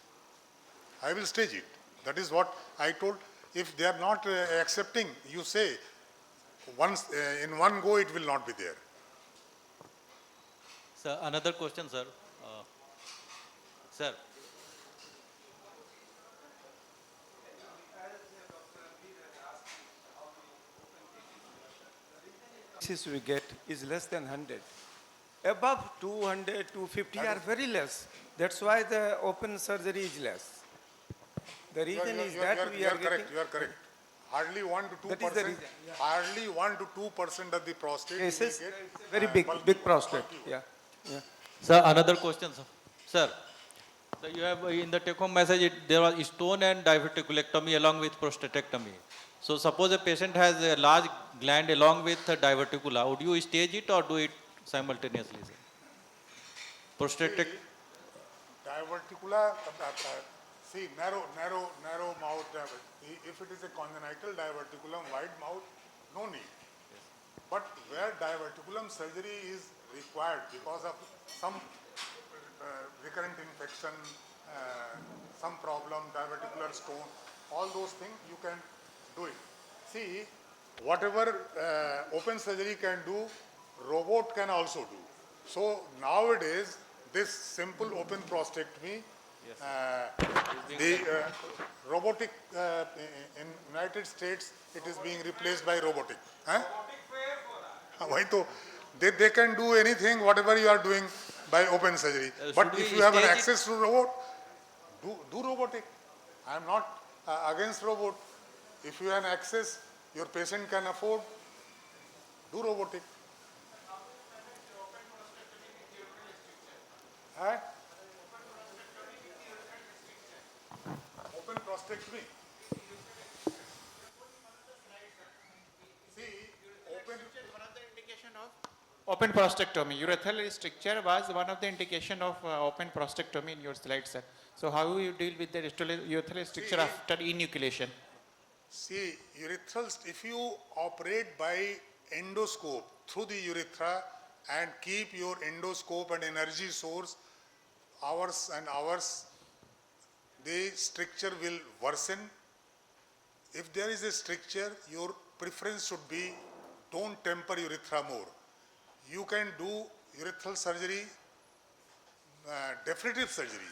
S13: I will stage it. That is what I told. If they are not accepting, you say once in one go it will not be there.
S14: Sir, another question, sir. Sir.
S8: Cases we get is less than 100. Above 200, 250 are very less. That's why the open surgery is less. The reason is that we are getting...
S13: You are correct. Hardly 1 to 2%. Hardly 1 to 2% of the prostate.
S8: Cases, very big prostate. Yeah.
S14: Sir, another question, sir. Sir, so you have in the take-home message, there was stone and diverticulectomy along with prostatectomy. So suppose a patient has a large gland along with diverticula, would you stage it or do it simultaneously, sir? Prostatectomy.
S13: Diverticula, see, narrow mouth. If it is a congenital diverticulum, wide mouth, no need. But where diverticulum surgery is required because of some recurrent infection, some problem, diverticular stone, all those things you can do it. See, whatever open surgery can do, robot can also do. So nowadays, this simple open prostatectomy, the robotic in United States, it is being replaced by robotic. Huh? They can do anything, whatever you are doing by open surgery. But if you have an access to robot, do robotic. I am not against robot. If you have an access, your patient can afford, do robotic. Huh? Open prostatectomy. See,
S2: Open prostatectomy. Urethral stricture was one of the indication of open prostatectomy in your slide, sir. So how do you deal with the urethral stricture after enucleation?
S13: See, if you operate by endoscope through the urethra and keep your endoscope and energy source hours and hours, the stricture will worsen. If there is a stricture, your preference should be don't temper urethra more. You can do urethral surgery, definitive surgery,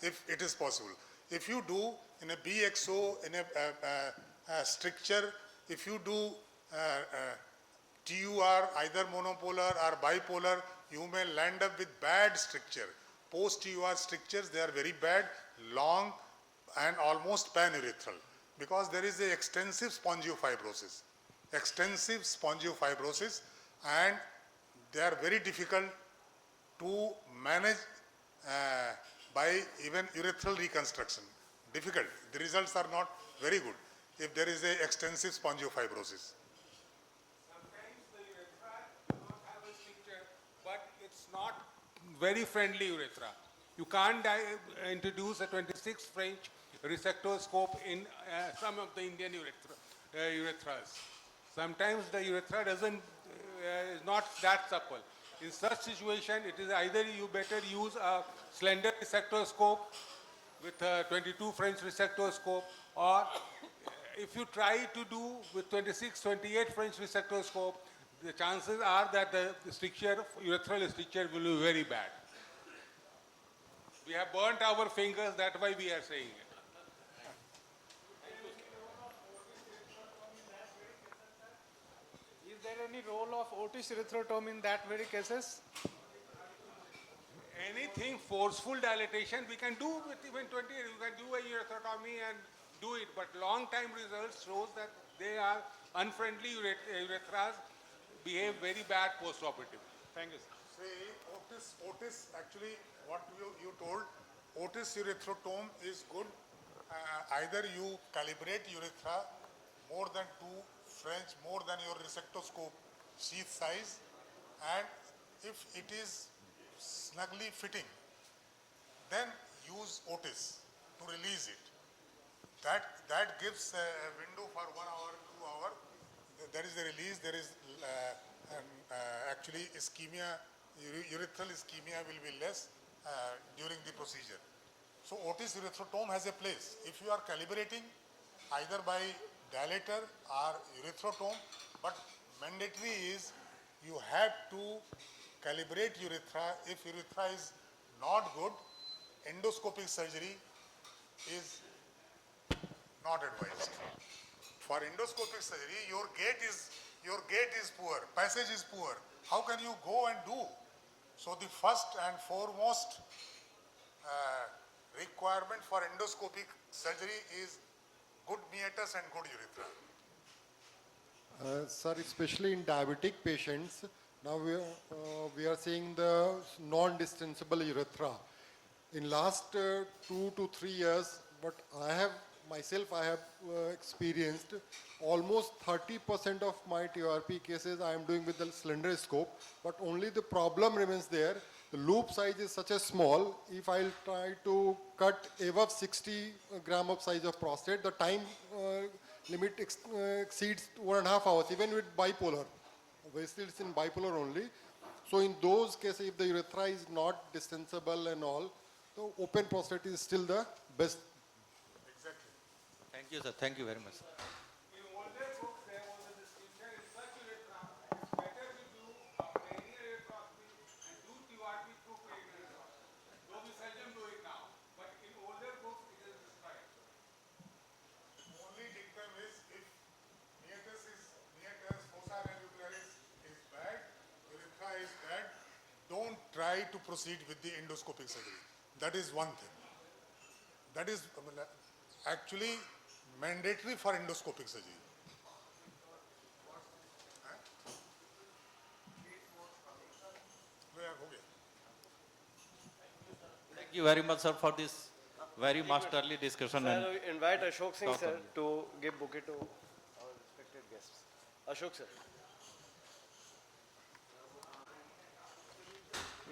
S13: if it is possible. If you do in a BXO, in a stricture, if you do TUR, either monopolar or bipolar, you may land up with bad stricture. Post-TUR strictures, they are very bad, long and almost panurethral, because there is an extensive spongiofibrosis. And they are very difficult to manage by even urethral reconstruction. Difficult. The results are not very good. if there is a extensive spongiofibrosis.
S10: Sometimes the urethra do not have a stricture, but it's not very friendly urethra. You can't introduce a 26 French resectoscope in some of the Indian urethras. Sometimes the urethra doesn't is not that supple. In such situation, it is either you better use a slender resectoscope with a 22 French resectoscope, or if you try to do with 26, 28 French resectoscope, the chances are that the stricture, urethral stricture will be very bad. We have burnt our fingers, that's why we are saying it.
S12: Is there any role of Otis erythrotomy in that very cases?
S10: Anything forceful dilatation we can do with even 20, you can do a ureterotomy and do it, but long time results shows that they are unfriendly urethras behave very bad post-operatively. Thank you, sir.
S13: See, Otis actually, what you told, Otis erythrotome is good. Either you calibrate urethra more than 2 French, more than your resectoscope sheath size, and if it is snugly fitting, then use Otis to release it. That gives a window for 1 hour, 2 hour. There is a release, there is actually ischemia, urethral ischemia will be less during the procedure. So Otis erythrotome has a place. If you are calibrating either by dilator or erythrotome, but mandatory is you have to calibrate urethra. If urethra is not good, endoscopic surgery is not advised. For endoscopic surgery, your gait is poor, passage is poor. How can you go and do? So the first and foremost requirement for endoscopic surgery is good meatus and good urethra.
S4: Sir, especially in diabetic patients, now we are seeing the non-distensible urethra. In last 2 to 3 years, what I have experienced, almost 30% of my TRP cases I am doing with the slender scope, but only the problem remains there. The loop size is such a small, if I'll try to cut above 60 gram of size of prostate, the time limit exceeds 1.5 hours, even with bipolar. Obviously, it's in bipolar only. So in those cases, if the urethra is not distensible and all, the open prostate is still the best.
S13: Exactly.
S14: Thank you, sir. Thank you very much.
S10: In older books, there was a description in such urethra, it's better to do a cranial urethrostomy and do TURP through cranial urethrostomy. Though we seldom do it now, but in older books it is described.
S13: Only dictum is if meatus, fossa radicularis is bad, urethra is bad, don't try to proceed with the endoscopic surgery. That is one thing. That is actually mandatory for endoscopic surgery.
S14: Thank you very much, sir, for this very masterly discussion.
S1: Sir, we invite Ashok Singh
S14: talk
S1: sir
S14: on it.
S1: to give bouquet to our respected guests. Ashok sir.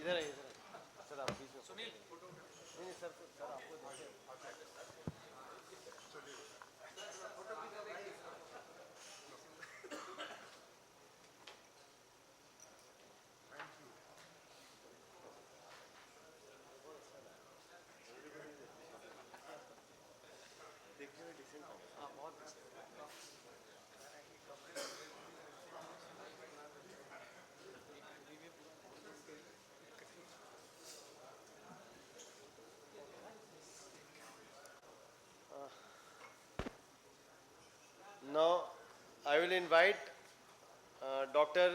S1: इधर आइए sir आप बीच में सुनील नहीं sir sir आपको देखने में decent हाँ बहुत Now, I will invite Dr.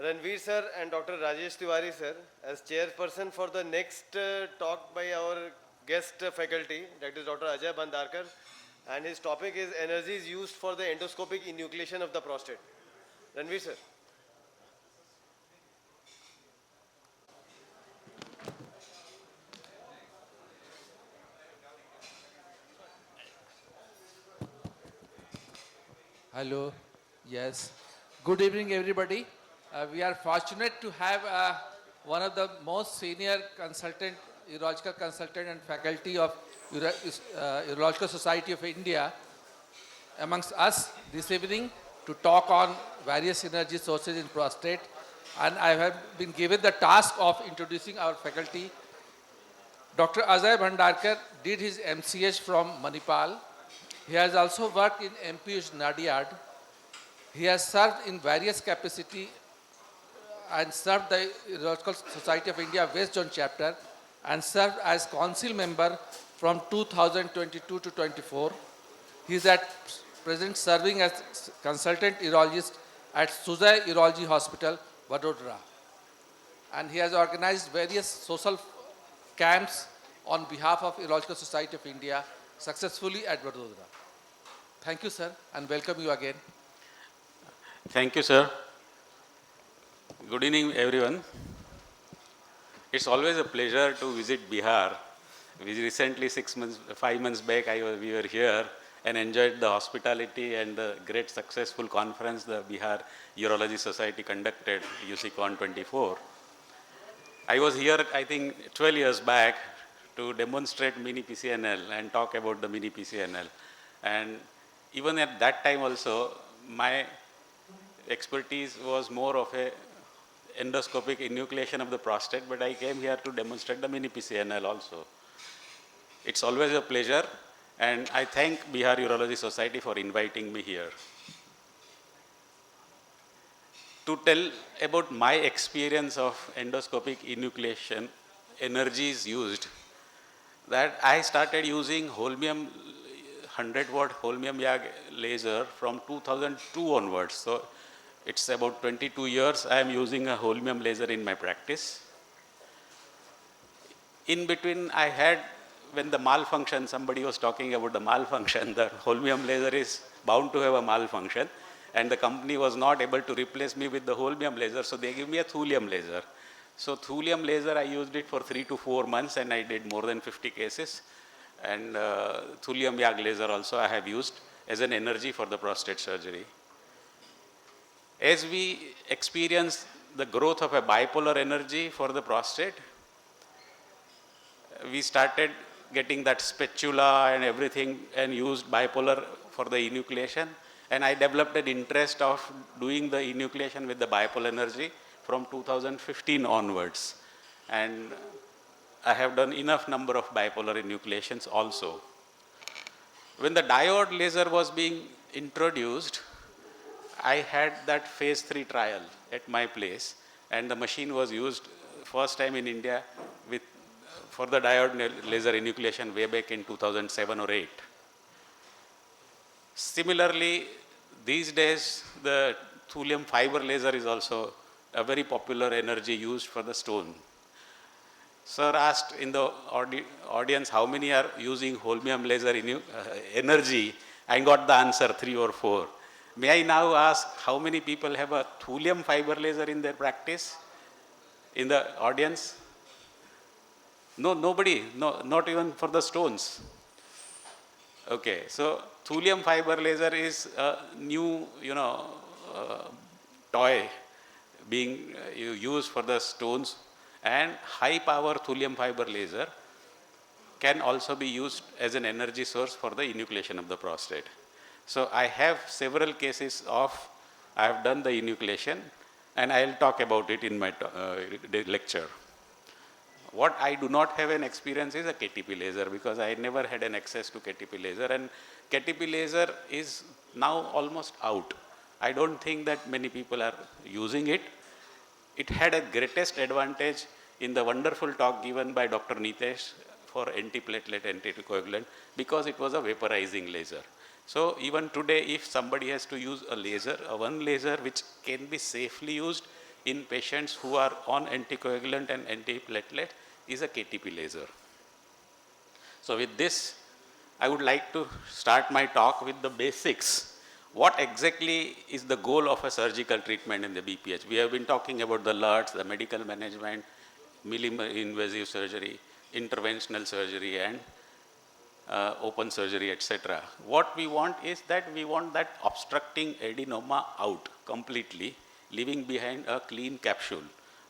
S1: Ranveer sir and Dr. Rajesh Tiwari sir as chairperson for the next talk by our guest faculty, that is Dr. Ajay Bandarkar, and his topic is energies used for the endoscopic enucleation of the prostate. Ranveer sir.
S16: Hello. Yes. Good evening, everybody. We are fortunate to have one of the most senior consultant, urological consultant and faculty of Urological Society of India amongst us this evening to talk on various energy sources in prostate. And I have been given the task of introducing our faculty. Dr. Ajay Bhandarkar did his MCH from Manipal. He has also worked in MPH Nadiad. He has served in various capacity and served the Urological Society of India West Zone chapter and served as council member from 2022 to 24. He is at present serving as consultant urologist at Suzai Urology Hospital, Vadodara. And he has organized various social camps on behalf of Urological Society of India successfully at Vadodara. Thank you, sir, and welcome you again.
S7: Thank you, sir. Good evening, everyone. It's always a pleasure to visit Bihar. We recently, 5 months back, we were here and enjoyed the hospitality and the great successful conference the Bihar Urology Society conducted, UCCon 24. I was here, I think, 12 years back to demonstrate mini PCNL and talk about the mini PCNL. And even at that time also, my expertise was more of a endoscopic enucleation of the prostate, but I came here to demonstrate the mini PCNL also. It's always a pleasure, and I thank Bihar Urology Society for inviting me here. To tell about my experience of endoscopic enucleation, energies used, that I started using holmium 100-watt holmium YAG laser from 2002 onwards. So it's about 22 years I am using a holmium laser in my practice. In between, I had, when the malfunction, somebody was talking about the malfunction, the holmium laser is bound to have a malfunction, and the company was not able to replace me with the holmium laser, so they give me a thulium laser. So thulium laser, I used it for 3 to 4 months, and I did more than 50 cases. And thulium YAG laser also I have used as an energy for the prostate surgery. As we experience the growth of a bipolar energy for the prostate, we started getting that spatula and everything and used bipolar for the enucleation. And I developed an interest of doing the enucleation with the bipolar energy from 2015 onwards. And I have done enough number of bipolar enucleations also. When the diode laser was being introduced, I had that phase 3 trial at my place, and the machine was used first time in India for the diode laser enucleation way back in 2007 or 8. Similarly, these days the thulium fiber laser is also a very popular energy used for the stone. Sir asked in the audience how many are using holmium laser energy. I got the answer 3 or 4. May I now ask how many people have a thulium fiber laser in their practice? In the audience? No, nobody, no, not even for the stones. Okay, so thulium fiber laser is a new, toy being used for the stones, and high power thulium fiber laser can also be used as an energy source for the enucleation of the prostate. So I have several cases of, I have done the enucleation, and I will talk about it in my lecture. What I do not have an experience is a KTP laser, because I never had an access to KTP laser, and KTP laser is now almost out. I don't think that many people are using it. It had a greatest advantage in the wonderful talk given by Dr. Nitesh for antiplatelet, anticoagulant, because it was a vaporizing laser. So even today, if somebody has to use a laser, one laser which can be safely used in patients who are on anticoagulant and antiplatelet is a KTP laser. So with this, I would like to start my talk with the basics. What exactly is the goal of a surgical treatment in the BPH? We have been talking about the LUTs, the medical management, minimally invasive surgery, interventional surgery, and open surgery, etc. What we want is that we want that obstructing adenoma out completely, leaving behind a clean capsule.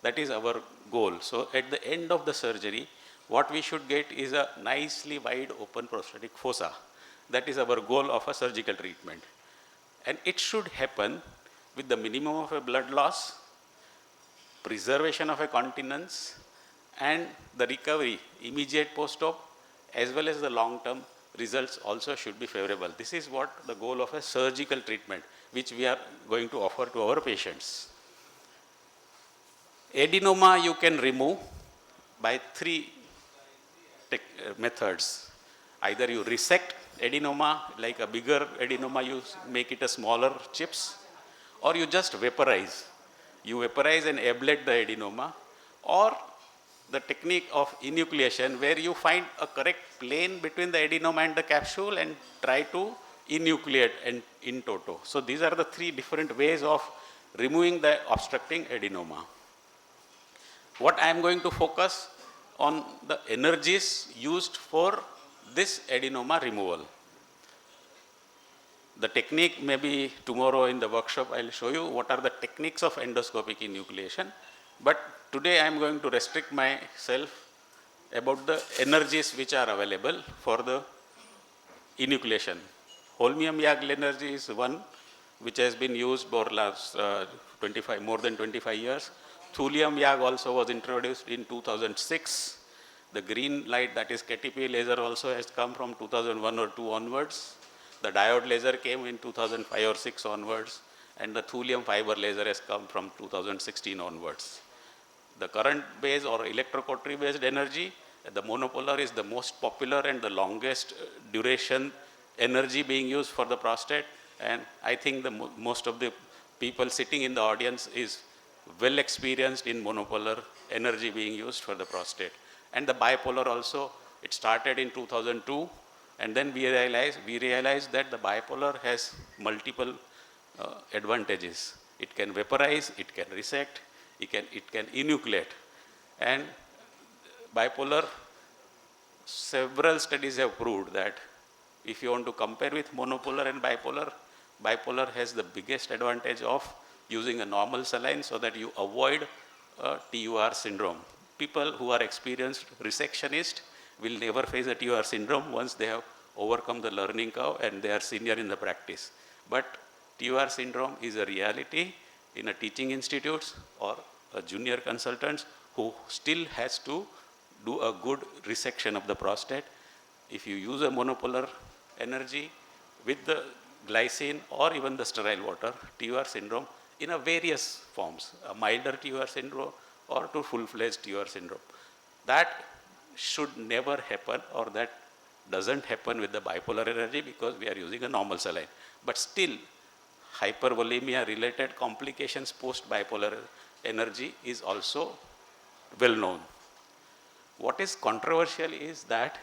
S7: That is our goal. So at the end of the surgery, what we should get is a nicely wide open prostatic fossa. That is our goal of a surgical treatment. And it should happen with the minimum of a blood loss, preservation of a continence, and the recovery, immediate post-op, as well as the long-term results also should be favorable. This is what the goal of a surgical treatment, which we are going to offer to our patients. Adenoma you can remove by three methods. Either you resect adenoma, like a bigger adenoma, you make it a smaller chips, or you just vaporize. You vaporize and ablate the adenoma, or the technique of enucleation, where you find a correct plane between the adenoma and the capsule and try to enucleate and in toto. So these are the three different ways of removing the obstructing adenoma. What I am going to focus on the energies used for this adenoma removal. The technique, maybe tomorrow in the workshop I will show you what are the techniques of endoscopic enucleation. But today I am going to restrict myself about the energies which are available for the enucleation. Holmium-Yagle energy is one which has been used for last more than 25 years. Thulium-Yag also was introduced in 2006. The green light, that is KTP laser, also has come from 2001 or 2 onwards. The diode laser came in 2005 or 6 onwards, and the thulium fiber laser has come from 2016 onwards. The current based or electrocautery based energy, the monopolar is the most popular and the longest duration energy being used for the prostate, and I think most of the people sitting in the audience is well experienced in monopolar energy being used for the prostate. And the bipolar also, it started in 2002, and then we realized that the bipolar has multiple advantages. It can vaporize, it can resect, it can enucleate. And bipolar, several studies have proved that if you want to compare with monopolar and bipolar, bipolar has the biggest advantage of using a normal saline so that you avoid TUR syndrome. People who are experienced resectionists will never face a TUR syndrome once they have overcome the learning curve and they are senior in the practice. But TUR syndrome is a reality in a teaching institutes or a junior consultants who still has to do a good resection of the prostate. If you use a monopolar energy with the glycine or even the sterile water, TUR syndrome in a various forms, a milder TUR syndrome or to full-fledged TUR syndrome. That should never happen, or that doesn't happen with the bipolar energy because we are using a normal saline. But still, hypervolemia related complications post bipolar energy is also well known. What is controversial is that,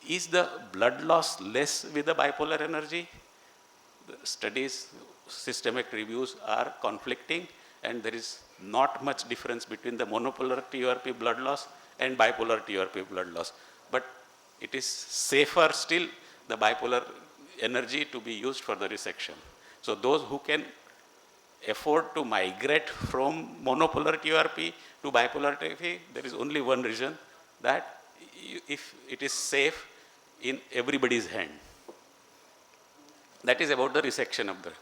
S7: is the blood loss less with the bipolar energy? The studies, systematic reviews are conflicting, and there is not much difference between the monopolar TURP blood loss and bipolar TURP blood loss. But it is safer still, the bipolar energy, to be used for the resection. So those who can afford to migrate from monopolar TURP to bipolar TURP, there is only one reason, that if it is safe in everybody's hand. That is about the resection of the.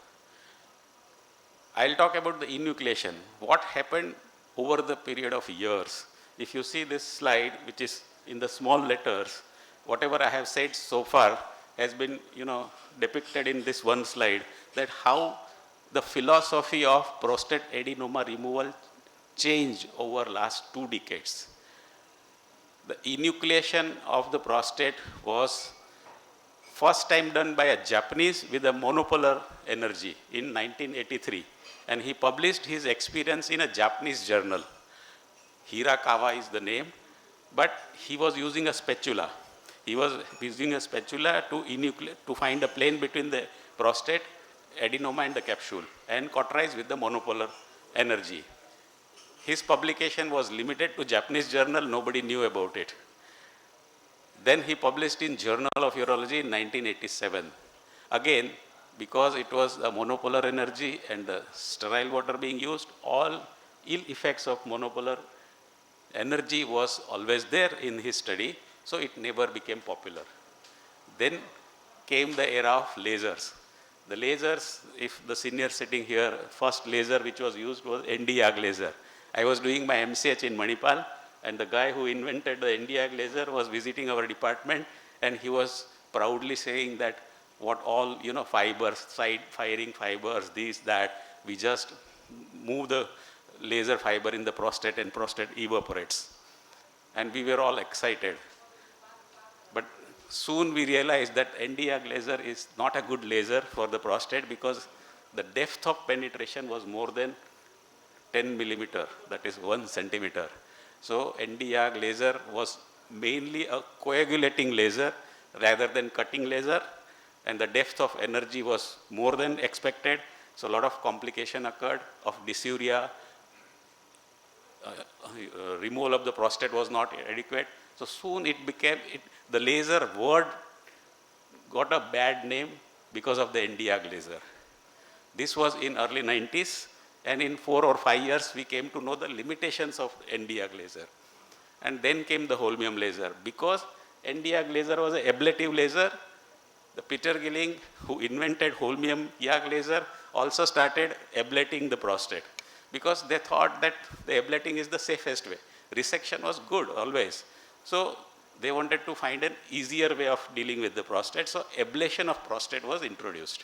S7: I'll talk about the enucleation. What happened over the period of years? If you see this slide, which is in the small letters, whatever I have said so far has been, depicted in this one slide, that how the philosophy of prostate adenoma removal changed over last 2 decades. The enucleation of the prostate was first time done by a Japanese with a monopolar energy in 1983. And he published his experience in a Japanese journal. Hirakawa is the name, but he was using a spatula. He was using a spatula to find a plane between the prostate, adenoma and the capsule, and cauterize with the monopolar energy. His publication was limited to Japanese journal, nobody knew about it. Then he published in Journal of Urology in 1987. Again, because it was a monopolar energy and the sterile water being used, all ill effects of monopolar energy was always there in his study, so it never became popular. Then came the era of lasers. The lasers, if the senior sitting here, first laser which was used was Nd:YAG laser. I was doing my MCH in Manipal, and the guy who invented the Nd:YAG laser was visiting our department, and he was proudly saying that what all, fibers, side firing fibers, this, that, we just move the laser fiber in the prostate and prostate evaporates. And we were all excited. But soon we realized that Nd:YAG laser is not a good laser for the prostate because the depth of penetration was more than 10 millimeter, that is 1 centimeter. So Nd:YAG laser was mainly a coagulating laser rather than cutting laser, and the depth of energy was more than expected. So a lot of complication occurred of dysuria, removal of the prostate was not adequate. So soon it became, the laser word got a bad name because of the Nd:YAG laser. This was in early 90s, and in 4 or 5 years we came to know the limitations of Nd:YAG laser. And then came the holmium laser. Because Nd:YAG laser was an ablative laser, the Peter Gilling, who invented holmium YAG laser, also started ablating the prostate because they thought that the ablating is the safest way. Resection was good always. So they wanted to find an easier way of dealing with the prostate. So ablation of prostate was introduced.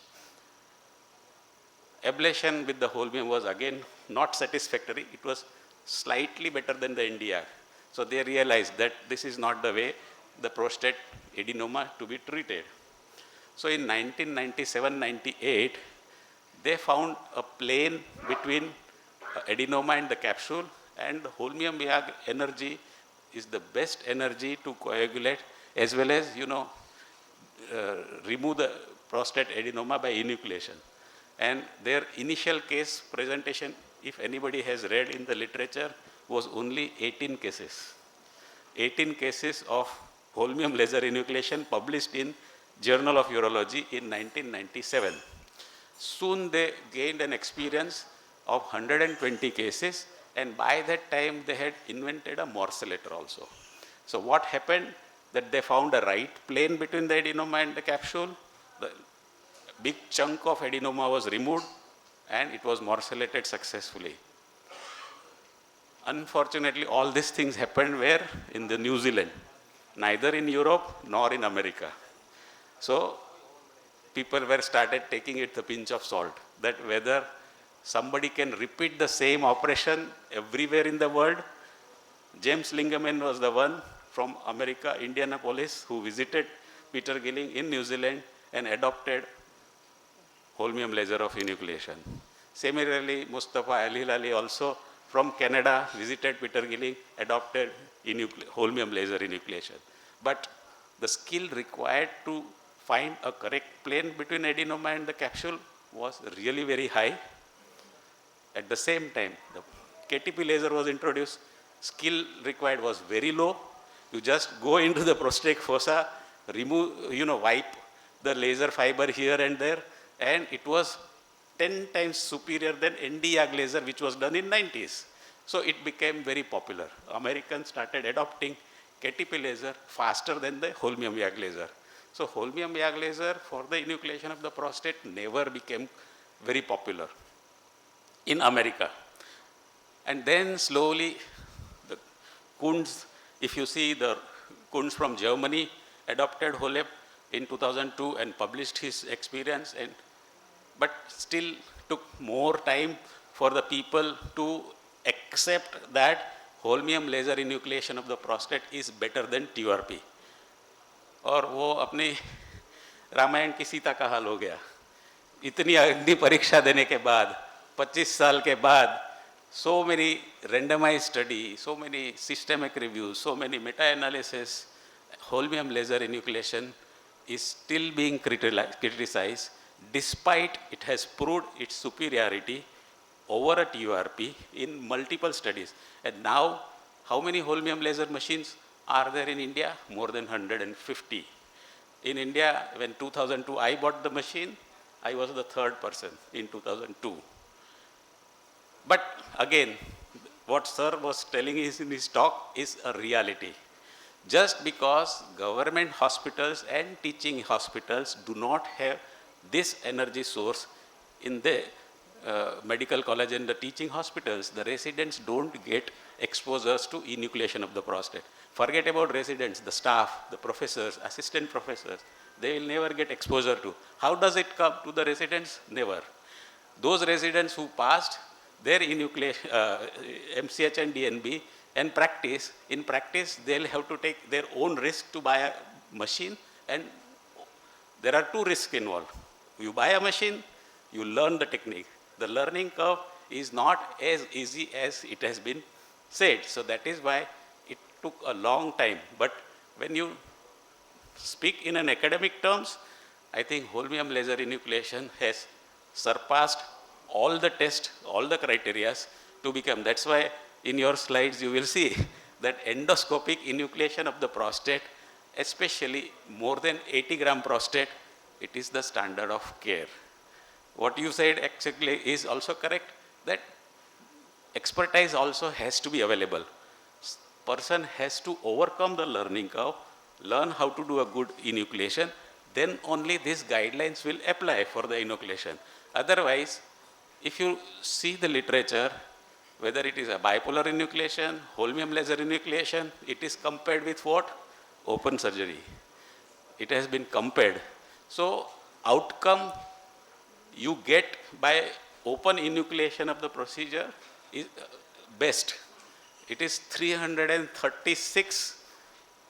S7: Ablation with the holmium was again not satisfactory. It was slightly better than the Nd:YAG. So they realized that this is not the way the prostate adenoma to be treated. So in 1997-98, they found a plane between adenoma and the capsule, and the holmium YAG energy is the best energy to coagulate as well as, remove the prostate adenoma by enucleation. And their initial case presentation, if anybody has read in the literature, was only 18 cases. 18 cases of holmium laser enucleation published in Journal of Urology in 1997. Soon they gained an experience of 120 cases, and by that time they had invented a morcellator also. So what happened, that they found a right plane between the adenoma and the capsule, the big chunk of adenoma was removed, and it was morcellated successfully. Unfortunately, all these things happened where? In the New Zealand, neither in Europe nor in America. So people were started taking it a pinch of salt, that whether somebody can repeat the same operation everywhere in the world. James Lingaman was the one from America, Indianapolis, who visited Peter Gilling in New Zealand and adopted holmium laser of enucleation. Similarly, Mustafa Ali Hilali also from Canada visited Peter Gilling, adopted holmium laser enucleation. But the skill required to find a correct plane between adenoma and the capsule was really very high. At the same time, the KTP laser was introduced. Skill required was very low. You just go into the prostate fossa, remove, wipe the laser fiber here and there, and it was 10 times superior than Nd:YAG laser, which was done in 90s. So it became very popular. Americans started adopting KTP laser faster than the holmium YAG laser. So holmium YAG laser for the enucleation of the prostate never became very popular in America. And then slowly the Kunz, if you see the Kunz from Germany adopted HOLEP in 2002 and published his experience, but still took more time for the people to accept that holmium laser enucleation of the prostate is better than TURP. और वो अपनी रामायण की सीता का हाल हो गया. इतनी अग्नि परीक्षा देने के बाद 25 साल के बाद so many randomized studies, so many systemic reviews, so many meta-analysis, holmium laser enucleation is still being criticized despite it has proved its superiority over a TURP in multiple studies. And now, how many holmium laser machines are there in India? More than 150. In India, when 2002 I bought the machine, I was the third person in 2002. But again, what sir was telling is in his talk is a reality. Just because government hospitals and teaching hospitals do not have this energy source in the medical college and the teaching hospitals, the residents don't get exposures to enucleation of the prostate. Forget about residents, the staff, the professors, assistant professors, they will never get exposure to. How does it come to the residents? Never. Those residents who passed their enucleation, MCH and DNB and practice, in practice they'll have to take their own risk to buy a machine, and there are two risks involved. You buy a machine, you learn the technique. The learning curve is not as easy as it has been said. So that is why it took a long time. But when you speak in an academic terms, I think holmium laser enucleation has surpassed all the tests, all the criteria to become. That's why in your slides you will see that endoscopic enucleation of the prostate, especially more than 80 gram prostate, it is the standard of care. What you said actually is also correct, that expertise also has to be available. Person has to overcome the learning curve, learn how to do a good enucleation, then only these guidelines will apply for the enucleation. Otherwise, if you see the literature, whether it is a bipolar enucleation, holmium laser enucleation, it is compared with what? Open surgery. It has been compared. So, outcome you get by open enucleation of the procedure is best. It is 336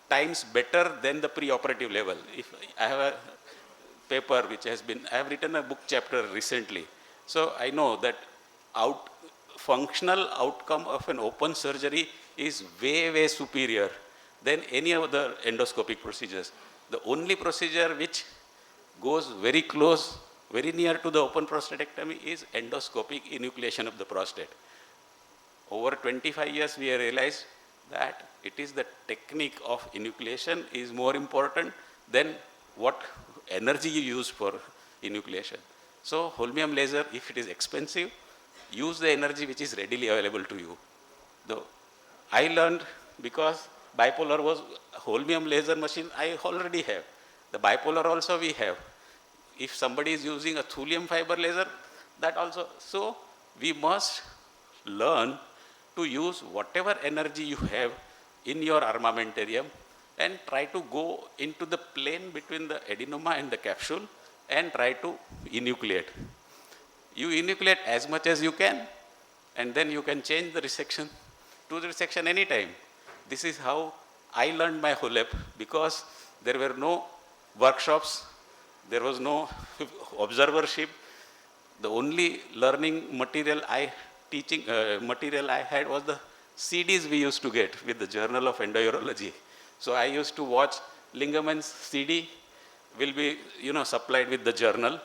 S7: times better than the preoperative level. If I have a paper which has been, I have written a book chapter recently. So I know that functional outcome of an open surgery is way, way superior than any other endoscopic procedures. The only procedure which goes very close, very near to the open prostatectomy is endoscopic enucleation of the prostate. Over 25 years we have realized that it is the technique of enucleation is more important than what energy you use for enucleation. So holmium laser, if it is expensive, use the energy which is readily available to you. Though I learned, because bipolar was holmium laser machine I already have. The bipolar also we have. If somebody is using a thulium fiber laser, that also. So we must learn to use whatever energy you have in your armamentarium and try to go into the plane between the adenoma and the capsule and try to enucleate. You enucleate as much as you can, and then you can change the resection to the resection anytime. This is how I learned my HOLEP, because there were no workshops, there was no observership. The only learning material material I had was the CDs we used to get with the Journal of Endourology. So I used to watch Lingaman's CD, will be supplied with the journal.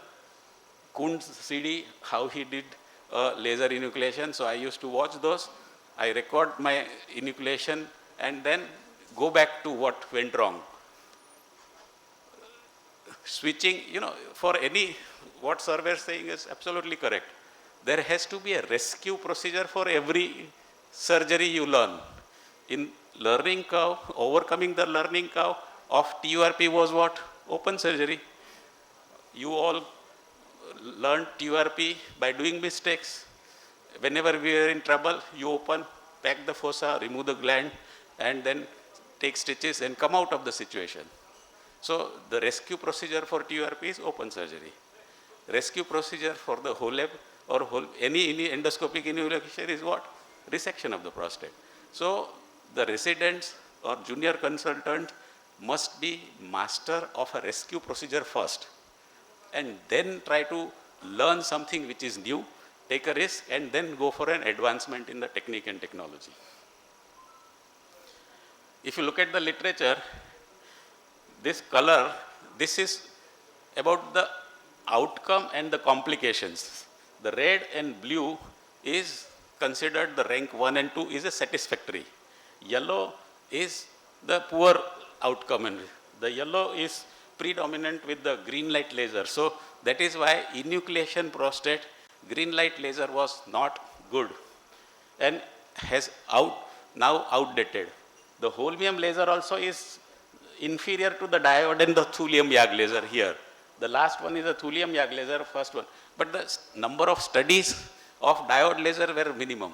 S7: Kund's CD, how he did laser enucleation. So I used to watch those. I record my enucleation and then go back to what went wrong. Switching, for any, what sir was saying is absolutely correct. There has to be a rescue procedure for every surgery you learn. In learning curve, overcoming the learning curve of TURP was what? Open surgery. You all learned TURP by doing mistakes. Whenever we are in trouble, you open, pack the fossa, remove the gland, and then take stitches and come out of the situation. So the rescue procedure for TURP is open surgery. Rescue procedure for the HOLEP or any endoscopic enucleation is what? Resection of the prostate. So the residents or junior consultant must be master of a rescue procedure first, and then try to learn something which is new, take a risk, and then go for an advancement in the technique and technology. If you look at the literature, this color, this is about the outcome and the complications. The red and blue is considered the rank 1 and 2 is a satisfactory. Yellow is the poor outcome. And the yellow is predominant with the green light laser. So that is why enucleation prostate green light laser was not good and has now outdated. The holmium laser also is inferior to the diode and the thulium YAG laser here. The last one is the thulium YAG laser, first one. But the number of studies of diode laser were minimum.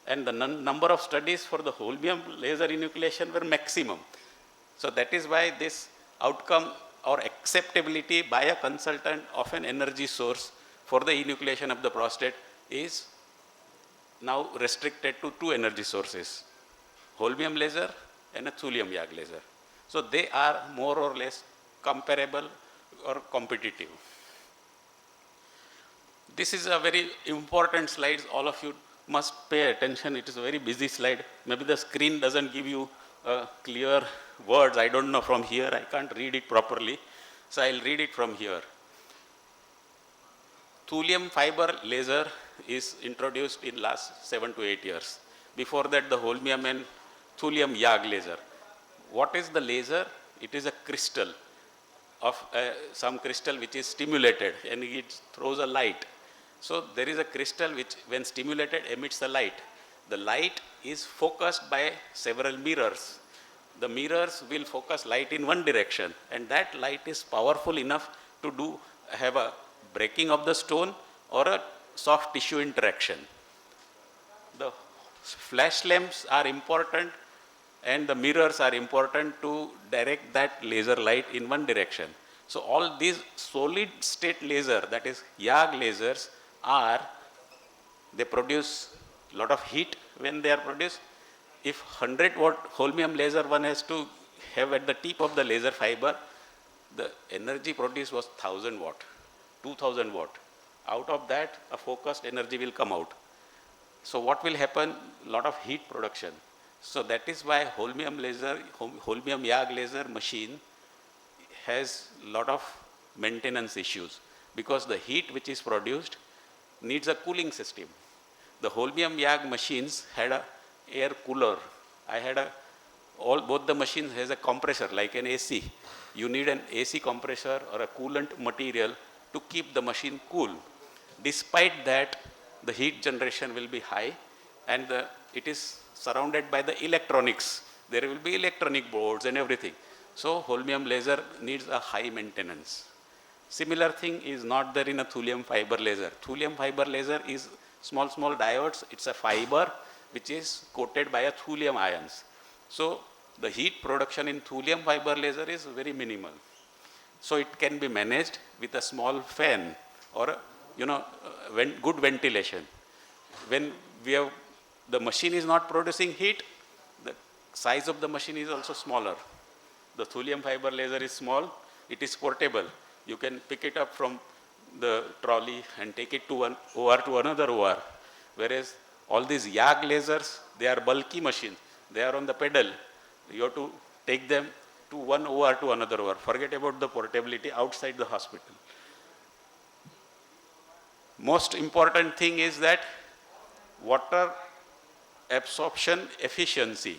S7: And the number of studies for the holmium laser enucleation were maximum. So that is why this outcome or acceptability by a consultant of an energy source for the enucleation of the prostate is now restricted to two energy sources, holmium laser and a thulium YAG laser. So they are more or less comparable or competitive. This is a very important slide. All of you must pay attention. It is a very busy slide. Maybe the screen doesn't give you clear words. I don't know from here. I can't read it properly. So I'll read it from here. Thulium fiber laser is introduced in last 7 to 8 years. Before that, the holmium and thulium YAG laser. What is the laser? It is a crystal of some crystal which is stimulated and it throws a light. So there is a crystal which when stimulated emits a light. The light is focused by several mirrors. The mirrors will focus light in one direction and that light is powerful enough to have a breaking of the stone or a soft tissue interaction. The flash lamps are important and the mirrors are important to direct that laser light in one direction. So all these solid state laser, that is YAG lasers, they produce a lot of heat when they are produced. If 100 watt holmium laser one has to have at the tip of the laser fiber, the energy produced was 1000 watt, 2000 watt. Out of that, a focused energy will come out. So what will happen? A lot of heat production. So that is why holmium YAG laser machine has a lot of maintenance issues because the heat which is produced needs a cooling system. The holmium YAG machines had a air cooler. Both the machines has a compressor like an AC. You need an AC compressor or a coolant material to keep the machine cool. Despite that, the heat generation will be high and it is surrounded by the electronics. There will be electronic boards and everything. So holmium laser needs a high maintenance. Similar thing is not there in a thulium fiber laser. Thulium fiber laser is small diodes. It's a fiber which is coated by a thulium ions. So the heat production in thulium fiber laser is very minimal. So it can be managed with a small fan or good ventilation. When the machine is not producing heat, the size of the machine is also smaller. The thulium fiber laser is small, it is portable. You can pick it up from the trolley and take it to one OR to another OR. Whereas all these YAG lasers, they are bulky machines. They are on the pedal. You have to take them to one OR to another OR. Forget about the portability outside the hospital. Most important thing is that water absorption efficiency.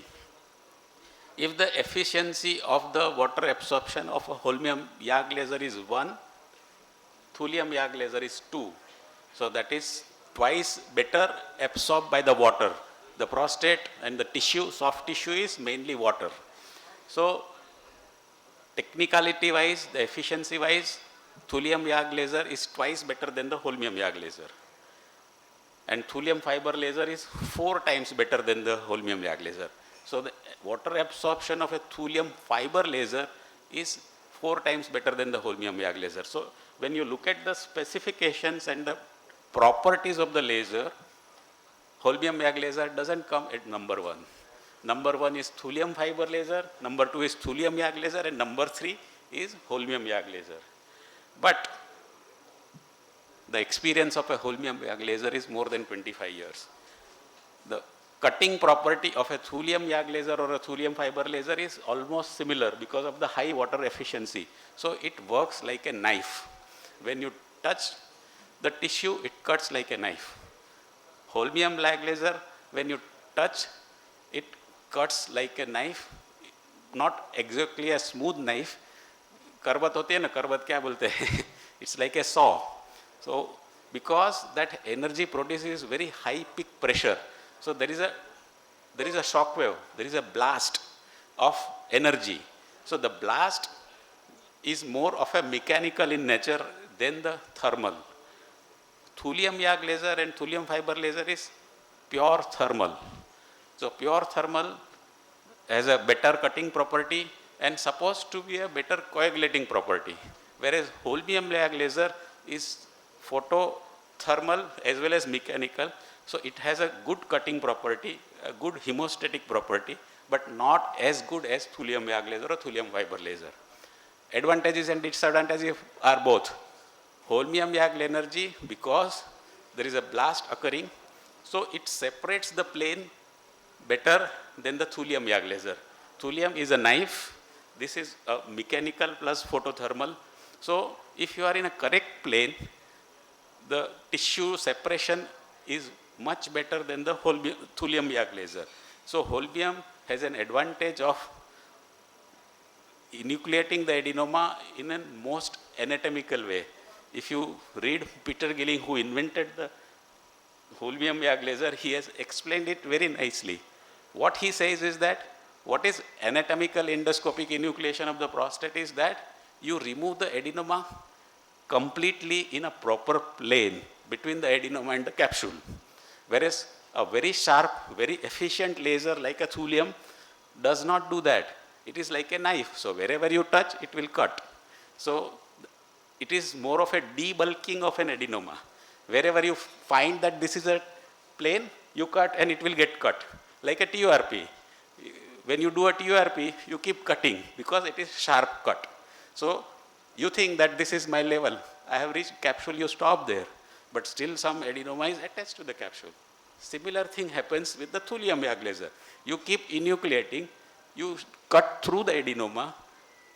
S7: If the efficiency of the water absorption of a holmium YAG laser is 1, thulium YAG laser is 2. So that is twice better absorbed by the water. The prostate and the tissue, soft tissue is mainly water. So technicality wise, the efficiency wise, thulium YAG laser is twice better than the holmium YAG laser. And thulium fiber laser is 4 times better than the holmium YAG laser. So the water absorption of a thulium fiber laser is 4 times better than the holmium YAG laser. So when you look at the specifications and the properties of the laser, holmium YAG laser doesn't come at number 1. Number 1 is thulium fiber laser, number 2 is thulium YAG laser, and number 3 is holmium YAG laser. But the experience of a holmium YAG laser is more than 25 years. The cutting property of a thulium YAG laser or a thulium fiber laser is almost similar because of the high water efficiency. So it works like a knife. When you touch the tissue, it cuts like a knife. Holmium YAG laser, when you touch, it cuts like a knife, not exactly a smooth knife. Karbat hote hai na, karbat kya bolte hai? It's like a saw. So because that energy produces very high peak pressure, so there is a shock wave, there is a blast of energy. So the blast is more of a mechanical in nature than the thermal. Thulium YAG laser and thulium fiber laser is pure thermal. So pure thermal has a better cutting property and supposed to be a better coagulating property. Whereas holmium YAG laser is photothermal as well as mechanical. So it has a good cutting property, a good hemostatic property, but not as good as thulium YAG laser or thulium fiber laser. Advantages and disadvantages are both. Holmium YAG energy, because there is a blast occurring, so it separates the plane better than the thulium YAG laser. Thulium is a knife. This is a mechanical plus photothermal. So if you are in a correct plane, the tissue separation is much better than the thulium YAG laser. So holmium has an advantage of enucleating the adenoma in a most anatomical way. If you read Peter Gilling, who invented the holmium YAG laser, he has explained it very nicely. What he says is that what is anatomical endoscopic enucleation of the prostate is that you remove the adenoma completely in a proper plane between the adenoma and the capsule. Whereas a very sharp, very efficient laser like a thulium does not do that. It is like a knife. So wherever you touch, it will cut. So it is more of a debulking of an adenoma. Wherever you find that this is a plane, you cut and it will get cut. Like a TURP. When you do a TURP, you keep cutting because it is sharp cut. So you think that this is my level. I have reached capsule, you stop there. But still some adenoma is attached to the capsule. Similar thing happens with the thulium YAG laser. You keep enucleating, you cut through the adenoma,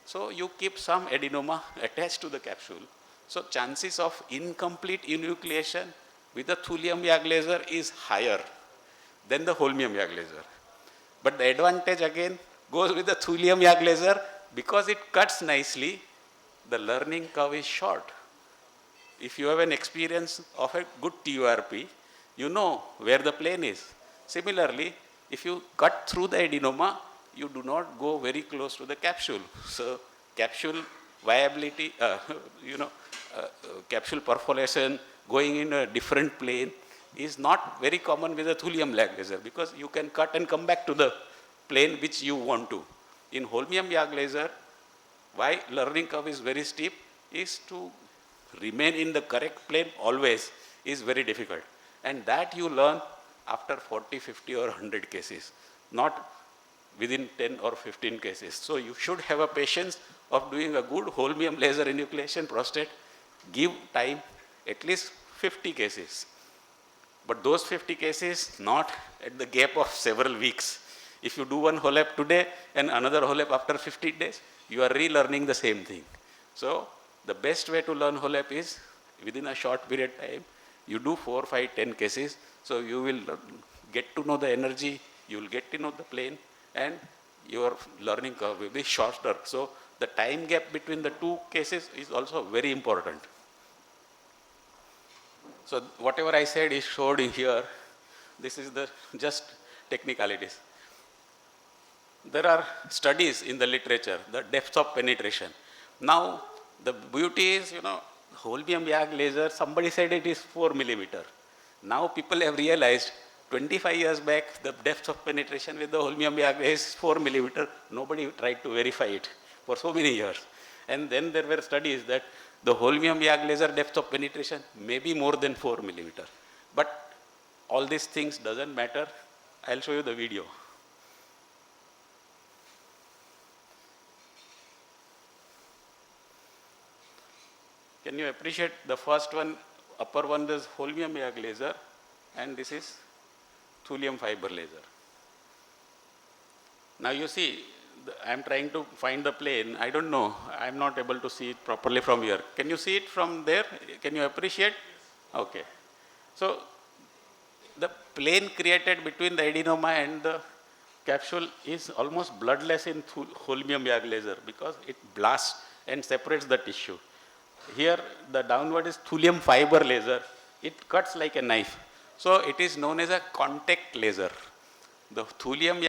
S7: so you keep some adenoma attached to the capsule. So chances of incomplete enucleation with the thulium YAG laser is higher than the holmium YAG laser. But the advantage again goes with the thulium YAG laser because it cuts nicely, the learning curve is short. If you have an experience of a good TURP, you know where the plane is. Similarly, if you cut through the adenoma, you do not go very close to the capsule. So capsule viability, capsule perforation going in a different plane is not very common with a thulium YAG laser because you can cut and come back to the plane which you want to. In holmium YAG laser, why learning curve is very steep is to remain in the correct plane always is very difficult. And that you learn after 40, 50 or 100 cases, not within 10 or 15 cases. So you should have a patience of doing a good holmium laser enucleation prostate. Give time at least 50 cases. But those 50 cases not at the gap of several weeks. If you do one HOLEP today and another HOLEP after 15 days, you are relearning the same thing. So the best way to learn HOLEP is within a short period of time, you do 4, 5, 10 cases. So you will get to know the energy, you will get to know the plane, and your learning curve will be shorter. So the time gap between the two cases is also very important. So whatever I said is showed in here. This is the just technicalities. There are studies in the literature, the depth of penetration. Now the beauty is, holmium YAG laser, somebody said it is 4 millimeter. Now people have realized 25 years back, the depth of penetration with the holmium YAG is 4 millimeter. Nobody tried to verify it for so many years. And then there were studies that the holmium YAG laser depth of penetration may be more than 4 millimeter. But all these things doesn't matter. I'll show you the video. Can you appreciate the first one, upper one is holmium YAG laser, and this is thulium fiber laser. Now you see, I am trying to find the plane. I don't know. I am not able to see it properly from here. Can you see it from there? Can you appreciate? Okay. So the plane created between the adenoma and the capsule is almost bloodless in holmium YAG laser because it blasts and separates the tissue. Here, the downward is thulium fiber laser. It cuts like a knife. So it is known as a contact laser. The thulium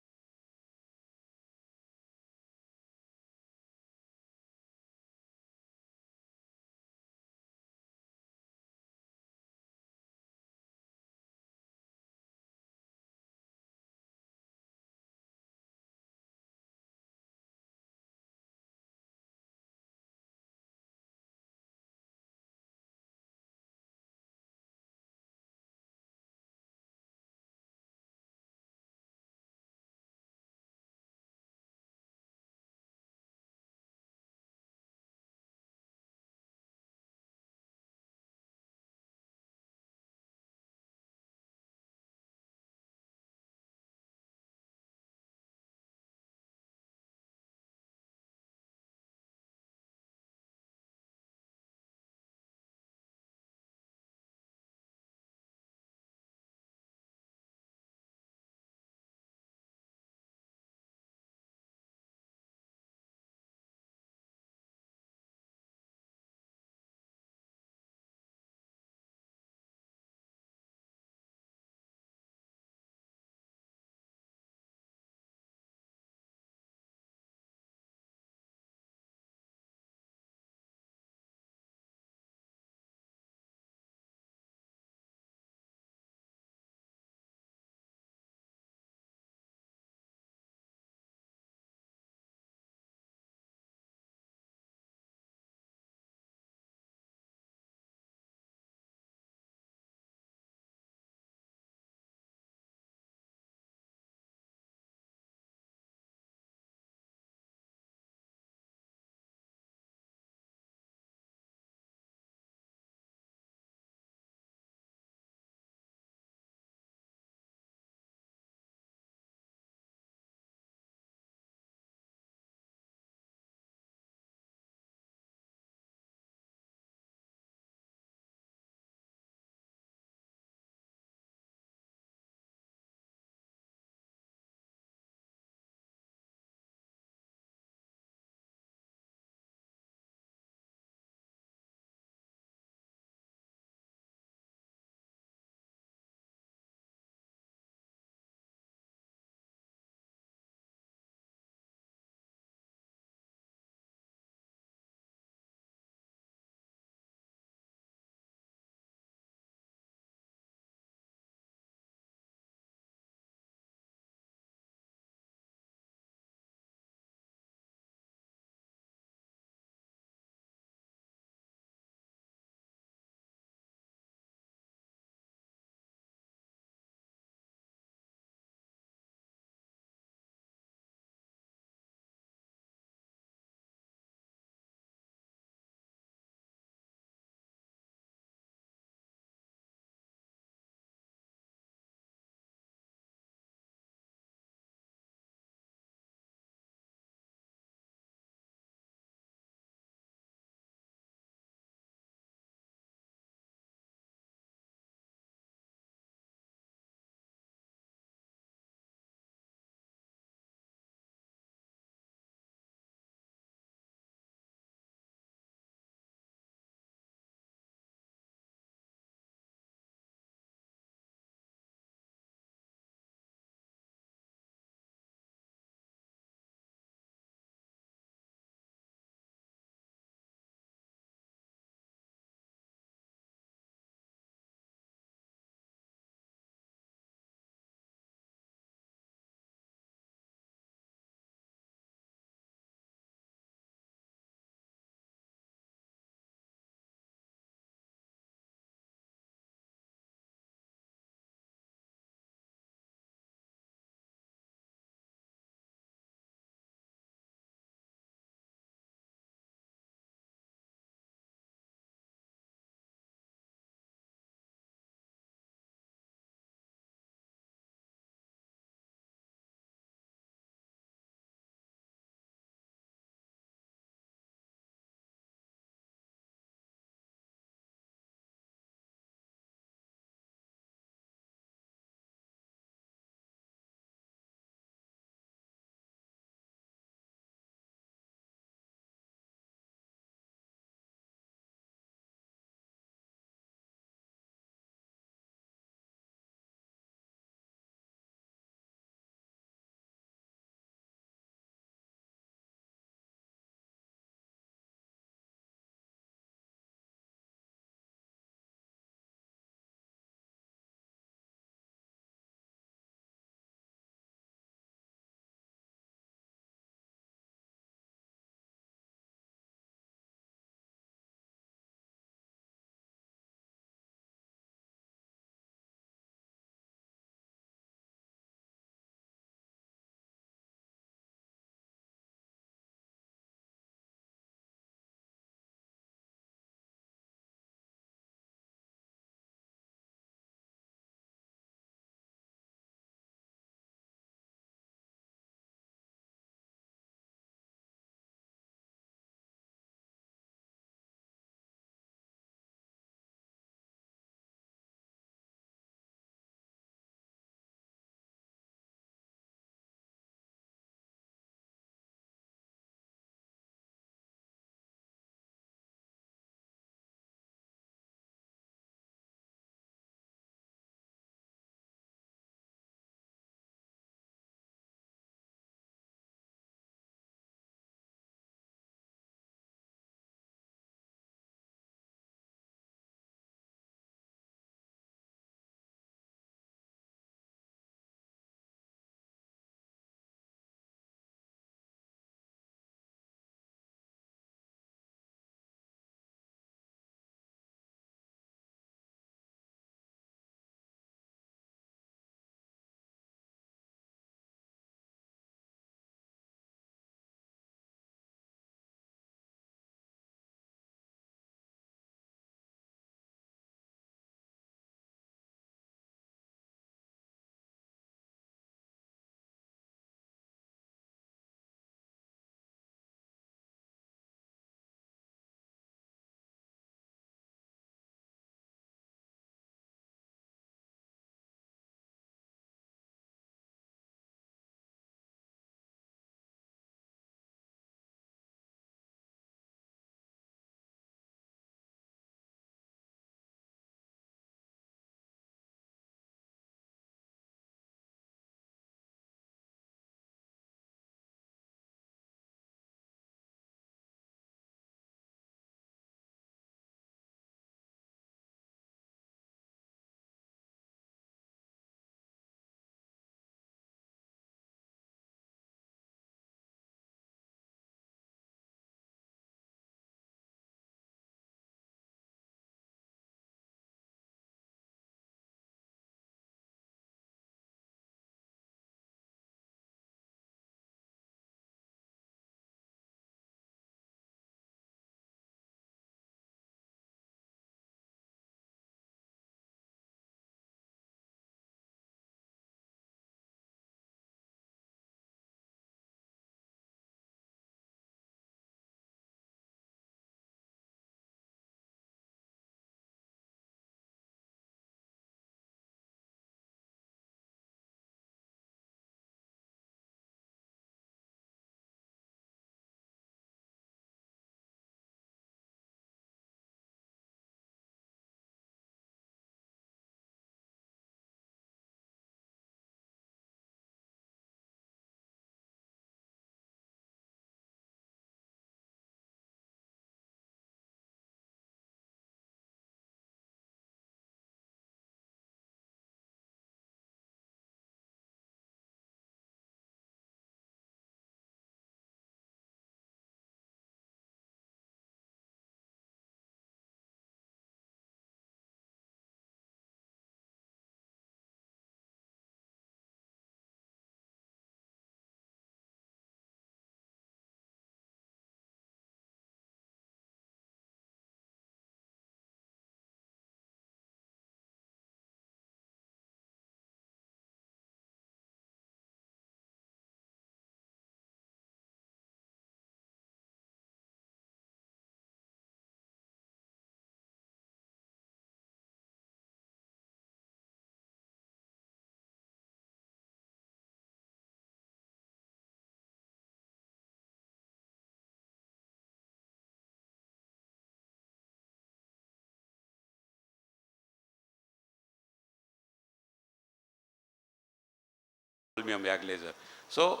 S7: Holmium-Yag laser. So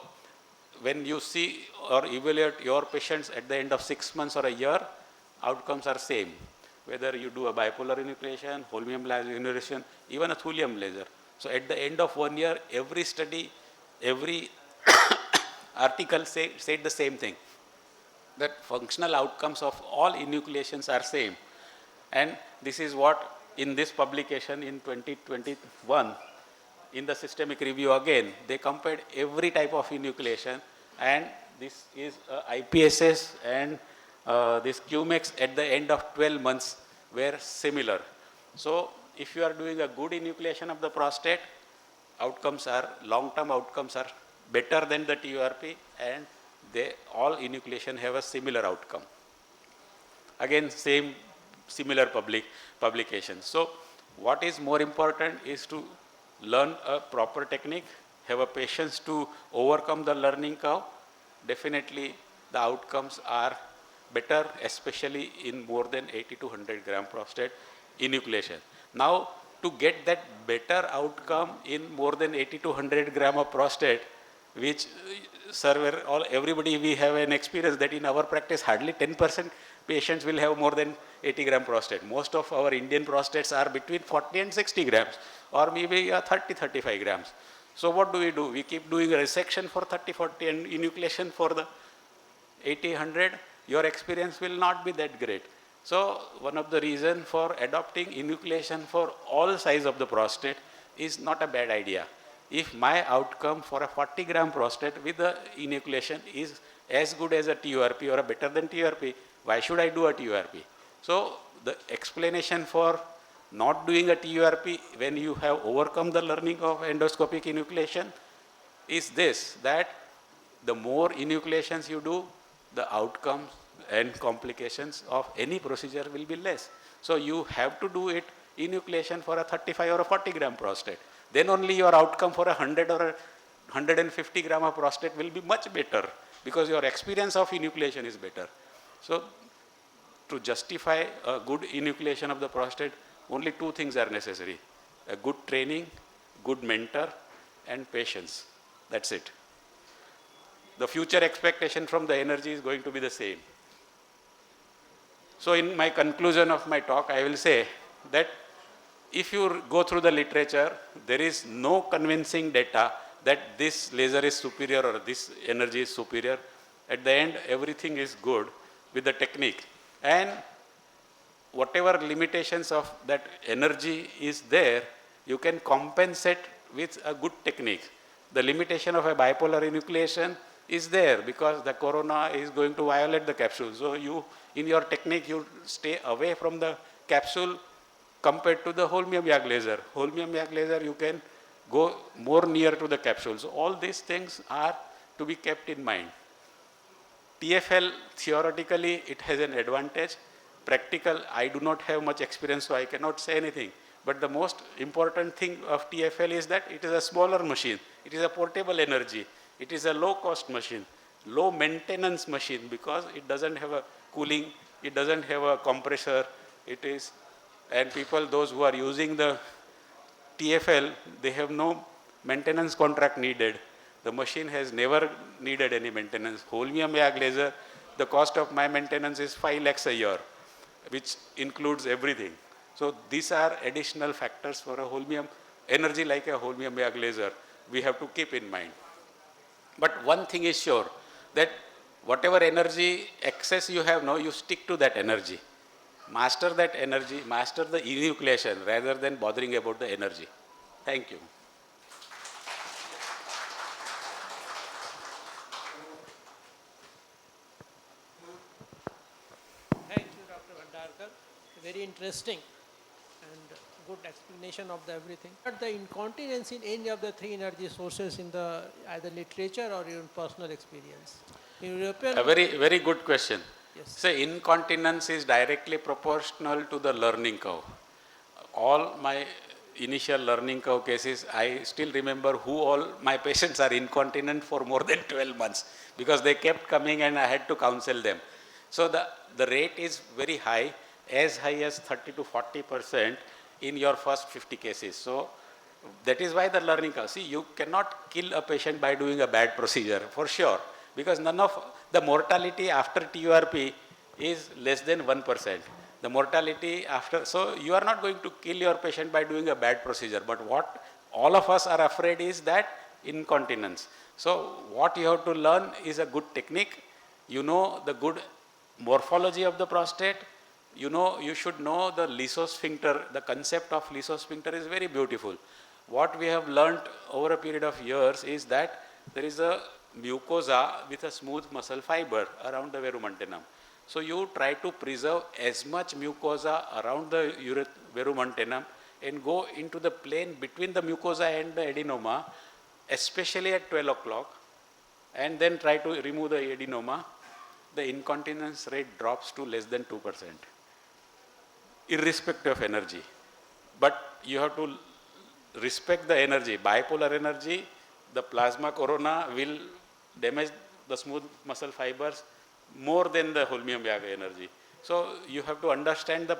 S7: when you see or evaluate your patients at the end of 6 months or a year, outcomes are same. Whether you do a bipolar enucleation, Holmium laser enucleation, even a thulium laser. So at the end of 1 year, every study, every article said the same thing, that functional outcomes of all enucleations are same. And this is what in this publication in 2021, in the systemic review again, they compared every type of enucleation, and this is IPSS and this QMX at the end of 12 months were similar. So if you are doing a good enucleation of the prostate, outcomes are, long-term outcomes are better than the TURP, and they all enucleation have a similar outcome. Again, same similar publication. So what is more important is to learn a proper technique, have a patience to overcome the learning curve. Definitely the outcomes are better, especially in more than 80 to 100 gram prostate enucleation. Now, to get that better outcome in more than 80 to 100 gram of prostate, which everybody we have an experience that in our practice hardly 10% patients will have more than 80 gram prostate. Most of our Indian prostates are between 40 and 60 grams or maybe 30-35 grams. So what do? We keep doing a resection for 30-40 and enucleation for the 80-100. Your experience will not be that great. So one of the reasons for adopting enucleation for all size of the prostate is not a bad idea. If my outcome for a 40 gram prostate with the enucleation is as good as a TURP or a better than TURP, why should I do a TURP? So the explanation for not doing a TURP when you have overcome the learning of endoscopic enucleation is this, that the more enucleations you do, the outcomes and complications of any procedure will be less. So you have to do it enucleation for a 35 or a 40 gram prostate. Then only your outcome for a 100 or a 150 gram of prostate will be much better, because your experience of enucleation is better. So to justify a good enucleation of the prostate, only two things are necessary: a good training, good mentor, and patience. That's it. The future expectation from the energy is going to be the same. So in my conclusion of my talk, I will say that if you go through the literature, there is no convincing data that this laser is superior or this energy is superior. At the end, everything is good with the technique. And whatever limitations of that energy is there, you can compensate with a good technique. The limitation of a bipolar enucleation is there because the corona is going to violate the capsule. So you, in your technique, you stay away from the capsule compared to the Holmium-Yag laser. Holmium-Yag laser, you can go more near to the capsule. So all these things are to be kept in mind. TFL, theoretically, it has an advantage. Practical, I do not have much experience, so I cannot say anything. But the most important thing of TFL is that it is a smaller machine. It is a portable energy. It is a low-cost machine, low maintenance machine, because it doesn't have a cooling, it doesn't have a compressor. It is, and people, those who are using the TFL, they have no maintenance contract needed. The machine has never needed any maintenance. Holmium-Yag laser, the cost of my maintenance is 5 lakhs a year, which includes everything. So these are additional factors for a Holmium energy like a Holmium-Yag laser we have to keep in mind. But one thing is sure, that whatever energy excess you have now, you stick to that energy. Master that energy, master the enucleation rather than bothering about the energy. Thank you.
S17: Thank you, Dr. Bhandarkar. Very interesting and good explanation of the everything. But the incontinence in any of the three energy sources in the either literature or even personal experience? In European,
S7: A very good question.
S17: Yes.
S7: So incontinence is directly proportional to the learning curve. All my initial learning curve cases, I still remember who all my patients are incontinent for more than 12 months, because they kept coming and I had to counsel them. So the rate is very high as 30 to 40% in your first 50 cases. So That is why the learning curve. See, you cannot kill a patient by doing a bad procedure, for sure, because none of the mortality after TURP is less than 1%. The mortality after, so you are not going to kill your patient by doing a bad procedure, but what all of us are afraid is that incontinence. So what you have to learn is a good technique. You know the good morphology of the prostate. You know, you should know the lysosphincter. The concept of lysosphincter is very beautiful. What we have learnt over a period of years is that there is a mucosa with a smooth muscle fiber around the verumontanum. So you try to preserve as much mucosa around the verumontanum and go into the plane between the mucosa and the adenoma, especially at 12 o'clock, and then try to remove the adenoma. The incontinence rate drops to less than 2%, irrespective of energy. But you have to respect the energy. Bipolar energy, the plasma corona will damage the smooth muscle fibers more than the holmium Yaga energy. So you have to understand the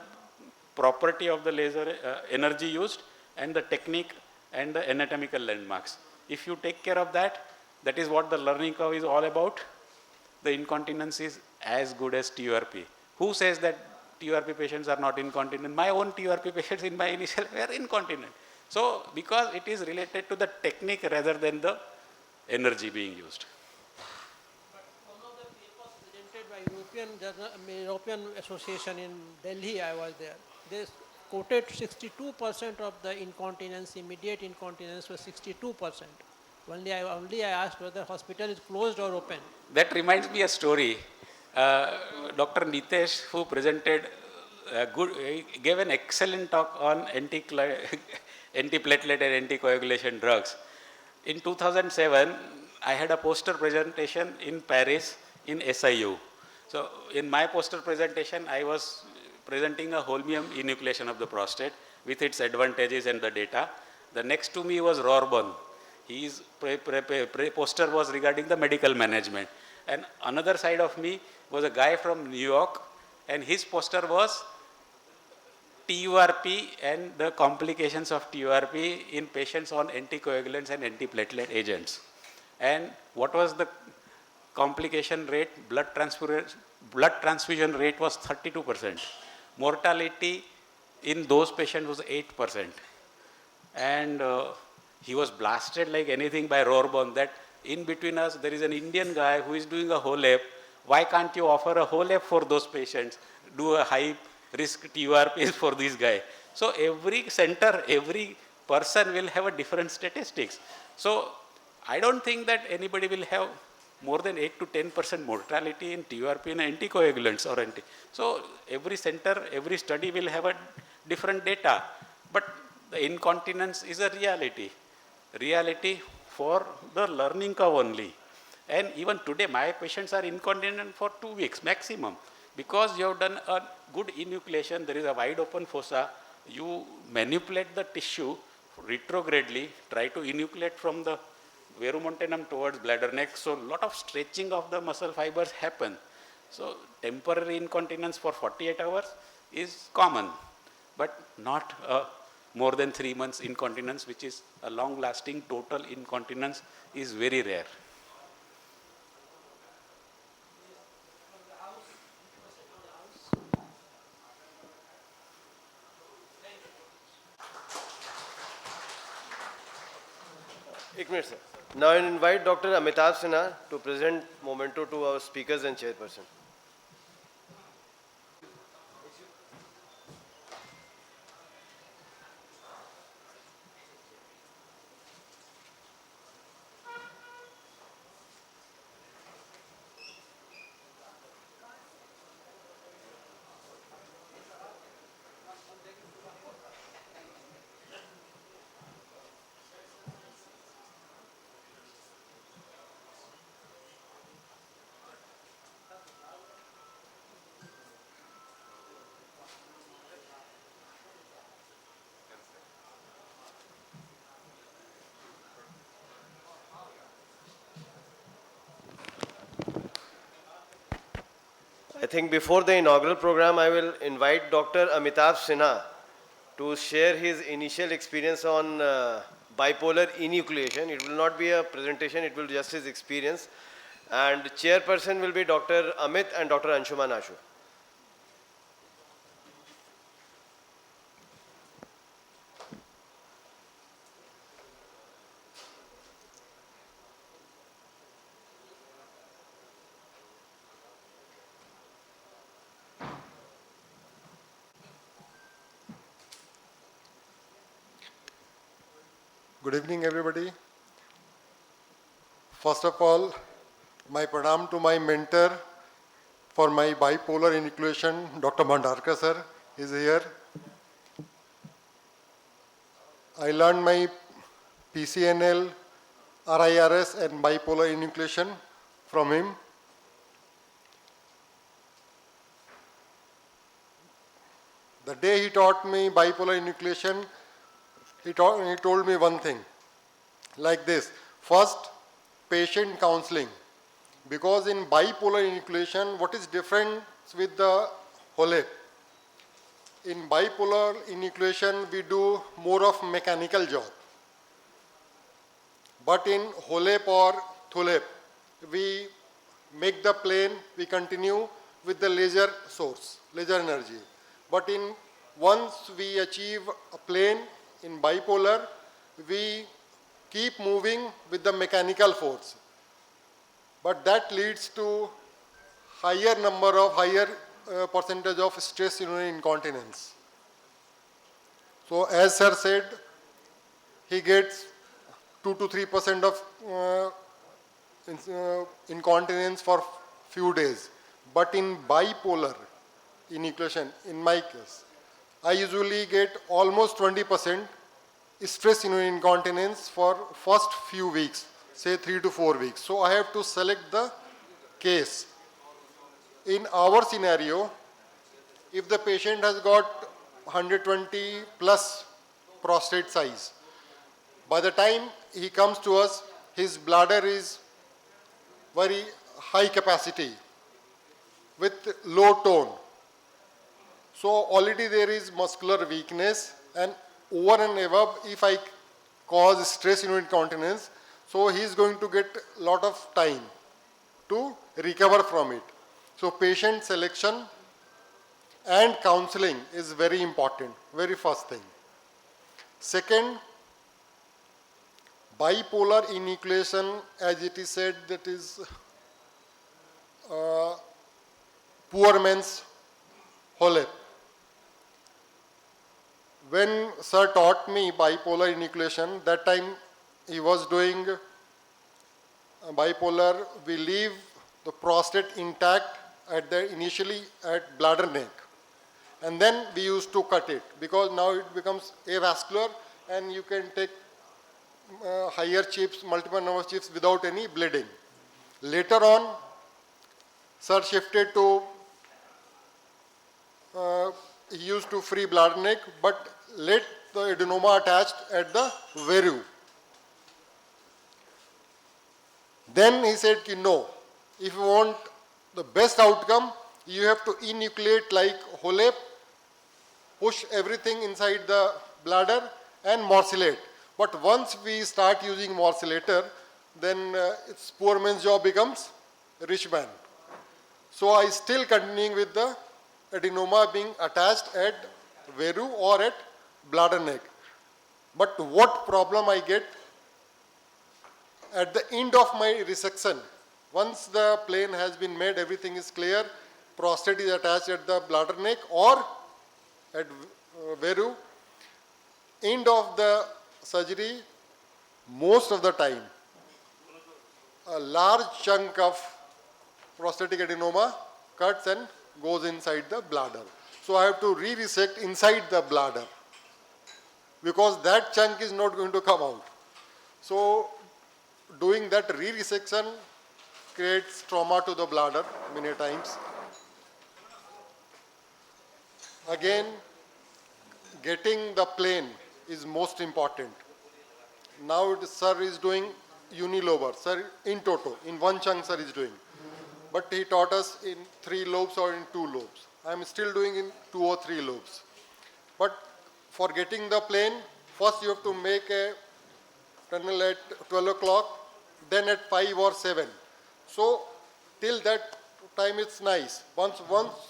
S7: property of the laser energy used and the technique and the anatomical landmarks. If you take care of that, that is what the learning curve is all about. The incontinence is as good as TURP. Who says that TURP patients are not incontinent? My own TURP patients in my initial were incontinent. So because it is related to the technique rather than the energy being used.
S17: Presented by European Association in Delhi, I was there. They quoted 62% of the incontinence, immediate incontinence was 62%. Only I asked whether hospital is closed or open.
S7: That reminds me a story. Dr. Nitesh, who presented gave an excellent talk on antiplatelet and anticoagulation drugs. In 2007, I had a poster presentation in Paris in SIU. So in my poster presentation, I was presenting a holmium enucleation of the prostate with its advantages and the data. The next to me was Rorbon. His poster was regarding the medical management. And another side of me was a guy from New York, and his poster was TURP and the complications of TURP in patients on anticoagulants and antiplatelet agents. And what was the complication rate? Blood transfusion rate was 32%. Mortality in those patients was 8%. And he was blasted like anything by Rorbon that in between us there is an Indian guy who is doing a HOLEP. Why can't you offer a HOLEP for those patients? Do a high risk TURPs for this guy. So every center, every person will have a different statistics. So I don't think that anybody will have more than 8 to 10% mortality in TURP and anticoagulants or So every center, every study will have a different data. But the incontinence is a reality for the learning curve only. And even today, my patients are incontinent for 2 weeks maximum. Because you have done a good enucleation, there is a wide open fossa, you manipulate the tissue retrogradely, try to enucleate from the verumontanum towards bladder neck. So a lot of stretching of the muscle fibers happen. So temporary incontinence for 48 hours is common, but not more than 3 months incontinence, which is a long lasting total incontinence, is very rare.
S1: एक minute sir. Now I invite Dr. Amitabh Sinha to present Momento to our speakers and chairperson. I think before the inaugural program, I will invite Dr. Amitabh Sinha to share his initial experience on bipolar enucleation. It will not be a presentation, it will just his experience. And chairperson will be Dr. Amit and Dr. Anshuman Ashu.
S4: Good evening, everybody. First of all, my pranam to my mentor for my bipolar enucleation, Dr. Bhandarkar sir is here. I learned my PCNL, RIRS and bipolar enucleation from him. The day he taught me bipolar enucleation, he told me one thing, like this. First, patient counseling. Because in bipolar enucleation, what is different with the HOLEP? In bipolar enucleation, we do more of mechanical job. But in HOLEP or THULEP, we make the plane, we continue with the laser source, laser energy. But once we achieve a plane in bipolar, we keep moving with the mechanical force. But that leads to higher percentage of stress urinary incontinence. So as sir said, he gets 2 to 3% of incontinence for few days. But in bipolar enucleation, in my case, I usually get almost 20% stress urinary incontinence for first few weeks, say 3 to 4 weeks. So I have to select the case. In our scenario, if the patient has got 120 plus prostate size, by the time he comes to us, his bladder is very high capacity with low tone. So already there is muscular weakness, and over and above, if I cause stress urinary incontinence, so he is going to get a lot of time to recover from it. So patient selection and counseling is very important, very first thing. Second, bipolar enucleation, as it is said, that is poor man's HOLEP. When sir taught me bipolar enucleation, that time he was doing bipolar, we leave the prostate intact initially at bladder neck. And then we used to cut it because now it becomes avascular and you can take higher chips, multiple nervous chips without any bleeding. Later on, sir shifted to, he used to free bladder neck, but let the adenoma attached at the veru. Then he said, no, if you want the best outcome, you have to enucleate like HOLEP, push everything inside the bladder and morcellate. But once we start using morcellator, then its poor man's job becomes rich man. So I still continuing with the adenoma being attached at veru or at bladder neck. But what problem I get at the end of my resection, once the plane has been made, everything is clear, prostate is attached at the bladder neck or at veru, end of the surgery, most of the time, a large chunk of prostatic adenoma cuts and goes inside the bladder. So I have to re-resect inside the bladder because that chunk is not going to come out. So doing that re-resection creates trauma to the bladder many times. Again, getting the plane is most important. Now sir is doing unilobar, sir in toto, in one chunk sir is doing. But he taught us in 3 lobes or in 2 lobes. I am still doing in 2 or 3 lobes. But for getting the plane, first you have to make a tunnel at 12 o'clock, then at 5 or 7. So till that time it's nice. Once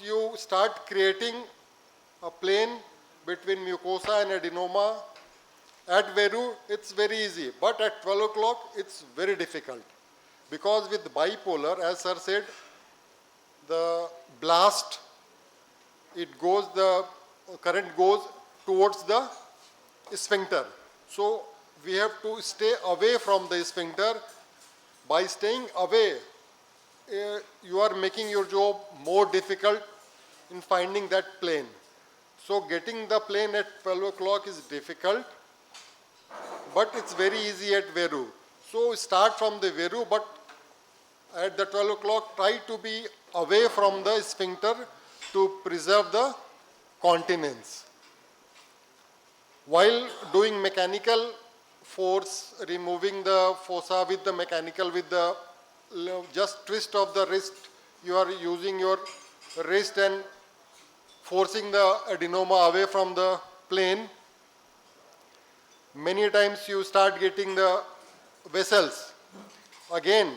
S4: you start creating a plane between mucosa and adenoma at Veru, it's very easy. But at 12 o'clock, it's very difficult. Because with bipolar, as sir said, the blast, the current goes towards the sphincter. So we have to stay away from the sphincter. By staying away, you are making your job more difficult in finding that plane. So getting the plane at 12 o'clock is difficult, but it's very easy at Veru. So start from the Veru, but at the 12 o'clock, try to be away from the sphincter to preserve the continence. While doing mechanical force, removing the fossa with the mechanical, with the just twist of the wrist, you are using your wrist and forcing the adenoma away from the plane. Many times you start getting the vessels. Again,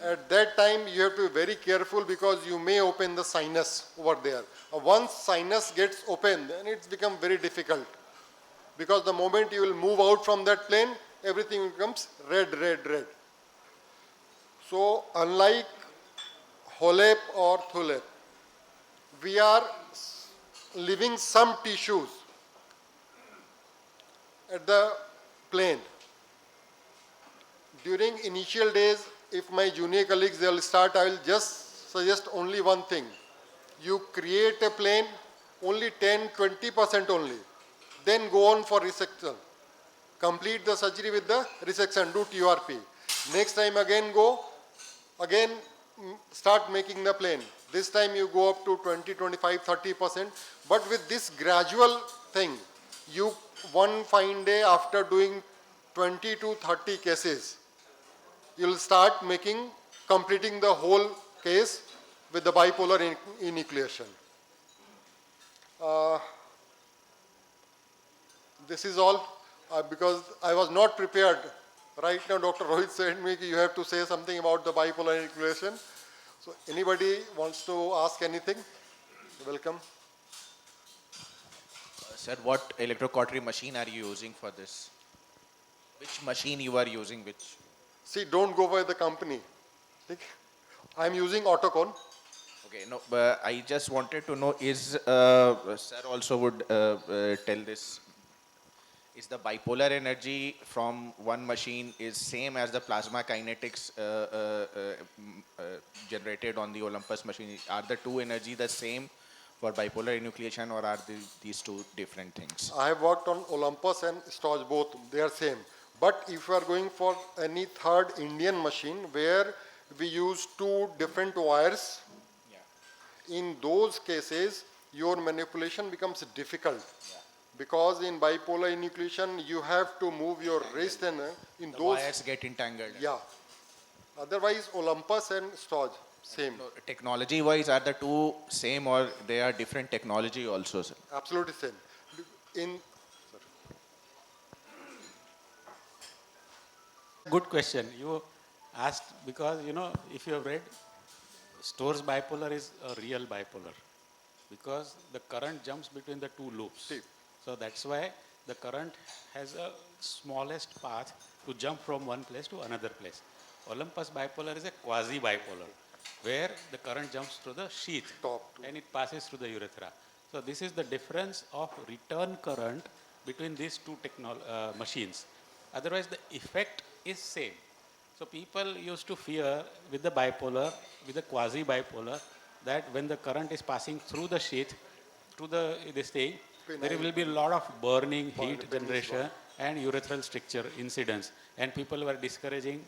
S4: at that time you have to be very careful because you may open the sinus over there. Once sinus gets open, then it's become very difficult. Because the moment you will move out from that plane, everything becomes red. So unlike HOLEP or THULEP, we are leaving some tissues at the plane. During initial days, if my junior colleagues they will start, I will just suggest only one thing. You create a plane, only 10-20% only. Then go on for resection. Complete the surgery with the resection, do TURP. Next time again start making the plane. This time you go up to 20, 25, 30%. But with this gradual thing, you one fine day after doing 20 to 30 cases, you will start completing the whole case with the bipolar enucleation. This is all because I was not prepared. Right now, Dr. Rohit said me you have to say something about the bipolar enucleation. So anybody wants to ask anything? Welcome.
S18: Sir, what electrocautery machine are you using for this? Which machine you are using which?
S4: See, don't go by the company. I'm using Autocon.
S18: Okay, no, but I just wanted to know is, sir also would tell this, is the bipolar energy from one machine is same as the plasma kinetics generated on the Olympus machine? Are the two energy the same for bipolar enucleation or are these two different things?
S4: I have worked on Olympus and Storch both, they are same. But if you are going for any third Indian machine where we use two different wires, in those cases your manipulation becomes difficult. Because in bipolar enucleation you have to move your wrist and in
S18: the
S4: those
S18: wires get entangled.
S4: Yeah. Otherwise Olympus and Storch same.
S18: No, technology wise are the two same or they are different technology also, sir?
S4: Absolutely same.
S7: Good question. You asked because, if you have read, Storch bipolar is a real bipolar because the current jumps between the two loops. So that's why the current has a smallest path to jump from one place to another place. Olympus bipolar is a quasi-bipolar where the current jumps through the sheath and it passes through the urethra. So this is the difference of return current between these two machines. Otherwise the effect is same. So people used to fear with the bipolar, with the quasi-bipolar, that when the current is passing through the sheath to this thing, there will be a lot of burning, heat generation and urethral stricture incidence. And people were discouraging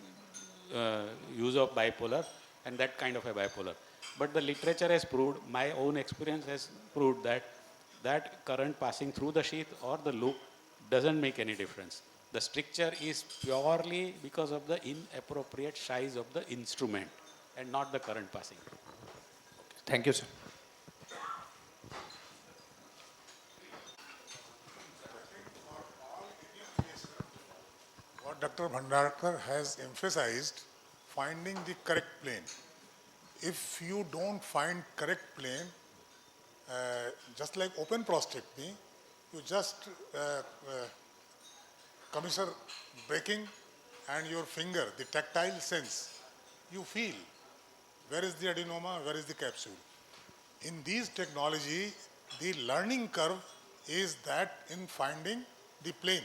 S7: use of bipolar and that kind of a bipolar. But the literature has proved, my own experience has proved that current passing through the sheath or the loop doesn't make any difference. The stricture is purely because of the inappropriate size of the instrument and not the current passing.
S18: Thank you, sir.
S13: What Dr. Bhandarkar has emphasized finding the correct plane. If you don't find correct plane, just like open prostatectomy, you just commissure breaking and your finger, the tactile sense, you feel where is the adenoma, where is the capsule. In these technology, the learning curve is that in finding the plane.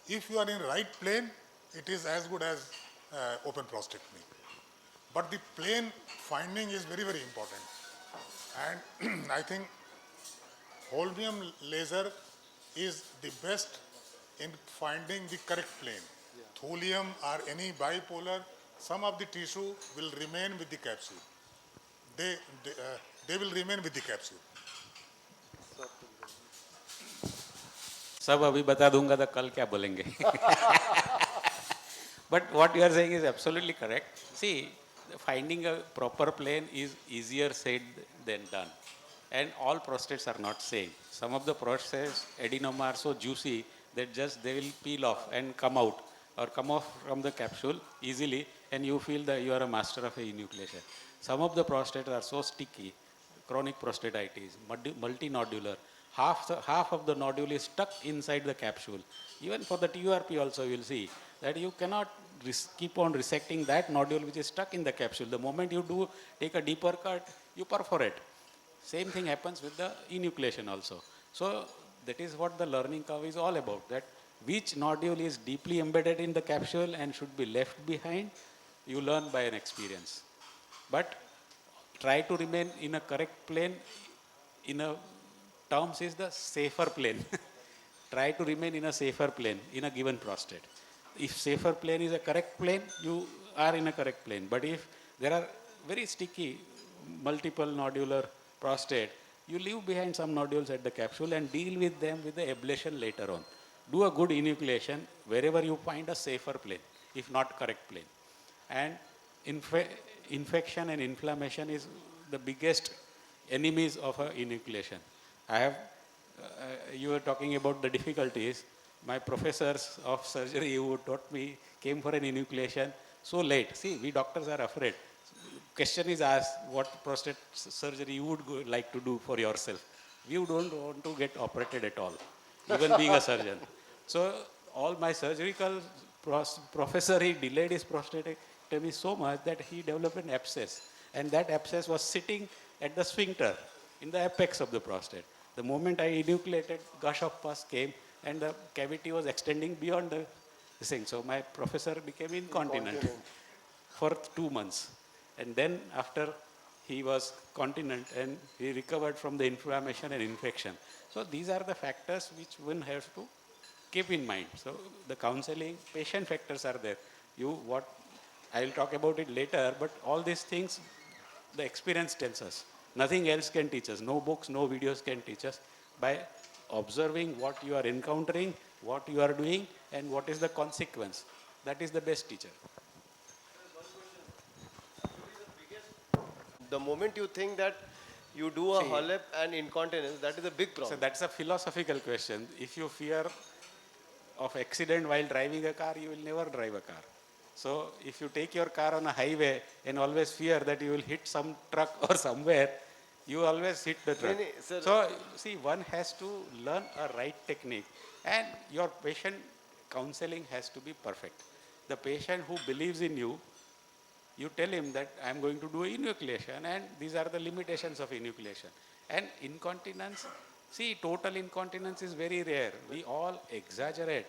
S13: If you are in right plane, it is as good as open prostatectomy. But the plane finding is very, very important. And I think holmium laser is the best in finding the correct plane. Thulium or any bipolar, some of the tissue will remain with the capsule. They will remain with the capsule.
S7: सब अभी बता दूंगा तो कल क्या बोलेंगे. But what you are saying is absolutely correct. See, finding a proper plane is easier said than done. And all prostates are not same. Some of the prostates, adenoma are so juicy that just they will peel off and come out or come off from the capsule easily, and you feel that you are a master of a enucleation. Some of the prostates are so sticky, chronic prostatitis, multinodular. Half of the nodule is stuck inside the capsule. Even for the TURP also you will see that you cannot keep on resecting that nodule which is stuck in the capsule. The moment you do take a deeper cut, you perforate. Same thing happens with the enucleation also. So that is what the learning curve is all about, that which nodule is deeply embedded in the capsule and should be left behind, you learn by an experience. But try to remain in a correct plane, in a terms is the safer plane. Try to remain in a safer plane in a given prostate. If safer plane is a correct plane, you are in a correct plane. But if there are very sticky, multiple nodular prostate, you leave behind some nodules at the capsule and deal with them with the ablation later on. Do a good enucleation wherever you find a safer plane, if not correct plane. And infection and inflammation is the biggest enemies of a enucleation. You were talking about the difficulties. My professors of surgery who taught me came for an enucleation so late. See, we doctors are afraid. Question is asked, what prostate surgery you would like to do for yourself? You don't want to get operated at all, even being a surgeon. So all my surgical professor, he delayed his prostatectomy so much that he developed an abscess. And that abscess was sitting at the sphincter, in the apex of the prostate. The moment I enucleated, gush of pus came and the cavity was extending beyond the thing. So my professor became incontinent for 2 months. And then after he was continent and he recovered from the inflammation and infection. So these are the factors which one has to keep in mind. So the counseling, patient factors are there. I will talk about it later, but all these things, the experience tells us. Nothing else can teach us. No books, no videos can teach us. By observing what you are encountering, what you are doing, and what is the consequence. That is the best teacher.
S1: The moment you think that you do a HOLEP and incontinence, that is a big problem.
S7: So that's a philosophical question. If you fear of accident while driving a car, you will never drive a car. So if you take your car on a highway and always fear that you will hit some truck or somewhere, you always hit the truck. So see, one has to learn a right technique, and your patient counseling has to be perfect. The patient who believes in you, you tell him that I am going to do enucleation and these are the limitations of enucleation. And incontinence, see, total incontinence is very rare. We all exaggerate.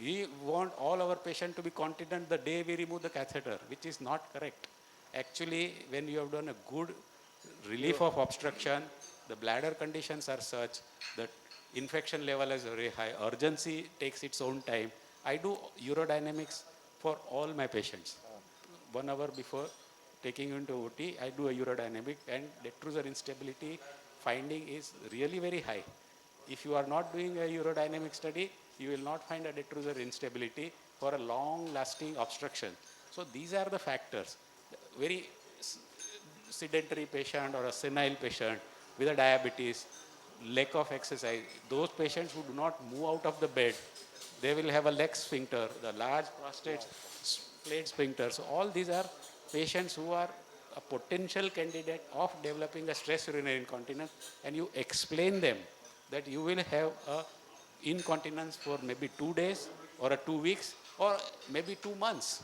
S7: We want all our patients to be continent the day we remove the catheter, which is not correct. Actually, when you have done a good relief of obstruction, the bladder conditions are such that infection level is very high, urgency takes its own time. I do urodynamics for all my patients. 1 hour before taking into OT, I do a urodynamic, and detrusor instability finding is really very high. If you are not doing a urodynamic study, you will not find a detrusor instability for a long-lasting obstruction. So these are the factors. Very sedentary patient or a senile patient with a diabetes, lack of exercise. Those patients who do not move out of the bed, they will have a leg sphincter, the large prostate plate sphincter. So all these are patients who are a potential candidate of developing a stress urinary incontinence, and you explain them that you will have a incontinence for maybe 2 days or 2 weeks or maybe 2 months.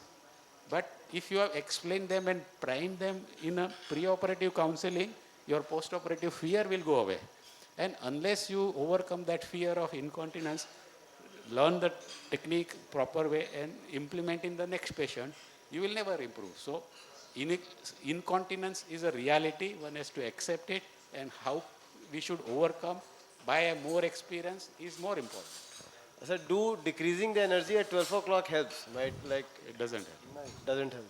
S7: But if you have explained them and primed them in a preoperative counseling, your postoperative fear will go away. And unless you overcome that fear of incontinence, learn the technique proper way and implement in the next patient, you will never improve. So incontinence is a reality. One has to accept it, and how we should overcome by a more experience is more important.
S1: So do decreasing the energy at 12 o'clock helps, right? Like
S7: it doesn't help.
S1: No, it doesn't help.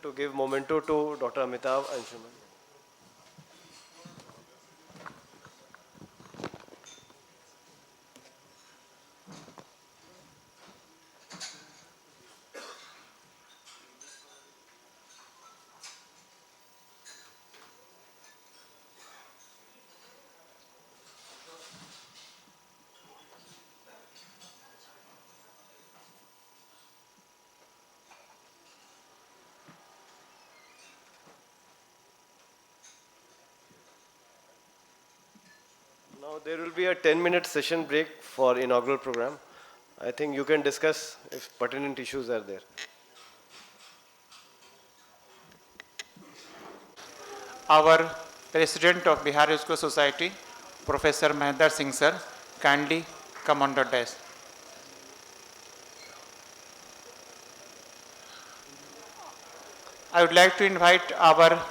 S1: To give memento to Dr. Amitav Anshuman. Now there will be a 10-minute session break for inaugural program. I think you can discuss if pertinent issues are there.
S2: Our President of Bihar UNESCO Society, Professor Mahendra Singh sir, kindly come on the desk. I would like to invite our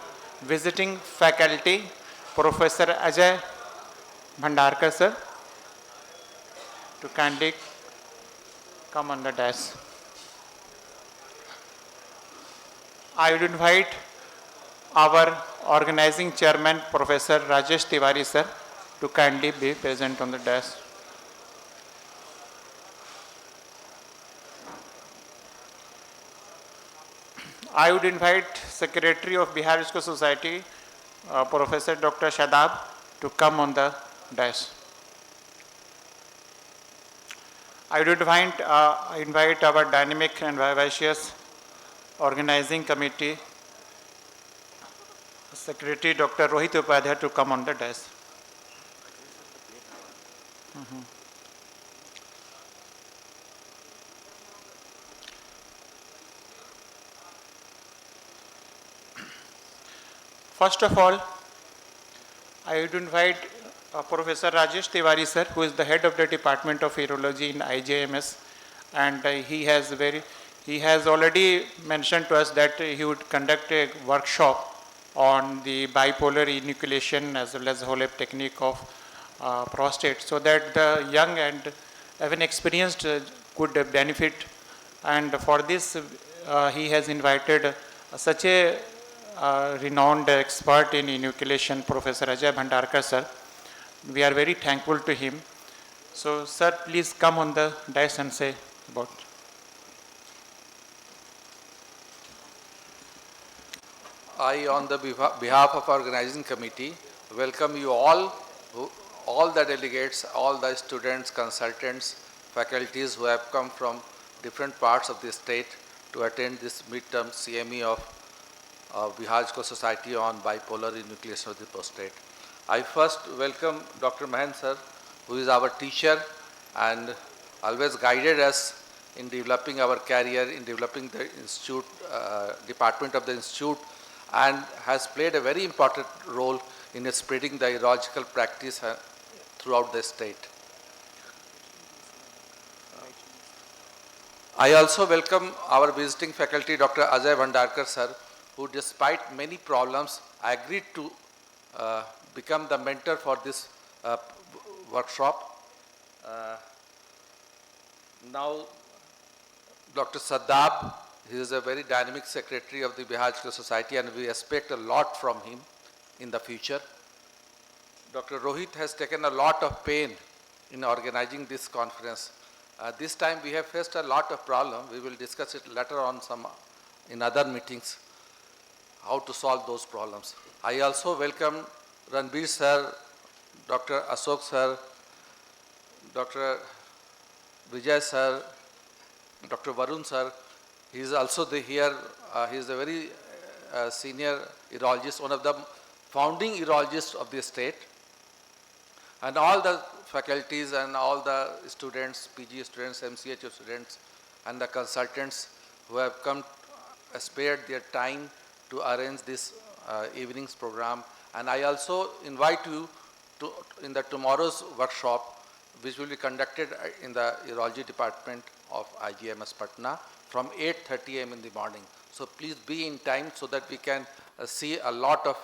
S2: visiting faculty, Professor Ajay Bhandarkar sir, to kindly come on the desk. I would invite our organizing chairman, Professor Rajesh Tiwari sir, to kindly be present on the desk. I would invite Secretary of Bihar UNESCO Society, Professor Dr. Shadab, to come on the desk. I would invite our dynamic and vivacious organizing committee, Secretary Dr. Rohit Upadhyay, to come on the desk. First of all, I would invite Professor Rajesh Tiwari sir, who is the head of the Department of Urology in IJMS, and he has already mentioned to us that he would conduct a workshop on the bipolar enucleation as well as HOLEP technique of prostate, so that the young and even experienced could benefit. And for this, he has invited such a renowned expert in enucleation, Professor Ajay Bhandarkar sir. We are very thankful to him. So, sir, please come on the dais and say about.
S16: I, on the behalf of organizing committee, welcome you all the delegates, all the students, consultants, faculties who have come from different parts of the state to attend this midterm CME of Bihar UNESCO Society on bipolar enucleation of the prostate. I first welcome Dr. Mahendra sir, who is our teacher and always guided us in developing our career, in developing the institute, department of the institute, and has played a very important role in spreading the urological practice throughout the state. I also welcome our visiting faculty, Dr. Ajay Bhandarkar sir, who despite many problems agreed to become the mentor for this workshop. Now, Dr. Sadab, he is a very dynamic secretary of the Bihar UNESCO Society, and we expect a lot from him in the future. Dr. Rohit has taken a lot of pain in organizing this conference. This time we have faced a lot of problems. We will discuss it later on in other meetings.
S19: how to solve those problems. I also welcome Ranbir sir, Dr. Ashok sir, Dr. Vijay sir, Dr. Varun sir. He is also here. He is a very senior urologist, one of the founding urologists of the state. And all the faculties and all the students, PG students, MCH students, and the consultants who have come, spared their time to arrange this evening's program. And I also invite you to, in the tomorrow's workshop, which will be conducted in the urology department of IGMS Patna from 8:30 a.m. in the morning. So please be in time so that we can see a lot of,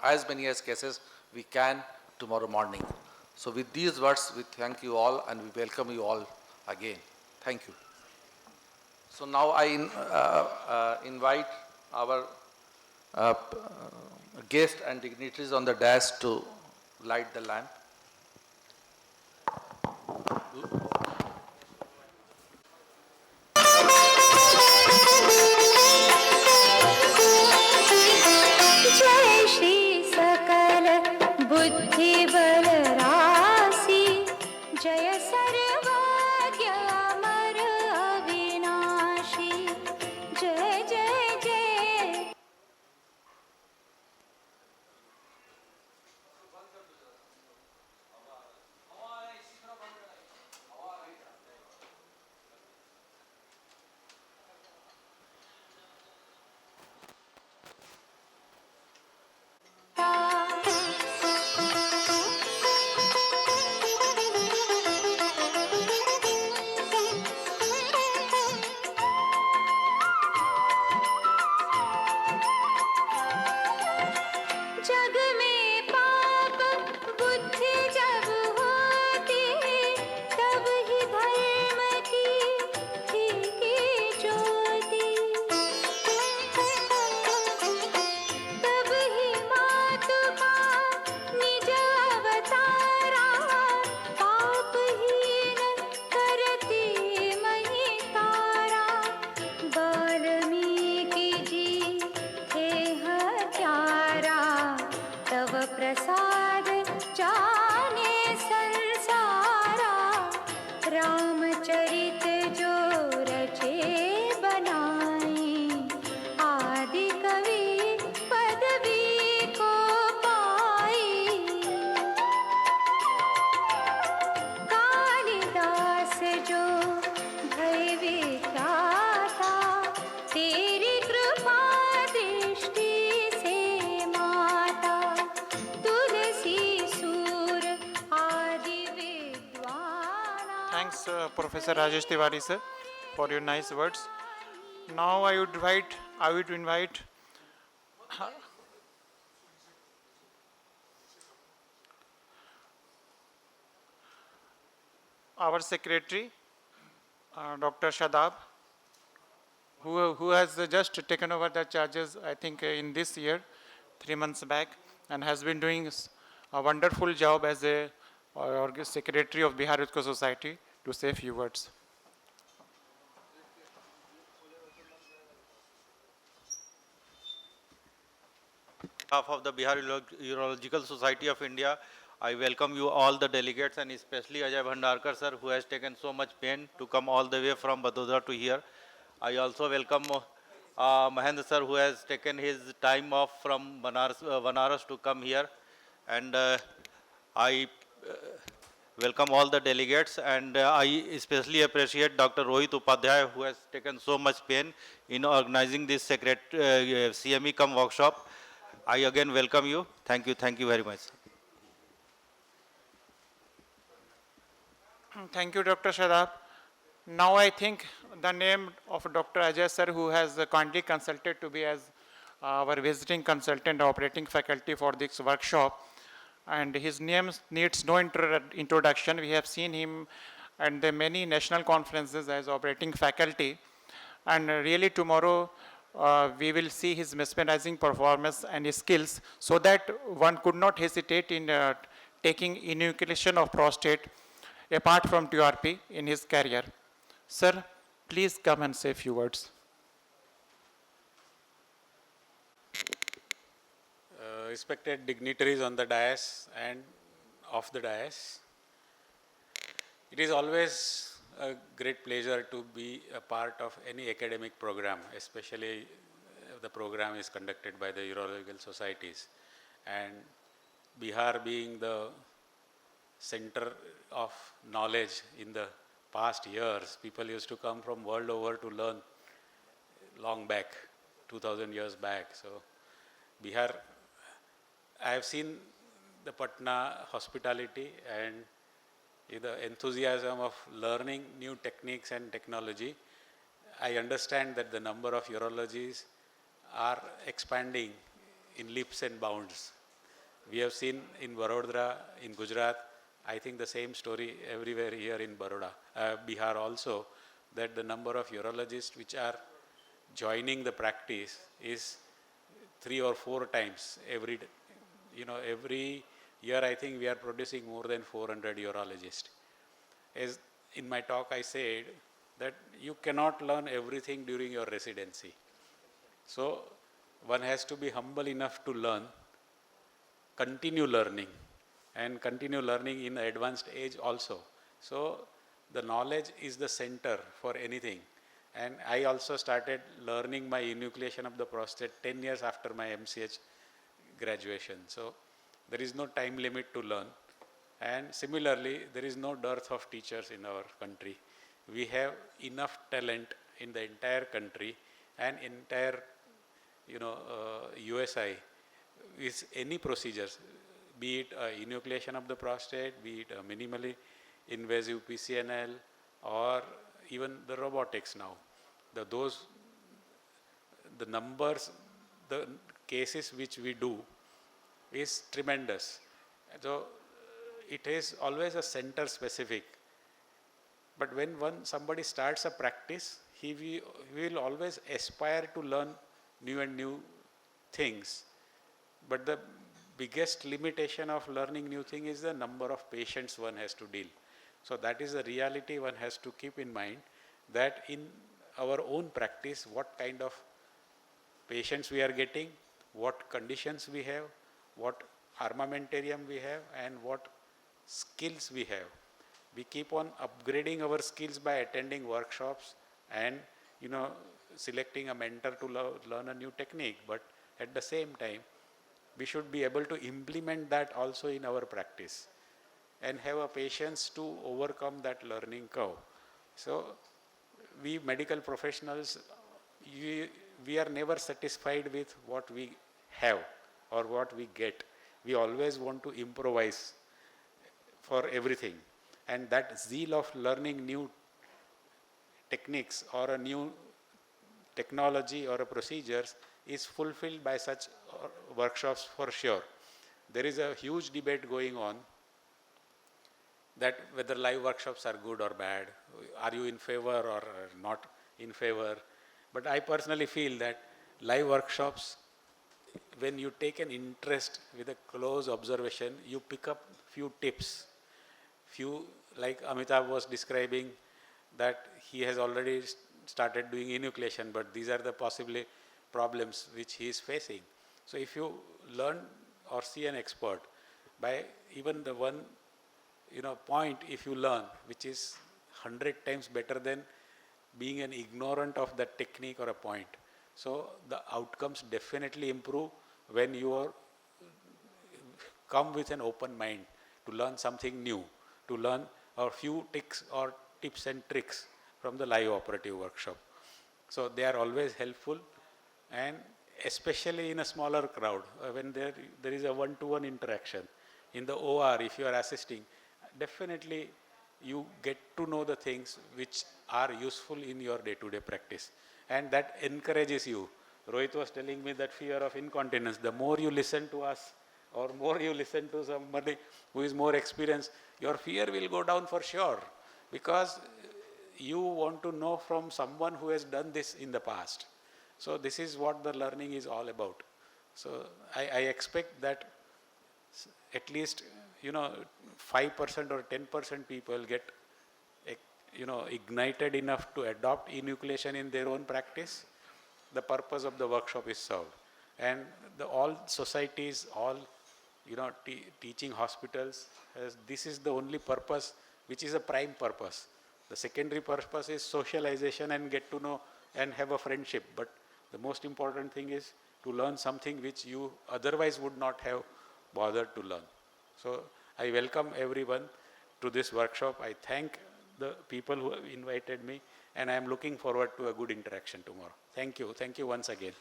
S19: as many as cases we can tomorrow morning. So with these words, we thank you all and we welcome you all again. Thank you. So now I invite our guests and dignitaries on the dais to light the lamp.
S20: जय श्री सकल बुद्धि बल राशि जय सर्वज्ञ अमर अविनाशी जय जय जय जग में पाप बुद्धि जब होती तब ही धर्म की ज्योति तब ही मातु का निज अवतारा पापहीन करती मही तारा वाल्मीकि जी थे हत्यारा तव प्रसाद जाने संसारा रामचरित जो रचे बनाए आदि कवि पदवी को पाई कालिदास जो भय विधाता तेरी कृपा दृष्टि से माता तुलसी सूर आदि विद्वाना.
S2: Thanks, Professor Rajesh Tiwari sir, for your nice words. Now I would invite our secretary, Dr. Shadab, who has just taken over the charges, I think, in this year, 3 months back, and has been doing a wonderful job as a secretary of Bihar Utko Society, to say a few words.
S14: behalf of the Bihar Urological Society of India, I welcome you all the delegates and especially Ajay Bhandarkar sir, who has taken so much pain to come all the way from Vadodara to here. I also welcome Mahendra sir, who has taken his time off from Banaras to come here. And I welcome all the delegates, and I especially appreciate Dr. Rohit Upadhyay, who has taken so much pain in organizing this CME come workshop. I again welcome you. Thank you very much.
S2: Thank you, Dr. Shadab. Now I think the name of Dr. Ajay sir, who has kindly consulted to be as our visiting consultant operating faculty for this workshop, and his name needs no introduction. We have seen him at the many national conferences as operating faculty, and really tomorrow we will see his mesmerizing performance and his skills, so that one could not hesitate in taking enucleation of prostate apart from TURP in his career. Sir, please come and say a few words.
S7: respected dignitaries on the dais and off the dais. It is always a great pleasure to be a part of any academic program, especially if the program is conducted by the urological societies. And Bihar being the center of knowledge in the past years, people used to come from world over to learn long back, 2000 years back. So Bihar, I have seen the Patna hospitality and the enthusiasm of learning new techniques and technology. I understand that the number of urologists are expanding in leaps and bounds. We have seen in Vadodara, in Gujarat, I think the same story everywhere here in Bihar also, that the number of urologists which are joining the practice is 3 or 4 times every year. I think we are producing more than 400 urologists. As in my talk I said that you cannot learn everything during your residency. So one has to be humble enough to learn, continue learning, and continue learning in the advanced age also. So the knowledge is the center for anything. And I also started learning my enucleation of the prostate 10 years after my MCH graduation. So there is no time limit to learn. And similarly, there is no dearth of teachers in our country. We have enough talent in the entire country and entire USI with any procedures, be it enucleation of the prostate, be it a minimally invasive PCNL, or even the robotics now. The numbers, the cases which we do is tremendous. So it is always a center specific. But when somebody starts a practice, he will always aspire to learn new and new things. But the biggest limitation of learning new thing is the number of patients one has to deal. So that is the reality one has to keep in mind, that in our own practice, what kind of patients we are getting, what conditions we have, what armamentarium we have, and what skills we have. We keep on upgrading our skills by attending workshops and selecting a mentor to learn a new technique. But at the same time, we should be able to implement that also in our practice and have a patience to overcome that learning curve. So we medical professionals, we are never satisfied with what we have or what we get. We always want to improvise for everything. And that zeal of learning new techniques or a new technology or a procedures is fulfilled by such workshops for sure. There is a huge debate going on that whether live workshops are good or bad. Are you in favor or not in favor? But I personally feel that live workshops, when you take an interest with a close observation, you pick up few tips. Like Amitabh was describing that he has already started doing enucleation, but these are the possibly problems which he is facing. So if you learn or see an expert, by even the one point if you learn, which is 100 times better than being an ignorant of that technique or a point. So the outcomes definitely improve when you come with an open mind to learn something new, to learn a few tips and tricks from the live operative workshop. So they are always helpful, and especially in a smaller crowd, when there is a one-to-one interaction. In the OR, if you are assisting, definitely you get to know the things which are useful in your day-to-day practice. And that encourages you. Rohit was telling me that fear of incontinence. The more you listen to us, or more you listen to somebody who is more experienced, your fear will go down for sure. Because you want to know from someone who has done this in the past. So this is what the learning is all about. So I expect that at least 5% or 10% people get ignited enough to adopt enucleation in their own practice. The purpose of the workshop is served.
S21: And all societies, all teaching hospitals, this is the only purpose, which is a prime purpose. The secondary purpose is socialization and get to know and have a friendship. But the most important thing is to learn something which you otherwise would not have bothered to learn. So I welcome everyone to this workshop. I thank the people who have invited me, and I am looking forward to a good interaction tomorrow. Thank you. Thank you once again.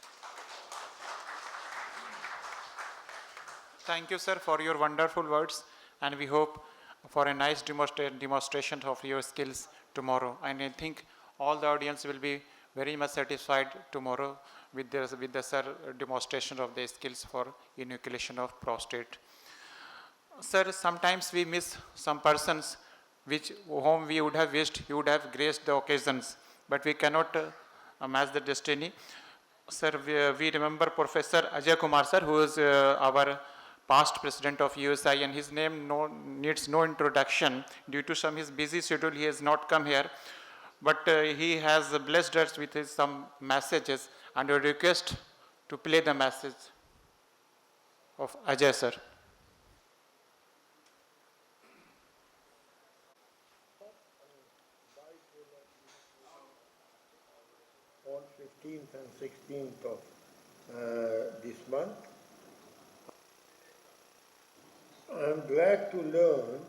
S2: Thank you, sir, for your wonderful words, and we hope for a nice demonstration of your skills tomorrow. And I think all the audience will be very much satisfied tomorrow with the sir demonstration of the skills for inoculation of prostate. Sir, sometimes we miss some persons whom we would have wished he would have graced the occasions, but we cannot match the destiny. Sir, we remember Professor Ajay Kumar, sir, who is our past president of USI, and his name needs no introduction. Due to his busy schedule, he has not come here, but he has blessed us with some messages, and a request to play the message of Ajay, sir.
S22: On 15th and 16th of this month. I am glad to learn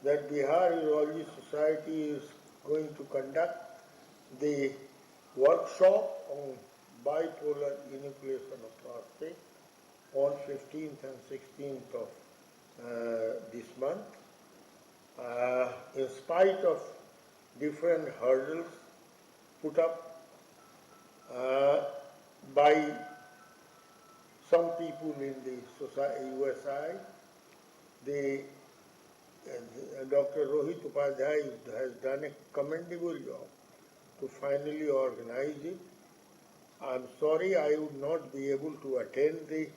S22: that Bihar Urology Society is going to conduct the workshop on bipolar inoculation of prostate on 15th and 16th of this month. In spite of different hurdles put up by some people in the USI, Dr. Rohit Upadhyay has done a commendable job to finally organize it. I'm sorry I would not be able to attend the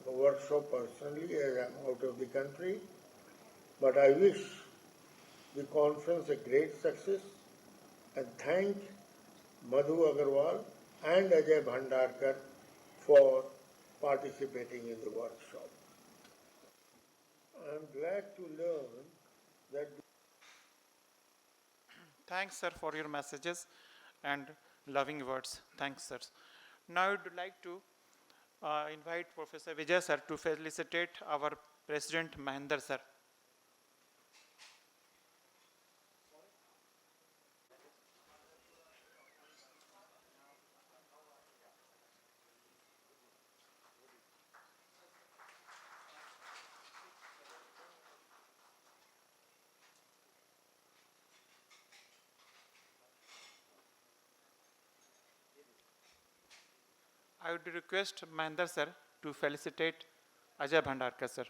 S22: workshop personally as I'm out of the country, but I wish the conference a great success and thank Madhu Agarwal and Ajay Bhandarkar for participating in the workshop. I am glad to learn that.
S2: Thanks, sir, for your messages and loving words. Thanks, sir. Now I would like to invite Professor Vijay, sir, to felicitate our President Mahendra, sir. I would request Mahendra, sir, to felicitate Ajay Bhandarkar, sir.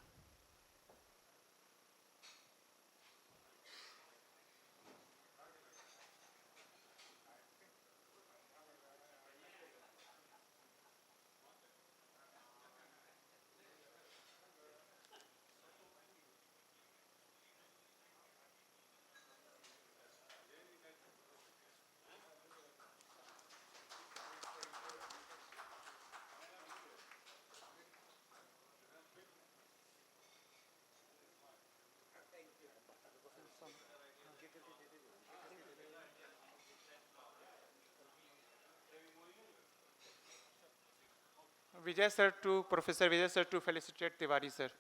S2: Vijay sir to Professor Vijay sir to felicitate Tiwari sir.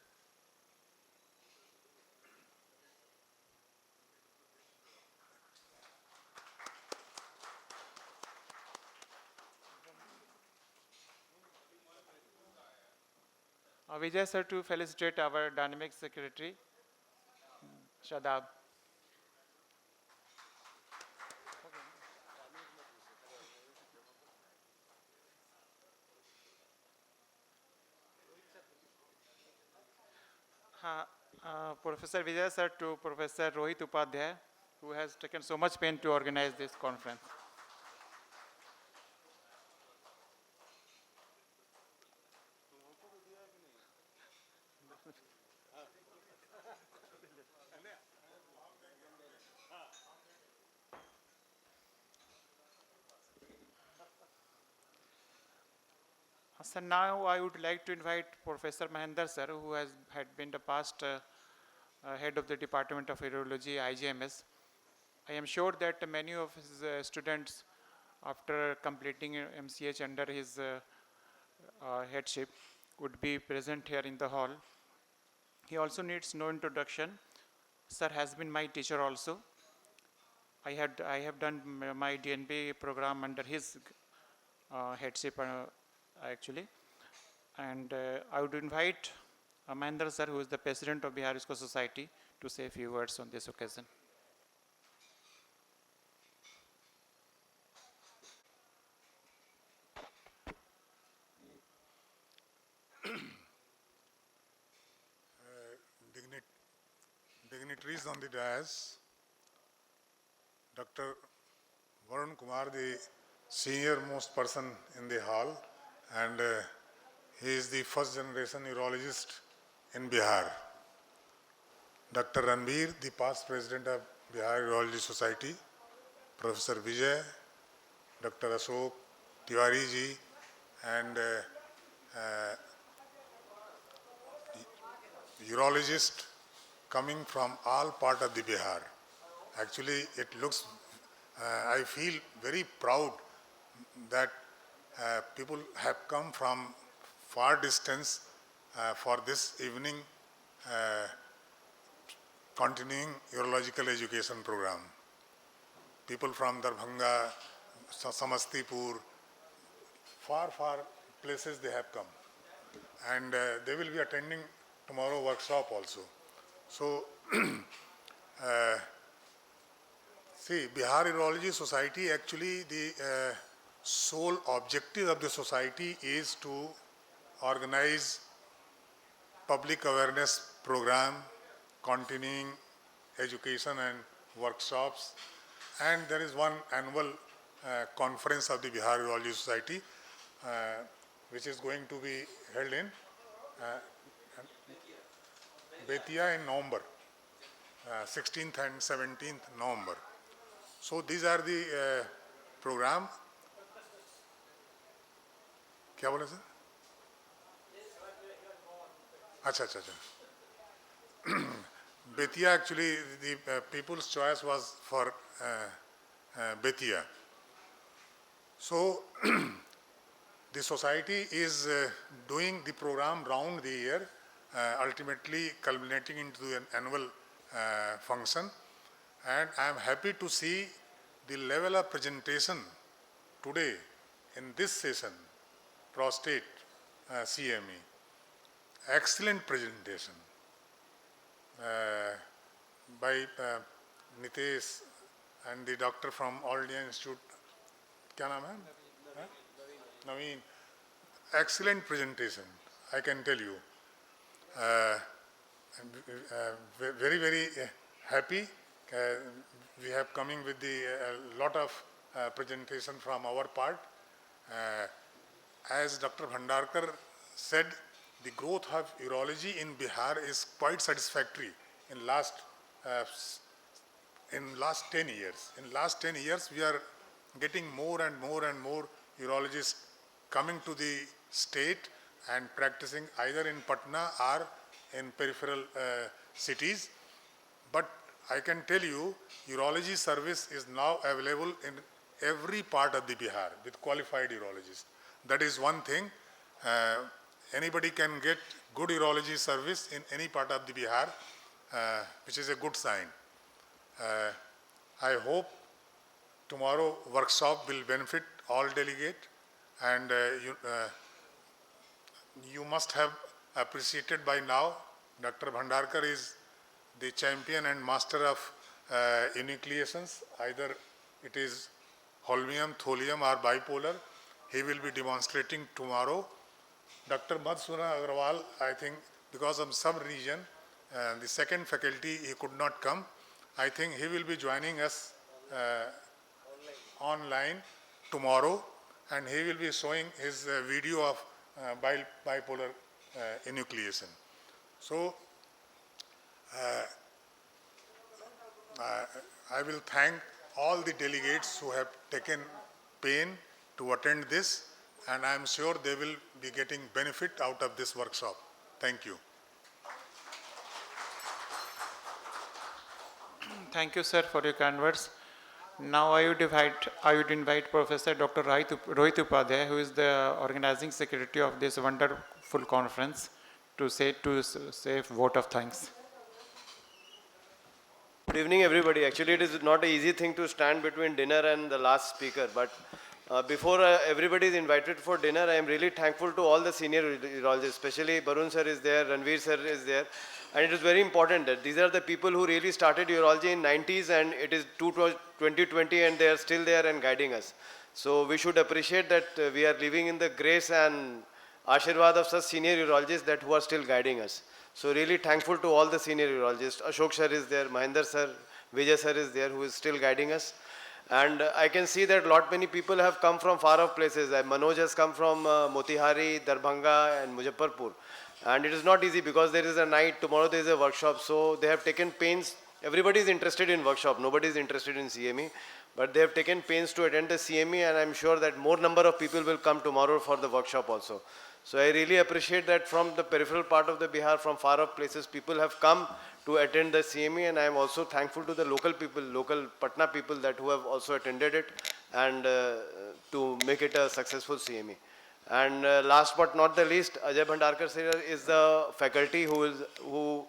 S2: Vijay sir to felicitate our dynamic secretary, Shadab. Professor Vijay sir to Professor Rohit Upadhyay, who has taken so much pain to organize this conference. So now I would like to invite Professor Mahendra sir, who had been the past head of the Department of Urology, IGMS. I am sure that many of his students, after completing MCH under his headship, would be present here in the hall. He also needs no introduction. Sir has been my teacher also. I have done my DNB program under his headship actually. And I would invite Mahendra sir, who is the president of Bihar ISKCO Society, to say a few words on this occasion.
S13: Dignitaries on the dais, Dr. Varun Kumar, the senior most person in the hall, and he is the first generation urologist in Bihar. Dr. Ranbir, the past president of Bihar Urology Society, Professor Vijay, Dr. Ashok Tiwari ji, and urologists coming from all part of the Bihar. Actually, it looks, I feel very proud that people have come from far distance for this evening continuing urological education program. People from Darbhanga, Samastipur, far places they have come. And they will be attending tomorrow workshop also. So, see, Bihar Urology Society, actually the sole objective of the society is to organize public awareness program, continuing education and workshops, and there is one annual conference of the Bihar Urology Society which is going to be held in Betia in November, 16th and 17th November. So these are the program. क्या बोले sir? अच्छा अच्छा अच्छा. Betia, actually the people's choice was for Betia. So the society is doing the program round the year, ultimately culminating into an annual function, and I am happy to see the level of presentation today in this session, prostate CME. Excellent presentation by Nitesh and the doctor from All India Institute. क्या नाम है? Naveen. Excellent presentation, I can tell you. Very happy. We have coming with the lot of presentation from our part. As Dr. Bhandarkar said, the growth of urology in Bihar is quite satisfactory in last 10 years. In last 10 years, we are getting more and more urologists coming to the state and practicing either in Patna or in peripheral cities. But I can tell you, urology service is now available in every part of the Bihar with qualified urologists. That is one thing. Anybody can get good urology service in any part of the Bihar, which is a good sign. I hope tomorrow workshop will benefit all delegates, and you must have appreciated by now, Dr. Bhandarkar is the champion and master of enucleations, either it is holmium, tholium or bipolar. He will be demonstrating tomorrow. Dr. Madhusudhan Agarwal, I think because of some region, the second faculty, he could not come. I think he will be joining us online tomorrow, and he will be showing his video of bipolar enucleation. So, I will thank all the delegates who have taken pain to attend this, and I am sure they will be getting benefit out of this workshop. Thank you.
S2: Thank you, sir, for your kind words. Now I would invite Professor Dr. Rohit Upadhyay, who is the organizing secretary of this wonderful conference, to say a vote of thanks.
S1: Good evening, everybody. Actually, it is not an easy thing to stand between dinner and the last speaker, but before everybody is invited for dinner, I am really thankful to all the senior urologists, especially Barun sir is there, Ranveer sir is there, and it is very important that these are the people who really started urology in 90s, and it is 2020 and they are still there and guiding us. So we should appreciate that we are living in the grace and Ashirwad of such senior urologists that who are still guiding us. So really thankful to all the senior urologists. Ashok sir is there, Mahinder sir, Vijay sir is there, who is still guiding us. And I can see that lot many people have come from far off places. Manoj has come from Motihari, Darbhanga and Muzaffarpur. And it is not easy because there is a night, tomorrow there is a workshop. So they have taken pains. Everybody is interested in workshop. Nobody is interested in CME. But they have taken pains to attend the CME, and I'm sure that more number of people will come tomorrow for the workshop also. So I really appreciate that from the peripheral part of the Bihar, from far off places, people have come to attend the CME, and I am also thankful to the local people, local Patna people that who have also attended it and to make it a successful CME. And last but not the least, Ajay Bhandarkar sir is the faculty who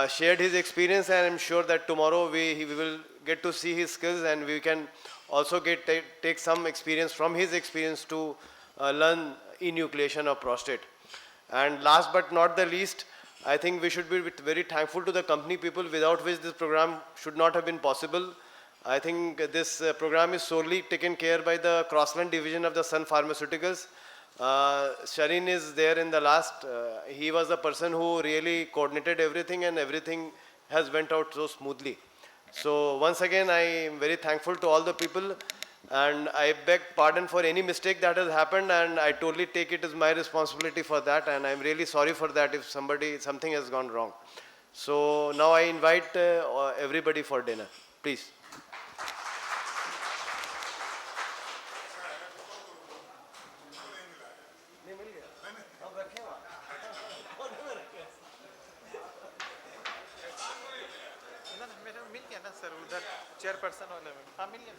S1: shared his experience, and I'm sure that tomorrow we will get to see his skills, and we can also take some experience from his experience to learn enucleation of prostate. And last but not the least, I think we should be very thankful to the company people, without which this program should not have been possible. I think this program is solely taken care by the Crossland division of the Sun Pharmaceuticals. Sharin is there in the last. He was the person who really coordinated everything, and everything has went out so smoothly. So once again, I am very thankful to all the people, and I beg pardon for any mistake that has happened, and I totally take it as my responsibility for that, and I'm really sorry for that if something has gone wrong. So now I invite everybody for dinner, please.
S2: मिल गया ना sir, उधर chairperson वाले में, हाँ मिल गया।